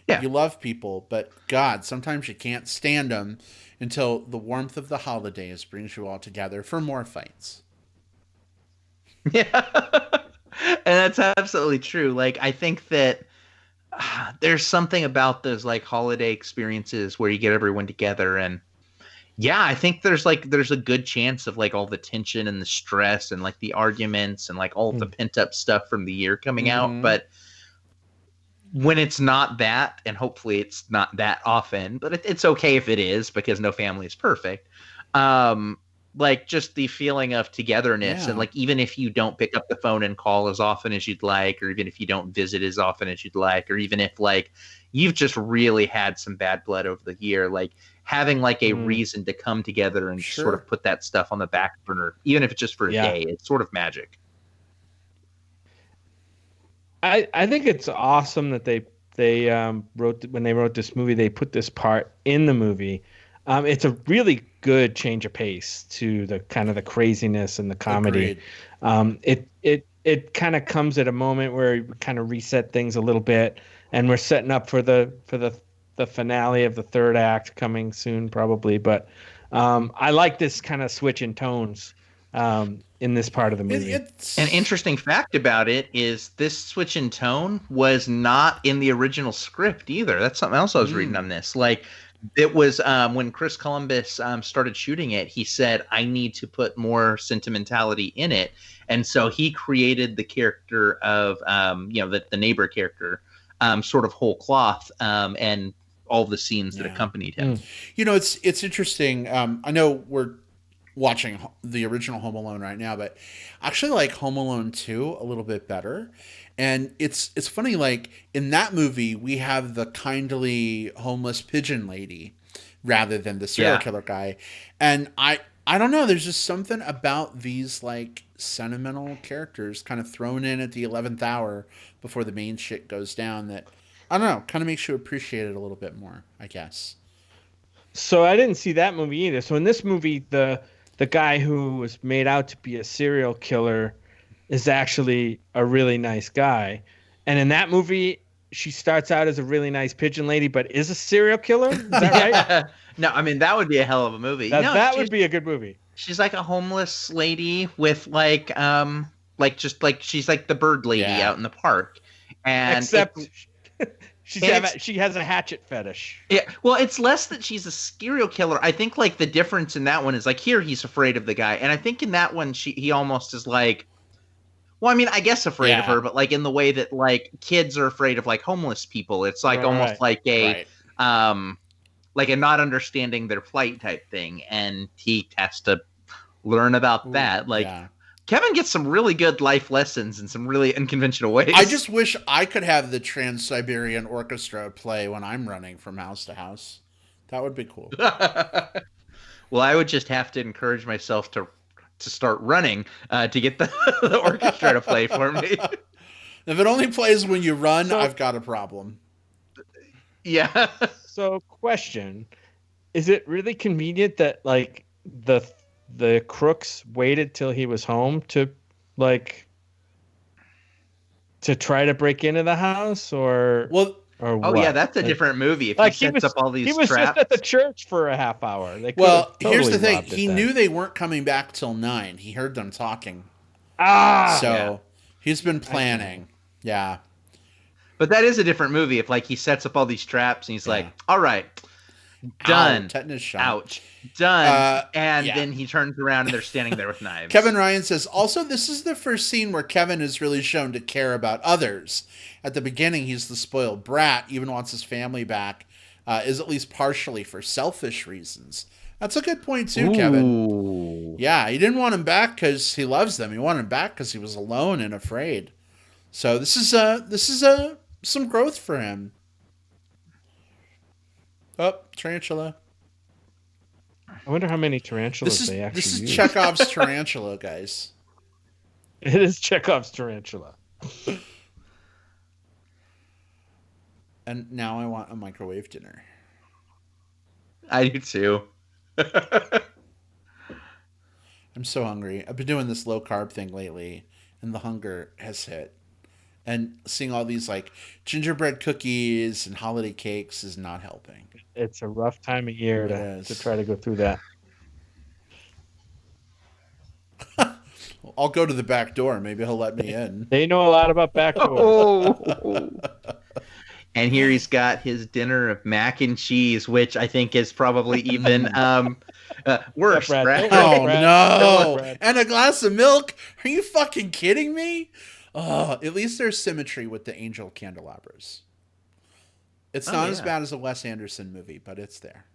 [SPEAKER 3] Yeah.
[SPEAKER 1] you love people, but God, sometimes you can't stand them until the warmth of the holidays brings you all together for more fights.
[SPEAKER 3] Yeah. And that's absolutely true. Like, I think that there's something about those like holiday experiences where you get everyone together, and yeah, I think there's a good chance of like all the tension and the stress and like the arguments and like all the pent up stuff from the year coming out. But when it's not that, and hopefully it's not that often, but it's okay if it is, because no family is perfect. Like just the feeling of togetherness, and like even if you don't pick up the phone and call as often as you'd like, or even if you don't visit as often as you'd like, or even if like you've just really had some bad blood over the year, like having like a reason to come together and sort of put that stuff on the back burner, even if it's just for a day, it's sort of magic.
[SPEAKER 2] I think it's awesome that they wrote this movie, they put this part in the movie. It's a really good change of pace to the kind of the craziness and the comedy. It kind of comes at a moment where we kind of reset things a little bit, and we're setting up for the finale of the third act coming soon, probably. But I like this kind of switch in tones in this part of the movie.
[SPEAKER 3] An interesting fact about it is this switch in tone was not in the original script either. That's something else I was reading on this. Like, it was when Chris Columbus started shooting it, he said, I need to put more sentimentality in it. And so he created the character of, the neighbor character, sort of whole cloth, and all the scenes that accompanied him.
[SPEAKER 1] It's interesting. I know we're watching the original Home Alone right now, but I actually like Home Alone 2 a little bit better. And it's funny, like in that movie, we have the kindly homeless pigeon lady rather than the serial killer guy. And I don't know, there's just something about these like sentimental characters kind of thrown in at the 11th hour before the main shit goes down that, I don't know, kind of makes you appreciate it a little bit more, I guess.
[SPEAKER 2] So I didn't see that movie either. So in this movie, the guy who was made out to be a serial killer is actually a really nice guy. And in that movie, she starts out as a really nice pigeon lady, but is a serial killer. Is that right?
[SPEAKER 3] No, I mean, that would be a hell of a movie.
[SPEAKER 2] That would be a good movie.
[SPEAKER 3] She's like a homeless lady with like she's like the bird lady out in the park. And
[SPEAKER 2] except she has a hatchet fetish.
[SPEAKER 3] Yeah, well, it's less that she's a serial killer. I think like the difference in that one is like here he's afraid of the guy, and I think in that one he almost is like, well, I mean, I guess afraid of her, but like in the way that like kids are afraid of like homeless people. It's like almost like a like a not understanding their plight type thing, and he has to learn about that. Like Kevin gets some really good life lessons in some really unconventional ways.
[SPEAKER 1] I just wish I could have the Trans-Siberian Orchestra play when I'm running from house to house. That would be cool.
[SPEAKER 3] Well, I would just have to encourage myself to start running to get the orchestra to play for me.
[SPEAKER 1] If it only plays when you run, I've got a problem.
[SPEAKER 3] Yeah.
[SPEAKER 2] So, question: is it really convenient that like the crooks waited till he was home to try to break into the house, or what?
[SPEAKER 3] Yeah, that's a different movie. If
[SPEAKER 2] like
[SPEAKER 3] he sets up all these
[SPEAKER 2] he was
[SPEAKER 3] traps.
[SPEAKER 2] just at the church for a half hour.
[SPEAKER 1] Here's the thing: he knew they weren't coming back till 9. He heard them talking. He's been planning. Yeah,
[SPEAKER 3] but that is a different movie. If like he sets up all these traps and he's like, "All right, done,
[SPEAKER 1] tetanus shot.
[SPEAKER 3] Ouch, done," then he turns around and they're standing there with knives.
[SPEAKER 1] Kevin Ryan says, also, this is the first scene where Kevin is really shown to care about others. At the beginning, he's the spoiled brat, even wants his family back, is at least partially for selfish reasons. That's a good point too, Kevin. Yeah, he didn't want him back because he loves them. He wanted him back because he was alone and afraid. So this is some growth for him. Oh, tarantula.
[SPEAKER 2] I wonder how many tarantulas they actually use.
[SPEAKER 1] This is Chekhov's tarantula, guys.
[SPEAKER 2] It is Chekhov's tarantula.
[SPEAKER 1] And now I want a microwave dinner.
[SPEAKER 3] I do too.
[SPEAKER 1] I'm so hungry. I've been doing this low carb thing lately, and the hunger has hit. And seeing all these like gingerbread cookies and holiday cakes is not helping.
[SPEAKER 2] It's a rough time of year
[SPEAKER 1] It
[SPEAKER 2] to
[SPEAKER 1] is.
[SPEAKER 2] try to go through that.
[SPEAKER 1] I'll go to the back door. Maybe he'll let me in.
[SPEAKER 2] They know a lot about back doors.
[SPEAKER 3] Oh. And here he's got his dinner of mac and cheese, which I think is probably even worse.
[SPEAKER 2] Yeah, Brad,
[SPEAKER 3] Brad.
[SPEAKER 2] don't
[SPEAKER 1] Oh
[SPEAKER 2] worry, Brad.
[SPEAKER 1] no!
[SPEAKER 2] Don't worry, Brad.
[SPEAKER 1] And a glass of milk? Are you fucking kidding me? Oh, at least there's symmetry with the angel candelabras. It's not as bad as a Wes Anderson movie, but it's there.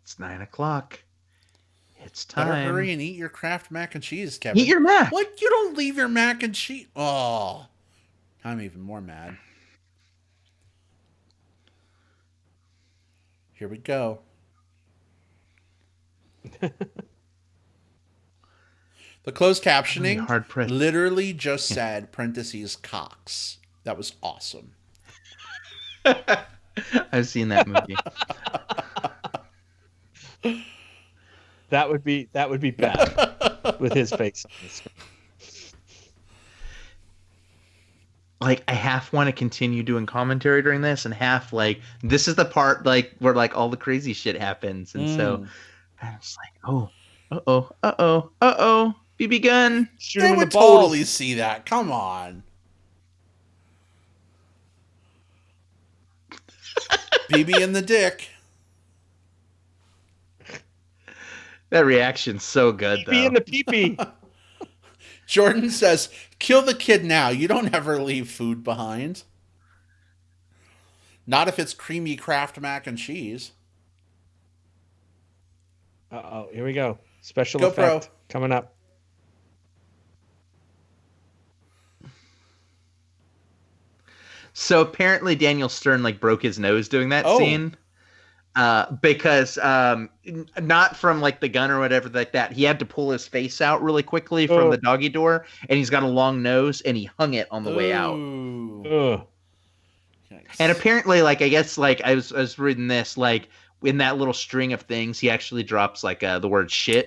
[SPEAKER 3] It's 9:00. It's time.
[SPEAKER 1] Better hurry and eat your Kraft mac and cheese, Kevin.
[SPEAKER 3] Eat your mac.
[SPEAKER 1] What? You don't leave your mac and cheese? Oh, I'm even more mad. Here we go. The closed captioning
[SPEAKER 3] hard-pressed.
[SPEAKER 1] literally just said parentheses Cox. That was awesome.
[SPEAKER 3] I've seen that movie.
[SPEAKER 2] That would be bad with his face on the screen.
[SPEAKER 3] Like, I half want to continue doing commentary during this, and half like this is the part like where like all the crazy shit happens, and so I'm just like, BB gun.
[SPEAKER 2] Shoot
[SPEAKER 1] They
[SPEAKER 2] him in the
[SPEAKER 1] would
[SPEAKER 2] balls.
[SPEAKER 1] totally see that. Come on. BB in the dick.
[SPEAKER 3] That reaction's so good, though.
[SPEAKER 2] Pee in the pee-pee.
[SPEAKER 1] Jordan says, kill the kid now. You don't ever leave food behind. Not if it's creamy Kraft mac and cheese.
[SPEAKER 2] Uh-oh, here we go. Special
[SPEAKER 1] GoPro.
[SPEAKER 2] effect coming up.
[SPEAKER 3] So apparently Daniel Stern like broke his nose doing that scene. Because not from like the gun or whatever like that. He had to pull his face out really quickly from the doggy door, and he's got a long nose, and he hung it on the way out.
[SPEAKER 2] Ugh.
[SPEAKER 3] And apparently, like I guess, like I was reading this, like in that little string of things, he actually drops like the word shit,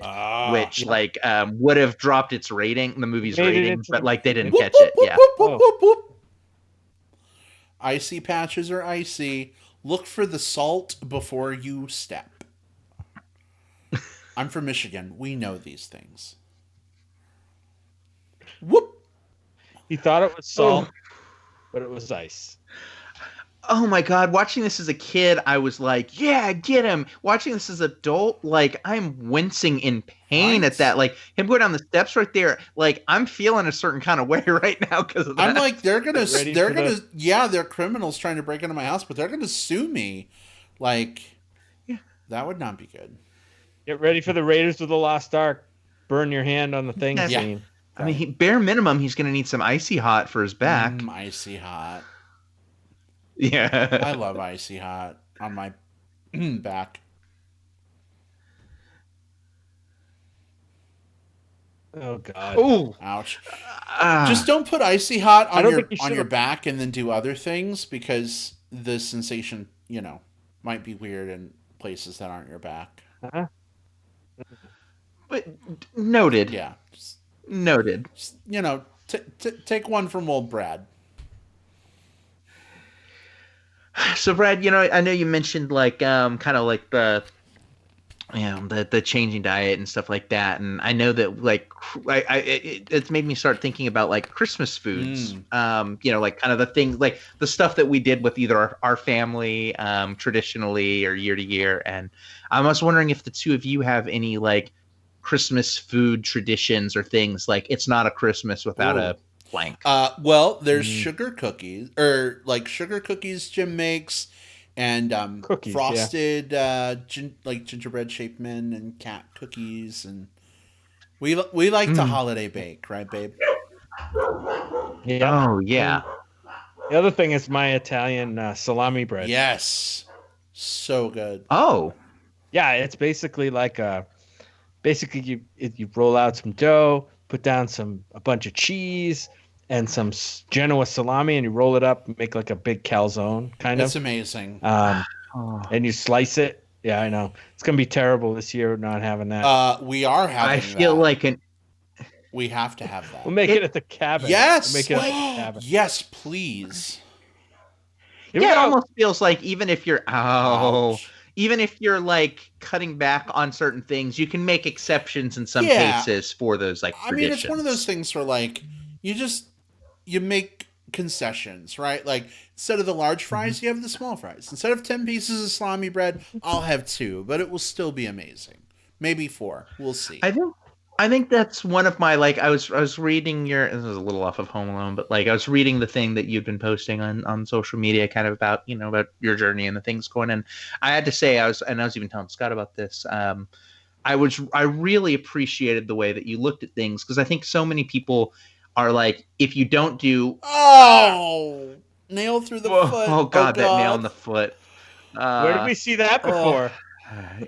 [SPEAKER 3] which like would have dropped its rating, the movie's rating, but like they didn't catch it. Yeah.
[SPEAKER 1] Icy patches are icy. Look for the salt before you step. I'm from Michigan. We know these things. Whoop.
[SPEAKER 2] He thought it was salt, but it was ice.
[SPEAKER 3] Oh my God. Watching this as a kid, I was like, yeah, get him. Watching this as an adult, like I'm wincing in pain at that. Like him go down the steps right there. Like I'm feeling a certain kind of way right now because of that.
[SPEAKER 1] I'm like, they're criminals trying to break into my house, but they're going to sue me. Like, that would not be good.
[SPEAKER 2] Get ready for the Raiders of the Lost Ark. Burn your hand on the thing scene.
[SPEAKER 3] I mean, bare minimum, he's going to need some icy hot for his back.
[SPEAKER 1] Icy hot.
[SPEAKER 3] Yeah.
[SPEAKER 1] I love icy hot on my back.
[SPEAKER 2] Oh God.
[SPEAKER 3] Oh,
[SPEAKER 1] ouch. Just don't put icy hot on your back and then do other things, because the sensation, might be weird in places that aren't your back.
[SPEAKER 2] Uh-huh.
[SPEAKER 3] But noted.
[SPEAKER 1] Yeah.
[SPEAKER 3] Noted.
[SPEAKER 1] Just, take one from old Brad.
[SPEAKER 3] So Brad, I know you mentioned like kind of like the changing diet and stuff like that, and I know that like it's made me start thinking about like Christmas foods. Like kind of the things like the stuff that we did with either our family traditionally or year to year, and I was wondering if the two of you have any like Christmas food traditions or things like it's not a Christmas without a blank.
[SPEAKER 1] Well, there's sugar cookies, or like sugar cookies Jim makes, and
[SPEAKER 2] cookies,
[SPEAKER 1] frosted like gingerbread shaped men and cat cookies, and we like to holiday bake, right, babe?
[SPEAKER 2] Yeah.
[SPEAKER 3] Oh yeah.
[SPEAKER 2] The other thing is my Italian salami bread.
[SPEAKER 1] Yes, so good.
[SPEAKER 3] Oh
[SPEAKER 2] yeah, it's basically like you roll out some dough, put down a bunch of cheese and some Genoa salami, and you roll it up and make like a big calzone kind of.
[SPEAKER 1] It's amazing.
[SPEAKER 2] and you slice it. Yeah, I know. It's gonna be terrible this year not having that.
[SPEAKER 1] We are having
[SPEAKER 3] I feel
[SPEAKER 1] that.
[SPEAKER 3] like
[SPEAKER 1] We have to have
[SPEAKER 2] We'll
[SPEAKER 1] that.
[SPEAKER 2] make it at the cabin. We'll
[SPEAKER 1] Yes.
[SPEAKER 2] make it at the cabin.
[SPEAKER 1] Yes, please.
[SPEAKER 2] Here we
[SPEAKER 3] it
[SPEAKER 2] go.
[SPEAKER 3] almost feels like
[SPEAKER 1] Ouch.
[SPEAKER 3] even if you're like cutting back on certain things, you can make exceptions in some
[SPEAKER 1] Yeah.
[SPEAKER 3] cases for those like
[SPEAKER 1] I mean, it's one of those
[SPEAKER 3] traditions.
[SPEAKER 1] things where like you make concessions, right? Like instead of the large fries, you have the small fries. Instead of 10 pieces of salami bread, I'll have 2, but it will still be amazing. Maybe 4. We'll see.
[SPEAKER 3] I think that's one of my like I was reading your this is a little off of Home Alone, but like I was reading the thing that you'd been posting on social media kind of about, about your journey and the things going in. I had to say I was even telling Scott about this. I really appreciated the way that you looked at things because I think so many people are like, if you don't do
[SPEAKER 1] Nail through the
[SPEAKER 3] whoa,
[SPEAKER 1] foot.
[SPEAKER 3] oh god, that nail in the foot.
[SPEAKER 2] Where did we see that before?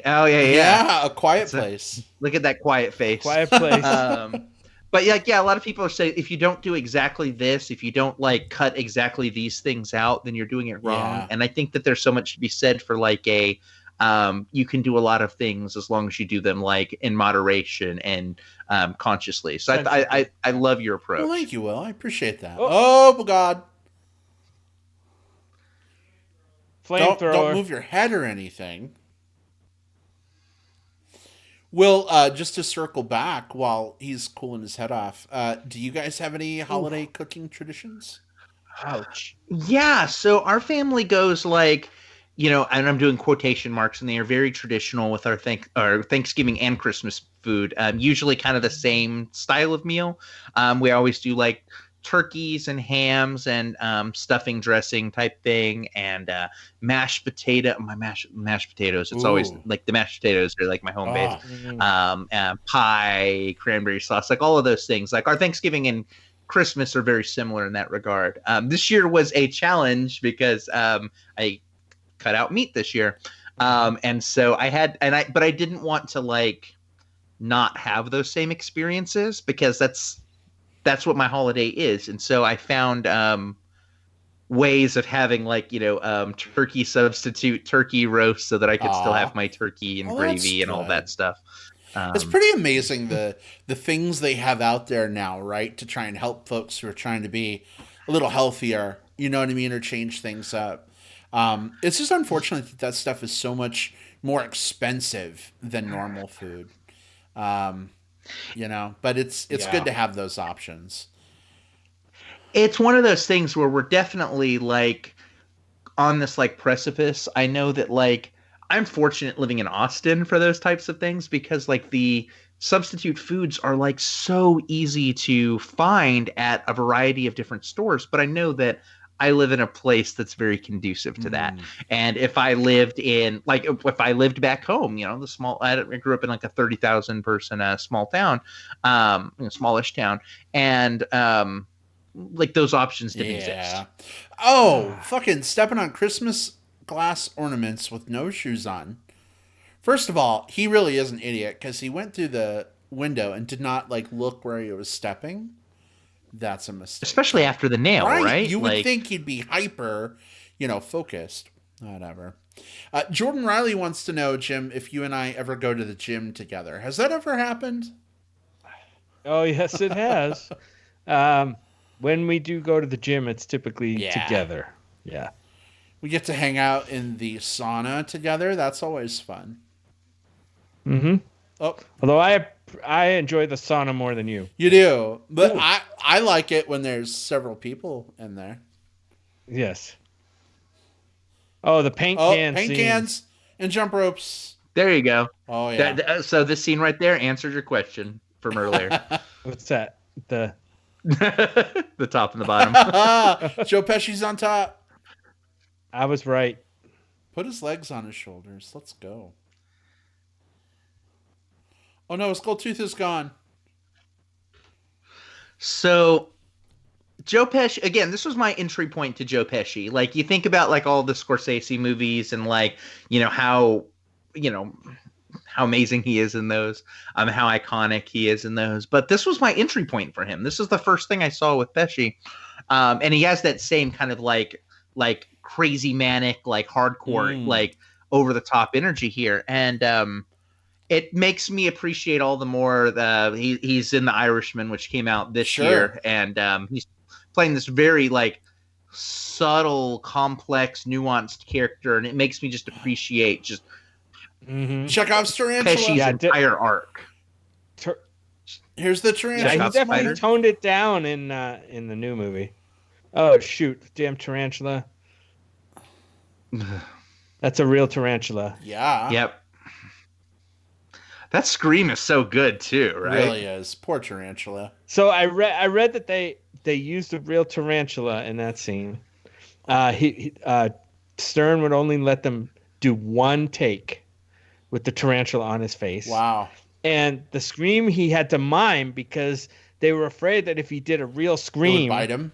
[SPEAKER 3] Oh yeah.
[SPEAKER 1] Yeah, A Quiet Place.
[SPEAKER 3] Look at that quiet face.
[SPEAKER 2] Quiet Place.
[SPEAKER 3] But yeah, a lot of people are saying if you don't do exactly this, if you don't like cut exactly these things out, then you're doing it wrong.
[SPEAKER 1] Yeah.
[SPEAKER 3] And I think that there's so much to be said for like you can do a lot of things as long as you do them like in moderation and consciously. So I love your approach.
[SPEAKER 1] Well, thank you, Will. I appreciate that. Oh God.
[SPEAKER 2] Flamethrower.
[SPEAKER 1] Don't move your head or anything. Will, just to circle back while he's cooling his head off, do you guys have any holiday cooking traditions?
[SPEAKER 2] Ouch.
[SPEAKER 3] Yeah, so our family goes like, and I'm doing quotation marks, and they are very traditional with our Thanksgiving and Christmas food. Usually kind of the same style of meal. We always do like turkeys and hams and stuffing dressing type thing and mashed potatoes. It's always like the mashed potatoes are like my home base. Pie, cranberry sauce, like all of those things. Like our Thanksgiving and Christmas are very similar in that regard. This year was a challenge because I cut out meat this year. And so but I didn't want to like not have those same experiences because that's what my holiday is. And so I found ways of having like, turkey substitute turkey roast so that I could still have my turkey and gravy and all that stuff.
[SPEAKER 1] It's pretty amazing the things they have out there now, right? To try and help folks who are trying to be a little healthier, you know what I mean? Or change things up. It's just unfortunate that stuff is so much more expensive than normal food. But it's good to have those options.
[SPEAKER 3] It's one of those things where we're definitely like on this like precipice. I know that like I'm fortunate living in Austin for those types of things because like the substitute foods are like so easy to find at a variety of different stores. But I know that I live in a place that's very conducive to that. And if I lived back home, I grew up in like a 30,000 person small town, smallish town. And like those options didn't exist.
[SPEAKER 1] Oh, fucking stepping on Christmas glass ornaments with no shoes on. First of all, he really is an idiot because he went through the window and did not like look where he was stepping. That's a mistake.
[SPEAKER 3] Especially after the nail, right?
[SPEAKER 1] You would think he'd be hyper, focused. Whatever. Jordan Riley wants to know, Jim, if you and I ever go to the gym together. Has that ever happened?
[SPEAKER 2] Oh, yes, it has. When we do go to the gym, it's typically together. Yeah.
[SPEAKER 1] We get to hang out in the sauna together. That's always fun.
[SPEAKER 2] Mm-hmm.
[SPEAKER 1] Oh.
[SPEAKER 2] Although I enjoy the sauna more than you.
[SPEAKER 1] You do. But I like it when there's several people in there.
[SPEAKER 2] Yes. Oh, the paint cans.
[SPEAKER 1] Paint cans and jump ropes.
[SPEAKER 3] There you go.
[SPEAKER 1] Oh, yeah.
[SPEAKER 3] So this scene right there answered your question from earlier.
[SPEAKER 2] What's that? The
[SPEAKER 3] top and the bottom.
[SPEAKER 1] Joe Pesci's on top.
[SPEAKER 2] I was right.
[SPEAKER 1] Put his legs on his shoulders. Let's go. Oh no, Skulltooth is gone.
[SPEAKER 3] So Joe Pesci, again, this was my entry point to Joe Pesci. Like you think about like all the Scorsese movies and like, how amazing he is in those, how iconic he is in those. But this was my entry point for him. This is the first thing I saw with Pesci. And he has that same kind of like crazy manic, like hardcore, like over the top energy here. And it makes me appreciate all the more he's in The Irishman, which came out this year, and he's playing this very like subtle, complex, nuanced character, and it makes me just appreciate just
[SPEAKER 1] Chekhov's tarantula.
[SPEAKER 3] Pesci's entire arc.
[SPEAKER 1] Here's the tarantula.
[SPEAKER 2] Yeah, he definitely toned it down in the new movie. Oh shoot, damn tarantula! That's a real tarantula.
[SPEAKER 1] Yeah.
[SPEAKER 3] Yep. That scream is so good too, right?
[SPEAKER 1] It really is. Poor tarantula.
[SPEAKER 2] So I read that they used a real tarantula in that scene. Stern would only let them do one take with the tarantula on his face.
[SPEAKER 1] Wow.
[SPEAKER 2] And the scream he had to mime because they were afraid that if he did a real scream,
[SPEAKER 1] it would bite him.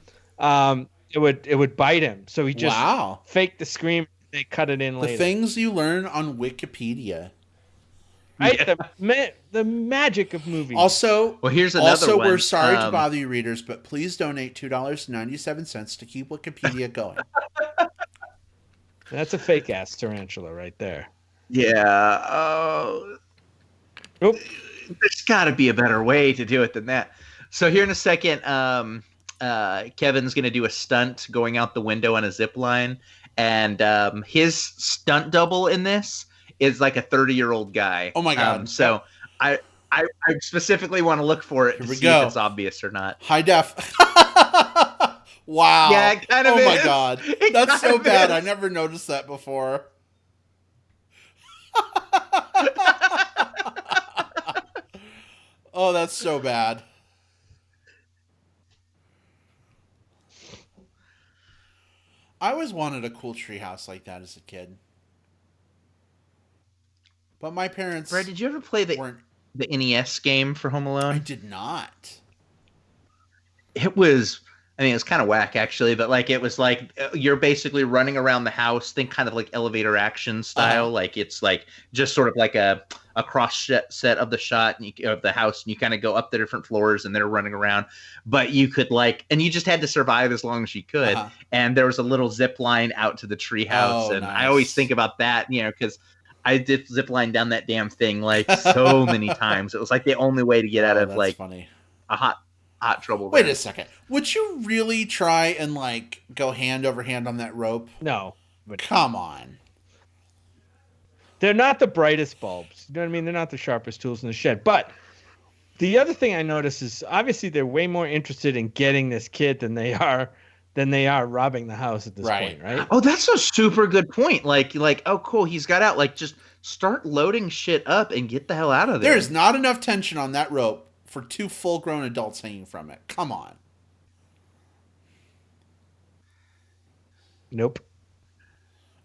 [SPEAKER 2] It would bite him. So he just faked the scream. They cut it in later.
[SPEAKER 1] The things you learn on Wikipedia.
[SPEAKER 2] Right? Yeah. The magic of movies.
[SPEAKER 1] Also,
[SPEAKER 3] well, here's another one.
[SPEAKER 1] We're sorry to bother you, readers, but please donate $2.97 to keep Wikipedia going.
[SPEAKER 2] That's a fake ass tarantula right there.
[SPEAKER 3] Yeah. Oh. There's got to be a better way to do it than that. So here in a second, Kevin's going to do a stunt going out the window on a zip line, and his stunt double in this is like a 30-year-old guy.
[SPEAKER 1] Oh my god!
[SPEAKER 3] So I specifically want to look for it to see if it's obvious or not.
[SPEAKER 1] High def. Wow.
[SPEAKER 3] Yeah, it kind of is.
[SPEAKER 1] Oh my god, that's so bad. I never noticed that before. Oh, that's so bad. I always wanted a cool treehouse like that as a kid. But my parents...
[SPEAKER 3] Brad, did you ever play the NES game for Home Alone?
[SPEAKER 1] I did not.
[SPEAKER 3] It was... I mean, it was kind of whack, actually, but like it was like you're basically running around the house, think kind of like elevator action style. Like it's like just sort of like a cross set of the shot of the house, and you kind of go up the different floors and they're running around. But you could and you just had to survive as long as you could. And there was a little zip line out to the treehouse, and nice. I always think about that, because I did zip line down that damn thing like so many times. It was like the only way to get out of like
[SPEAKER 1] funny.
[SPEAKER 3] A hot trouble.
[SPEAKER 1] Wait a second. Would you really try and like go hand over hand on that rope?
[SPEAKER 2] No.
[SPEAKER 1] But come on.
[SPEAKER 2] They're not the brightest bulbs. You know what I mean? They're not the sharpest tools in the shed. But the other thing I noticed is obviously they're way more interested in getting this kid than they are robbing the house at this point, right?
[SPEAKER 3] Oh, that's a super good point. Like, oh, cool, he's got out. Like, just start loading shit up and get the hell out of there.
[SPEAKER 1] There's not enough tension on that rope for two full-grown adults hanging from it. Come on.
[SPEAKER 2] Nope.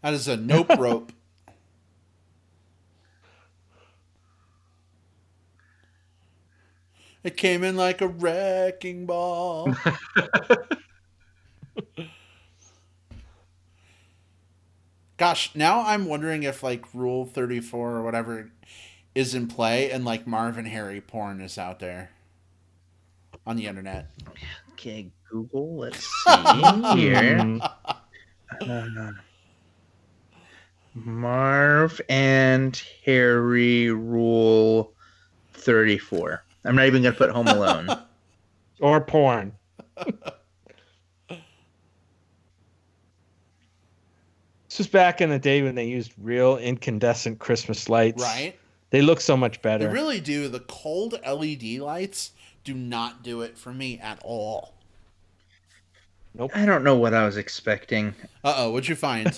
[SPEAKER 1] That is a nope rope. It came in like a wrecking ball. Gosh, now I'm wondering if like Rule 34 or whatever is in play and like Marvin Harry porn is out there on the internet.
[SPEAKER 3] Okay, Google, let's see here. Marv and Harry Rule 34. I'm not even going to put Home Alone.
[SPEAKER 2] Or porn. This was back in the day when they used real incandescent Christmas lights.
[SPEAKER 1] Right.
[SPEAKER 2] They look so much better.
[SPEAKER 1] They really do. The cold LED lights do not do it for me at all.
[SPEAKER 2] Nope.
[SPEAKER 3] I don't know what I was expecting.
[SPEAKER 1] Uh-oh, what'd you find?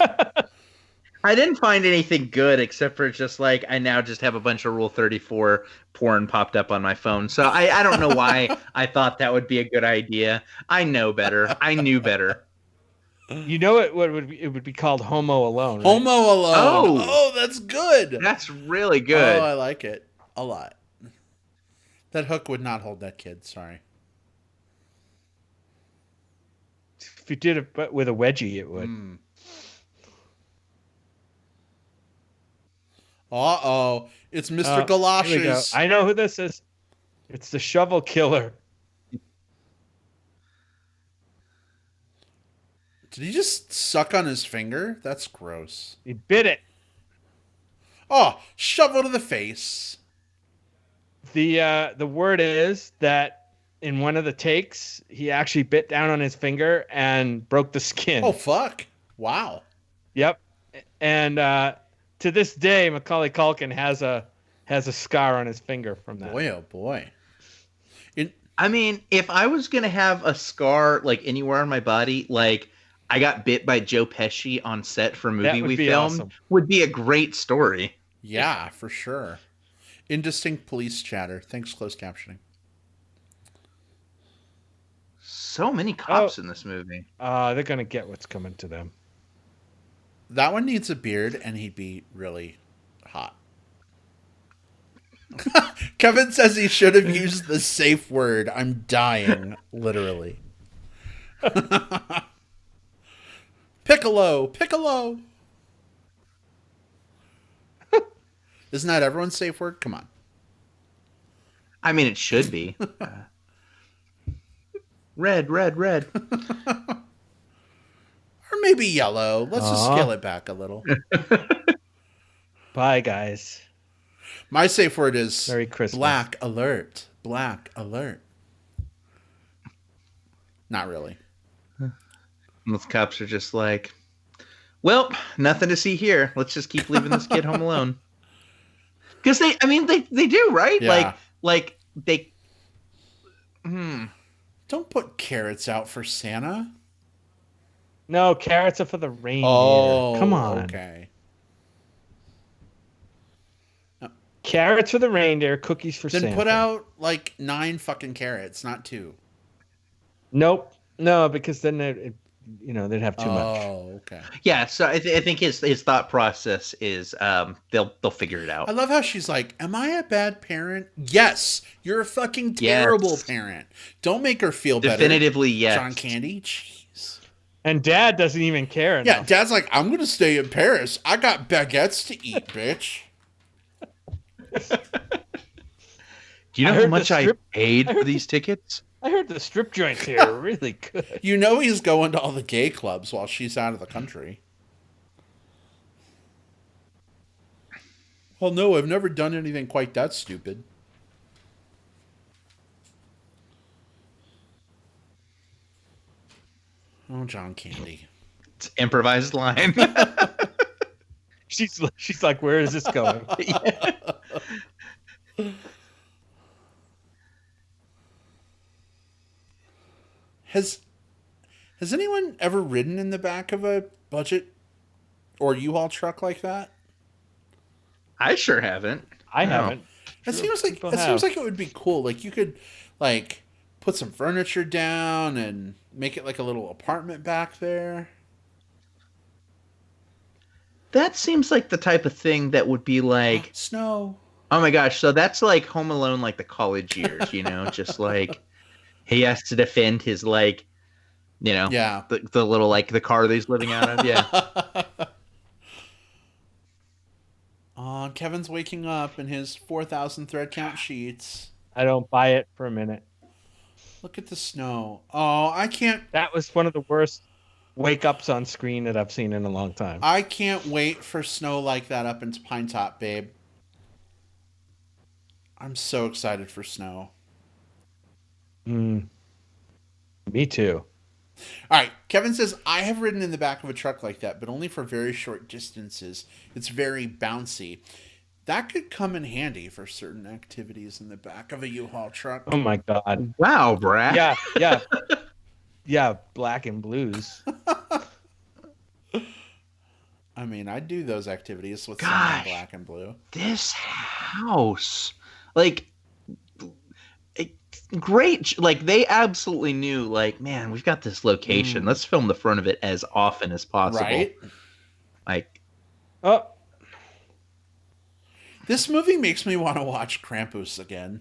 [SPEAKER 3] I didn't find anything good except for just like I now just have a bunch of Rule 34 porn popped up on my phone. So I don't know why I thought that would be a good idea. I know better. I knew better.
[SPEAKER 2] You know it would be called Homo Alone. Right?
[SPEAKER 1] Homo Alone. Oh, that's good.
[SPEAKER 3] That's really good.
[SPEAKER 1] Oh, I like it a lot. That hook would not hold that kid. Sorry.
[SPEAKER 2] If you did it with a wedgie, it would.
[SPEAKER 1] Uh-oh. It's Mr. Galoshes.
[SPEAKER 2] I know who this is. It's the shovel killer.
[SPEAKER 1] Did he just suck on his finger? That's gross.
[SPEAKER 2] He bit it.
[SPEAKER 1] Oh, shovel to the face.
[SPEAKER 2] The word is that in one of the takes, he actually bit down on his finger and broke the skin.
[SPEAKER 1] Oh, fuck. Wow.
[SPEAKER 2] Yep. And to this day, Macaulay Culkin has a scar on his finger from that.
[SPEAKER 1] Boy, oh boy.
[SPEAKER 3] I mean, if I was gonna have a scar like anywhere on my body, like I got bit by Joe Pesci on set for a movie we filmed,
[SPEAKER 2] awesome.
[SPEAKER 3] would be a great story.
[SPEAKER 1] Yeah, for sure. Indistinct police chatter. Thanks, closed captioning.
[SPEAKER 3] So many cops in this movie.
[SPEAKER 2] They're gonna get what's coming to them.
[SPEAKER 1] That one needs a beard, and he'd be really hot. Kevin says he should have used the safe word. I'm dying, literally. Piccolo! Piccolo! Isn't that everyone's safe word? Come on.
[SPEAKER 3] I mean, it should be. Red, red, red.
[SPEAKER 1] Or maybe yellow. Let's just scale it back a little.
[SPEAKER 2] Bye, guys.
[SPEAKER 1] My safe word is
[SPEAKER 2] Merry Christmas.
[SPEAKER 1] Black alert. Black alert. Not really.
[SPEAKER 3] Those cops are just like, well, nothing to see here. Let's just keep leaving this kid home alone. Because they do, right?
[SPEAKER 1] Yeah.
[SPEAKER 3] Like they.
[SPEAKER 1] Don't put carrots out for Santa.
[SPEAKER 2] No, carrots are for the reindeer.
[SPEAKER 1] Oh,
[SPEAKER 2] Come on.
[SPEAKER 1] Okay.
[SPEAKER 2] Carrots for the reindeer, cookies for
[SPEAKER 1] Then
[SPEAKER 2] Santa.
[SPEAKER 1] put out like 9 fucking carrots, not 2.
[SPEAKER 2] Nope. No, because then they'd have too much.
[SPEAKER 1] Oh, okay.
[SPEAKER 3] Yeah, so I think his thought process is they'll figure it out.
[SPEAKER 1] I love how she's like, "Am I a bad parent?" Yes, you're a fucking terrible parent. Don't make her feel better.
[SPEAKER 3] Definitively, yes.
[SPEAKER 1] John Candy. Jeez.
[SPEAKER 2] And Dad doesn't even care enough.
[SPEAKER 1] Yeah, Dad's like, "I'm gonna stay in Paris. I got baguettes to eat, bitch."
[SPEAKER 3] Do you know how much I paid for these tickets?
[SPEAKER 2] I heard the strip joints here are really good.
[SPEAKER 1] You know he's going to all the gay clubs while she's out of the country. Well, no, I've never done anything quite that stupid. Oh, John Candy.
[SPEAKER 3] It's improvised line.
[SPEAKER 2] She's like, where is this going?
[SPEAKER 1] Has anyone ever ridden in the back of a budget or U-Haul truck like that?
[SPEAKER 3] I sure haven't.
[SPEAKER 2] I haven't.
[SPEAKER 1] That seems like it would be cool. Like you could like put some furniture down and make it like a little apartment back there.
[SPEAKER 3] That seems like the type of thing that would be like
[SPEAKER 1] Snow.
[SPEAKER 3] Oh my gosh, so that's like Home Alone, like the college years, just like he has to defend his the little like the car that he's living out of. Yeah.
[SPEAKER 1] Oh, Kevin's waking up in his 4,000 thread count sheets.
[SPEAKER 2] I don't buy it for a minute.
[SPEAKER 1] Look at the snow. Oh, I can't.
[SPEAKER 2] That was one of the worst wake ups on screen that I've seen in a long time.
[SPEAKER 1] I can't wait for snow like that up into Pine Top, babe. I'm so excited for snow.
[SPEAKER 2] Me too.
[SPEAKER 1] All right. Kevin says, I have ridden in the back of a truck like that, but only for very short distances. It's very bouncy. That could come in handy for certain activities in the back of a U-Haul truck.
[SPEAKER 2] Oh my God.
[SPEAKER 3] Wow, Brad.
[SPEAKER 2] Yeah. Yeah, black and blues.
[SPEAKER 1] I mean, I'd do those activities with
[SPEAKER 3] Gosh,
[SPEAKER 1] something black and blue.
[SPEAKER 3] This house, like, great. Like, they absolutely knew, like, man, we've got this location. Let's film the front of it as often as possible.
[SPEAKER 1] Right?
[SPEAKER 3] Like,
[SPEAKER 2] oh,
[SPEAKER 1] this movie makes me want to watch Krampus again.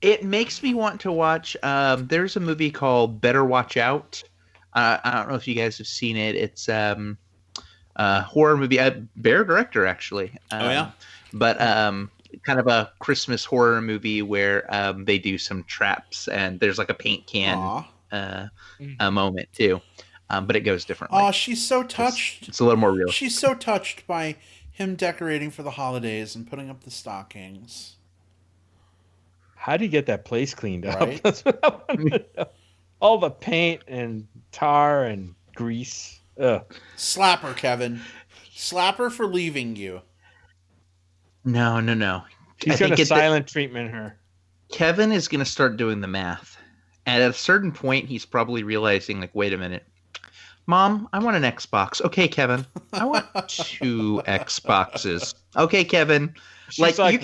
[SPEAKER 3] it makes me want to watch. There's a movie called Better Watch Out. I don't know if you guys have seen it. It's a horror movie. Bear director, actually.
[SPEAKER 1] Oh, yeah?
[SPEAKER 3] But kind of a Christmas horror movie where they do some traps and there's like a paint can a moment too, but it goes differently.
[SPEAKER 1] Oh, she's so touched.
[SPEAKER 3] It's a little more real.
[SPEAKER 1] She's so touched by him decorating for the holidays and putting up the stockings.
[SPEAKER 2] How do you get that place cleaned up?
[SPEAKER 1] Right?
[SPEAKER 2] That's what I want to know. All the paint and tar and grease. Ugh.
[SPEAKER 1] Slap her, Kevin. Slap her for leaving you.
[SPEAKER 3] No.
[SPEAKER 2] He's going to silent treatment her.
[SPEAKER 3] Kevin is going to start doing the math. And at a certain point, he's probably realizing, like, wait a minute. Mom, I want an Xbox. Okay, Kevin. I want 2 Xboxes. Okay, Kevin.
[SPEAKER 2] She's like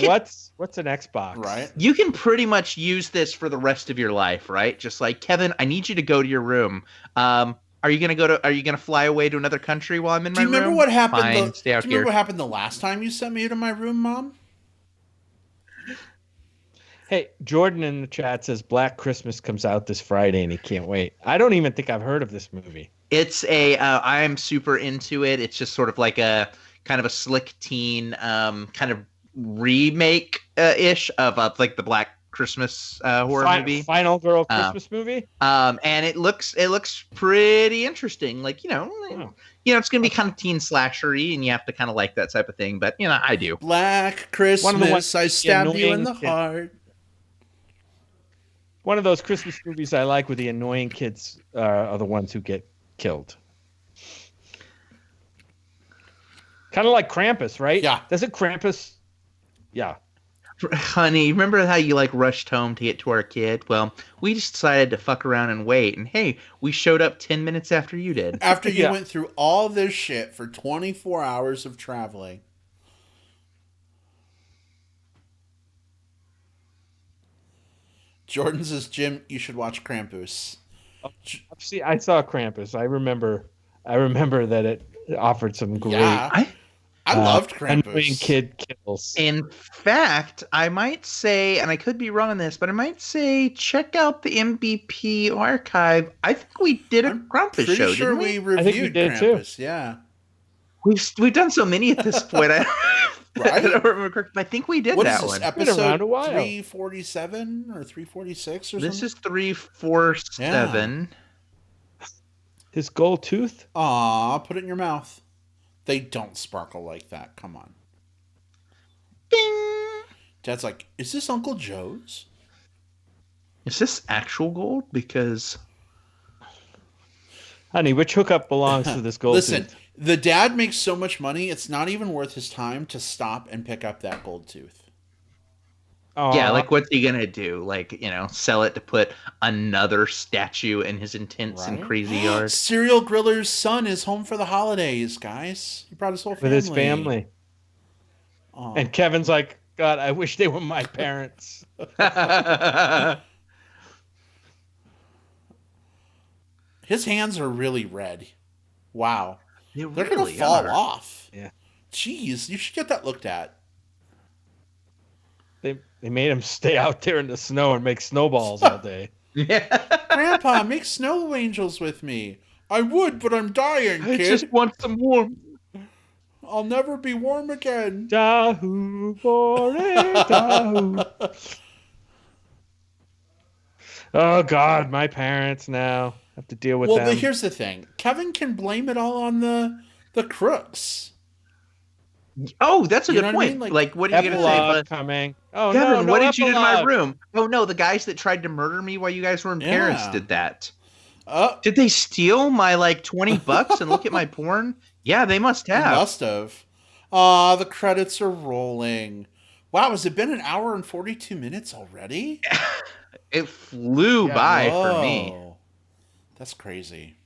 [SPEAKER 2] what's an Xbox?
[SPEAKER 1] Right.
[SPEAKER 3] You can pretty much use this for the rest of your life, right? Just like, Kevin, I need you to go to your room. Are you gonna fly away to another country while I'm in my room?
[SPEAKER 1] Do you remember what happened?
[SPEAKER 3] Fine, stay out
[SPEAKER 1] do you remember
[SPEAKER 3] here.
[SPEAKER 1] what happened the last time you sent me to my room, Mom?
[SPEAKER 2] Hey, Jordan in the chat says Black Christmas comes out this Friday and he can't wait. I don't even think I've heard of this movie.
[SPEAKER 3] It's I am super into it. It's just sort of like a kind of a slick teen kind of remake ish of like the Black Christmas horror movie.
[SPEAKER 2] Final Girl Christmas movie.
[SPEAKER 3] And it looks pretty interesting. Like, it's gonna be kind of teen slashery, and you have to kind of like that type of thing. But I do.
[SPEAKER 1] Black Christmas, I stabbed you in the heart.
[SPEAKER 2] One of those Christmas movies I like where the annoying kids are the ones who get killed. Kind of like Krampus, right?
[SPEAKER 1] Yeah.
[SPEAKER 2] Doesn't Krampus? Yeah.
[SPEAKER 3] Honey, remember how you like rushed home to get to our kid? Well, we just decided to fuck around and wait. And hey, we showed up 10 minutes after you did.
[SPEAKER 1] After you went through all this shit for 24 hours of traveling. Jordan says, Jim, you should watch Krampus.
[SPEAKER 2] See, I saw Krampus. I remember that it offered some great.
[SPEAKER 1] Yeah, I loved Krampus.
[SPEAKER 2] Annoying kid kills.
[SPEAKER 3] In fact, I might say, and I could be wrong on this, but I might say check out the MBP archive. I think we did a Krampus show.
[SPEAKER 1] Pretty sure
[SPEAKER 3] didn't we?
[SPEAKER 1] we reviewed Krampus. Too. Yeah,
[SPEAKER 3] we've done so many at this point.
[SPEAKER 1] Right?
[SPEAKER 3] I don't remember. I think we did that one.
[SPEAKER 1] Episode 347 or 346 or something?
[SPEAKER 3] This is 347.
[SPEAKER 2] Yeah. His gold tooth?
[SPEAKER 1] Aw, put it in your mouth. They don't sparkle like that. Come on.
[SPEAKER 3] Bing!
[SPEAKER 1] Dad's like, is this Uncle Joe's?
[SPEAKER 3] Is this actual gold? Because...
[SPEAKER 2] Honey, which hookup belongs to this gold
[SPEAKER 1] Listen,
[SPEAKER 2] tooth?
[SPEAKER 1] The dad makes so much money, it's not even worth his time to stop and pick up that gold tooth.
[SPEAKER 2] Aww.
[SPEAKER 3] Yeah, like what's he gonna do? Like, sell it to put another statue in his intense and crazy yard?
[SPEAKER 1] Serial Griller's son is home for the holidays, guys. He brought his whole family.
[SPEAKER 2] With his family. Aww. And Kevin's like, God, I wish they were my parents.
[SPEAKER 1] His hands are really red. Wow. They're
[SPEAKER 3] really
[SPEAKER 1] going to fall
[SPEAKER 3] are.
[SPEAKER 1] off.
[SPEAKER 2] Yeah.
[SPEAKER 1] Jeez, you should get that looked at.
[SPEAKER 2] They made him stay out there in the snow and make snowballs all day.
[SPEAKER 3] Yeah.
[SPEAKER 1] Grandpa, make snow angels with me. I would, but I'm dying, kid.
[SPEAKER 3] I just want some warmth.
[SPEAKER 1] I'll never be warm again.
[SPEAKER 2] Dahoo, bore, dahoo. Oh, God, my parents now have to deal with them.
[SPEAKER 1] Well, here's the thing. Kevin can blame it all on the crooks.
[SPEAKER 3] Oh, that's a good
[SPEAKER 1] know what I
[SPEAKER 3] point.
[SPEAKER 1] mean?
[SPEAKER 3] Like, what are you going to say?
[SPEAKER 2] Epilogue coming. Oh,
[SPEAKER 3] Kevin,
[SPEAKER 2] no,
[SPEAKER 3] what did you do to my
[SPEAKER 2] epilogue.
[SPEAKER 3] room? Oh, no, the guys that tried to murder me while you guys were in Paris did that. Did they steal my, $20 and look at my porn? Yeah, they must have.
[SPEAKER 1] They must have. Aw, the credits are rolling. Wow, has it been an hour and 42 minutes already?
[SPEAKER 3] It flew by for me.
[SPEAKER 1] That's crazy.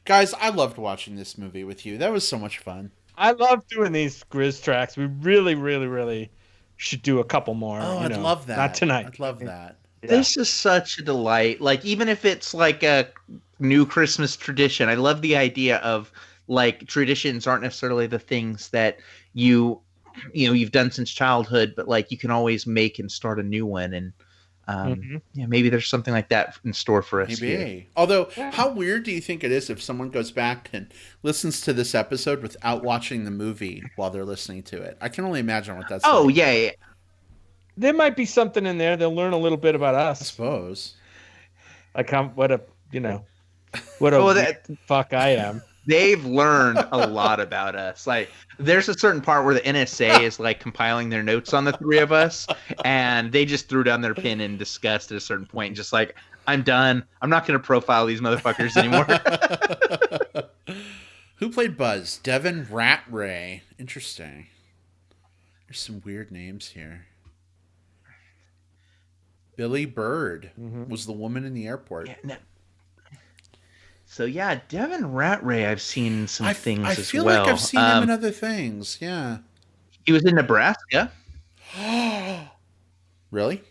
[SPEAKER 1] Guys, I loved watching this movie with you. That was so much fun.
[SPEAKER 2] I love doing these GRIZZ tracks. We really, really, really should do a couple more.
[SPEAKER 1] Oh, I'd love that.
[SPEAKER 2] Not tonight.
[SPEAKER 1] I'd love that.
[SPEAKER 2] Yeah.
[SPEAKER 3] This is such a delight. Like, even if it's like a new Christmas tradition, I love the idea of traditions aren't necessarily the things that you've done since childhood, but you can always make and start a new one. And maybe there's something like that in store for us.
[SPEAKER 1] Maybe.
[SPEAKER 3] Here.
[SPEAKER 1] Although, how weird do you think it is if someone goes back and listens to this episode without watching the movie while they're listening to it? I can only imagine what that's like.
[SPEAKER 3] Yeah.
[SPEAKER 2] There might be something in there. They'll learn a little bit about us.
[SPEAKER 1] I suppose.
[SPEAKER 2] Like what a what a
[SPEAKER 3] Oh,
[SPEAKER 2] weird fuck I am.
[SPEAKER 3] They've learned a lot about us. Like, there's a certain part where the NSA is like compiling their notes on the three of us, and they just threw down their pen in disgust at a certain point, just like, I'm done. I'm not going to profile these motherfuckers anymore.
[SPEAKER 1] Who played Buzz? Devin Ratray. Interesting. There's some weird names here. Billy Bird was the woman in the airport.
[SPEAKER 3] Yeah, no. So yeah, Devin Ratray, I've seen some things as well.
[SPEAKER 1] I feel like I've seen him in other things. Yeah.
[SPEAKER 3] He was in Nebraska.
[SPEAKER 1] Really?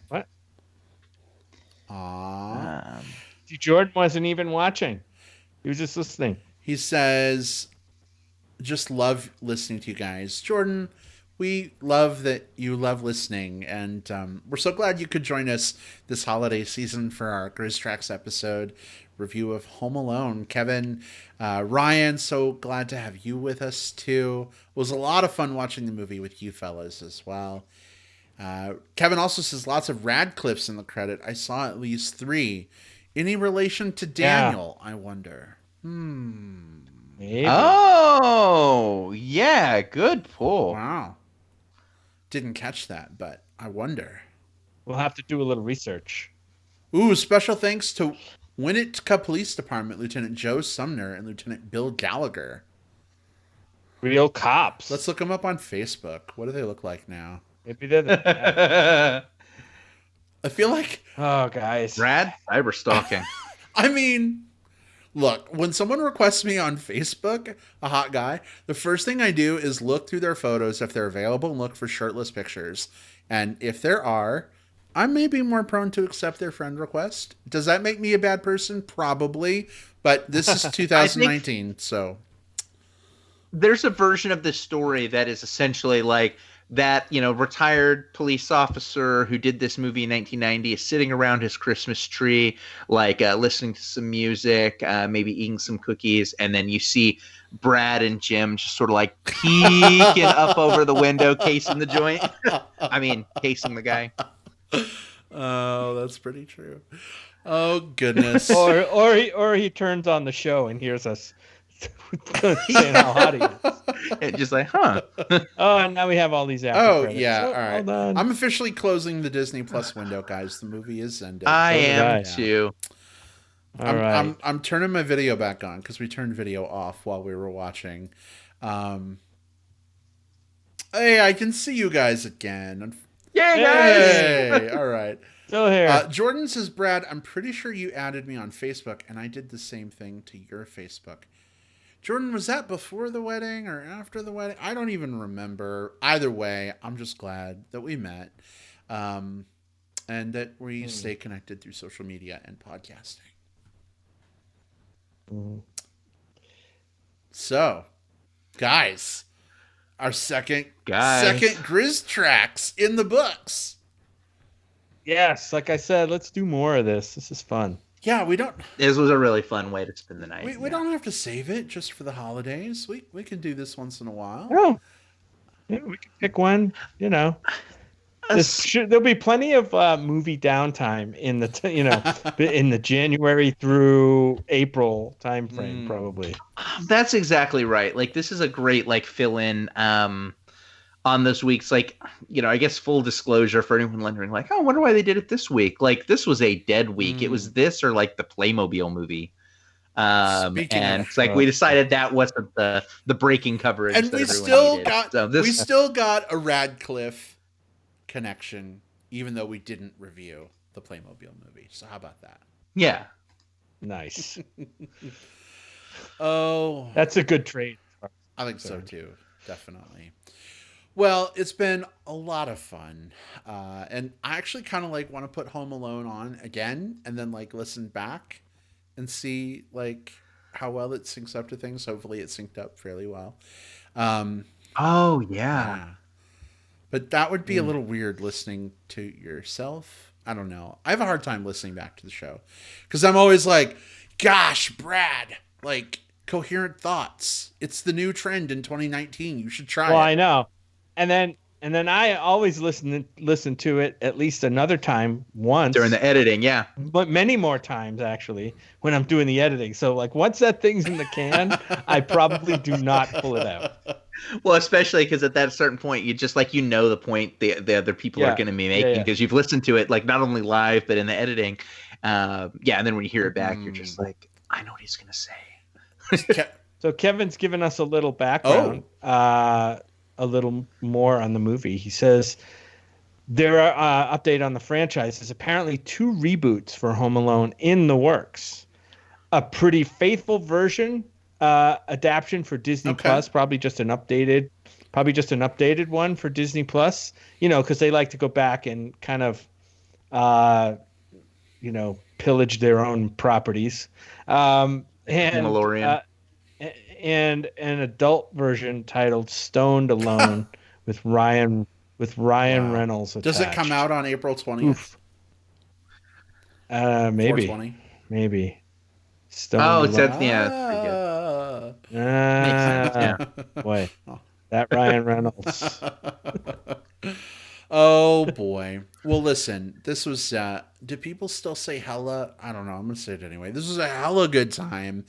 [SPEAKER 2] What?
[SPEAKER 1] Jordan
[SPEAKER 2] wasn't even watching. He was just listening.
[SPEAKER 1] He says, just love listening to you guys. Jordan, we love that you love listening, and we're so glad you could join us this holiday season for our GRIZZ Tracks episode review of Home Alone. Kevin, Ryan, so glad to have you with us too. It was a lot of fun watching the movie with you fellas as well. Kevin also says lots of Radcliffes in the credit. I saw at least 3. Any relation to Daniel, I wonder?
[SPEAKER 2] Maybe.
[SPEAKER 3] Oh, yeah, good pull.
[SPEAKER 1] Wow. Didn't catch that, but I wonder.
[SPEAKER 2] We'll have to do a little research.
[SPEAKER 1] Ooh, special thanks to Winnetka Police Department, Lieutenant Joe Sumner and Lieutenant Bill Gallagher.
[SPEAKER 2] Real cops.
[SPEAKER 1] Let's look them up on Facebook. What do they look like now?
[SPEAKER 2] Maybe they're the
[SPEAKER 1] I feel like...
[SPEAKER 2] Oh, guys.
[SPEAKER 3] Brad, cyber stalking.
[SPEAKER 1] I mean... Look, when someone requests me on Facebook, a hot guy, the first thing I do is look through their photos if they're available and look for shirtless pictures. And if there are, I may be more prone to accept their friend request. Does that make me a bad person? Probably. But this is 2019, so...
[SPEAKER 3] There's a version of this story that is essentially like that, retired police officer who did this movie in 1990 is sitting around his Christmas tree, like listening to some music, maybe eating some cookies. And then you see Brad and Jim just sort of like peeking up over the window, casing the joint. I mean, casing the guy.
[SPEAKER 1] Oh, that's pretty true. Oh, goodness.
[SPEAKER 2] or he turns on the show and hears us saying how hot he is.
[SPEAKER 3] It's just like, huh.
[SPEAKER 2] Oh, and now we have all these after credits.
[SPEAKER 1] Yeah, all right.
[SPEAKER 2] Hold on.
[SPEAKER 1] I'm officially closing the Disney Plus window, guys. The movie is ended.
[SPEAKER 3] I am too.
[SPEAKER 2] All right.
[SPEAKER 1] I'm turning my video back on because we turned video off while we were watching. Hey, I can see you guys again.
[SPEAKER 3] Yay, guys!
[SPEAKER 1] Hey, all right.
[SPEAKER 2] Still here.
[SPEAKER 1] Jordan says, Brad, I'm pretty sure you added me on Facebook, and I did the same thing to your Facebook. Jordan, was that before the wedding or after the wedding? I don't even remember. Either way, I'm just glad that we met and that we stay connected through social media and podcasting. So, guys, our second GRIZZ Tracks in the books.
[SPEAKER 2] Yes, like I said, let's do more of this. This is fun.
[SPEAKER 1] Yeah, we don't.
[SPEAKER 3] This was a really fun way to spend the night.
[SPEAKER 1] We don't have to save it just for the holidays. We can do this once in a while.
[SPEAKER 2] Oh, yeah, we can pick one. There'll be plenty of movie downtime in the in the January through April timeframe, probably.
[SPEAKER 3] That's exactly right. Like, this is a great fill in on those weeks. Like, I guess full disclosure for anyone wondering, like, oh, I wonder why they did it this week. Like, this was a dead week. It was this or like the Playmobil movie. And it's like we decided that wasn't the breaking coverage.
[SPEAKER 1] And we still got a Radcliffe connection, even though we didn't review the Playmobil movie. So how about that?
[SPEAKER 3] Yeah.
[SPEAKER 2] Nice.
[SPEAKER 1] Oh,
[SPEAKER 2] that's a good trade.
[SPEAKER 1] I think so too. Definitely. Well, it's been a lot of fun. And I actually kind of want to put Home Alone on again and then listen back and see how well it syncs up to things. Hopefully it synced up fairly well.
[SPEAKER 3] Oh yeah.
[SPEAKER 1] But that would be a little weird listening to yourself. I don't know. I have a hard time listening back to the show because I'm always like, gosh, Brad, coherent thoughts. It's the new trend in 2019. You should try it.
[SPEAKER 2] Well, I know. And then And then I always listen to it at least another time once
[SPEAKER 3] during the editing. Yeah.
[SPEAKER 2] but many more times actually when I'm doing the editing. So like once that thing's in the can, I probably do not pull it out.
[SPEAKER 3] Well, especially because at that certain point, you just like the point the other people are
[SPEAKER 2] Yeah.
[SPEAKER 3] going to be
[SPEAKER 2] Yeah,
[SPEAKER 3] making
[SPEAKER 2] yeah.
[SPEAKER 3] because you've listened to it like not only live but in the editing. Yeah, and then when you hear it back, you're just like, I know what he's going to say.
[SPEAKER 2] So Kevin's given us a little background, a little more on the movie. He says there are update on the franchise. There's apparently 2 reboots for Home Alone in the works. A pretty faithful version adaptation for Disney Plus, probably just an updated one for Disney Plus, because they like to go back and kind of pillage their own properties. And
[SPEAKER 3] Mandalorian.
[SPEAKER 2] And an adult version titled Stoned Alone with Ryan Reynolds attached.
[SPEAKER 1] Does it come out on April 20th?
[SPEAKER 2] Maybe.
[SPEAKER 1] 420?
[SPEAKER 2] Maybe. Stoned
[SPEAKER 3] Alone.
[SPEAKER 2] It's
[SPEAKER 3] pretty good. Makes sense, yeah.
[SPEAKER 2] Boy, that Ryan Reynolds.
[SPEAKER 1] Oh boy. Well, listen, this was do people still say hella? I don't know. I'm gonna say it anyway. This was a hella good time.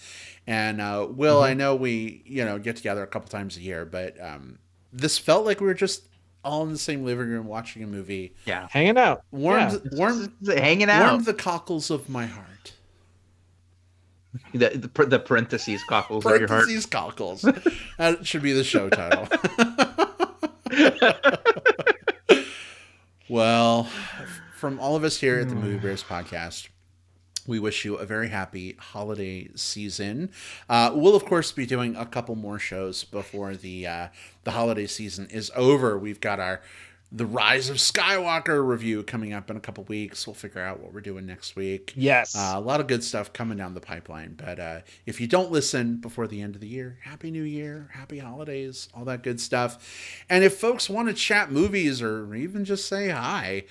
[SPEAKER 1] And Will, I know we, get together a couple times a year, but this felt like we were just all in the same living room watching a movie.
[SPEAKER 3] Yeah.
[SPEAKER 2] Hanging out.
[SPEAKER 1] Warmed
[SPEAKER 3] hanging out.
[SPEAKER 1] Warmed the cockles of my heart.
[SPEAKER 3] The parentheses cockles of your heart.
[SPEAKER 1] Parentheses cockles. That should be the show title. Well, from all of us here at the Movie Bears podcast, we wish you a very happy holiday season. We'll, of course, be doing a couple more shows before the holiday season is over. We've got the Rise of Skywalker review coming up in a couple weeks. We'll figure out what we're doing next week.
[SPEAKER 2] Yes.
[SPEAKER 1] A lot of good stuff coming down the pipeline. But if you don't listen before the end of the year, Happy New Year, Happy Holidays, all that good stuff. And if folks want to chat movies or even just say hi,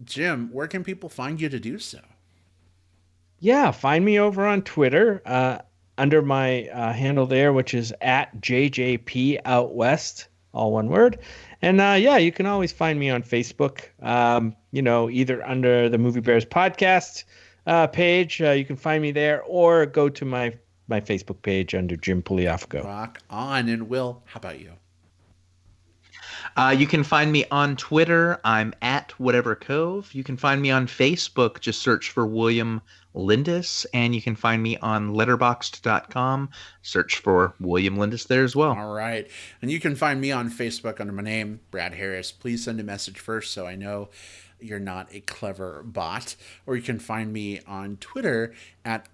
[SPEAKER 1] Jim, where can people find you to do so?
[SPEAKER 2] Yeah, find me over on Twitter under my handle there, which is at JJP Out West, all one word. And you can always find me on Facebook, either under the Movie Bears podcast page. You can find me there, or go to my Facebook page under Jim Poliafico.
[SPEAKER 1] Rock on. And Will, how about you?
[SPEAKER 3] You can find me on Twitter. I'm at Whatever Cove. You can find me on Facebook. Just search for William Lindis. And you can find me on letterboxd.com. Search for William Lindis there as well.
[SPEAKER 1] All right. And you can find me on Facebook under my name, Brad Harris. Please send a message first so I know you're not a clever bot. Or you can find me on Twitter at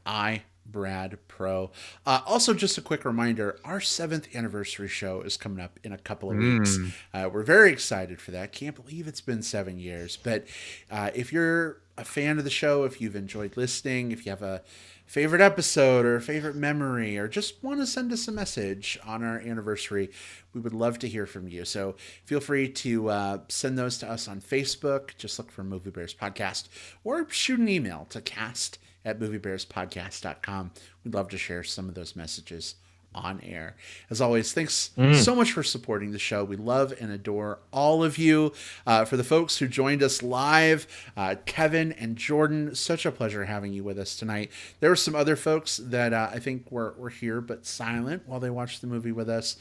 [SPEAKER 1] Brad Pro. Also, just a quick reminder, our 7th anniversary show is coming up in a couple of weeks. We're very excited for that. Can't believe it's been 7 years. But if you're a fan of the show, if you've enjoyed listening, if you have a favorite episode or a favorite memory, or just want to send us a message on our anniversary, we would love to hear from you. So feel free to send those to us on Facebook. Just look for Movie Bears Podcast, or shoot an email to cast@moviebearspodcast.com. We'd love to share some of those messages on air. As always, thanks so much for supporting the show. We love and adore all of you. For the folks who joined us live, Kevin and Jordan, such a pleasure having you with us tonight. There were some other folks that I think were here but silent while they watched the movie with us.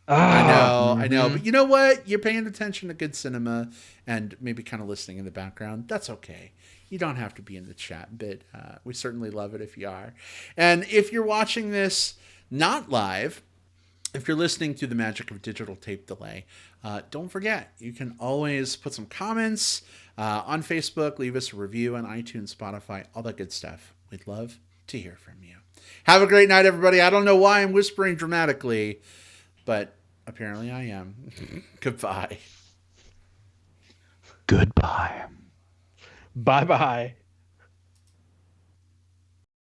[SPEAKER 1] I know. But you know what? You're paying attention to good cinema and maybe kind of listening in the background. That's okay. You don't have to be in the chat, but we certainly love it if you are. And if you're watching this not live, if you're listening through the magic of digital tape delay, don't forget, you can always put some comments on Facebook, leave us a review on iTunes, Spotify, all that good stuff. We'd love to hear from you. Have a great night, everybody. I don't know why I'm whispering dramatically, but apparently I am. Goodbye.
[SPEAKER 3] Goodbye.
[SPEAKER 2] Bye-bye.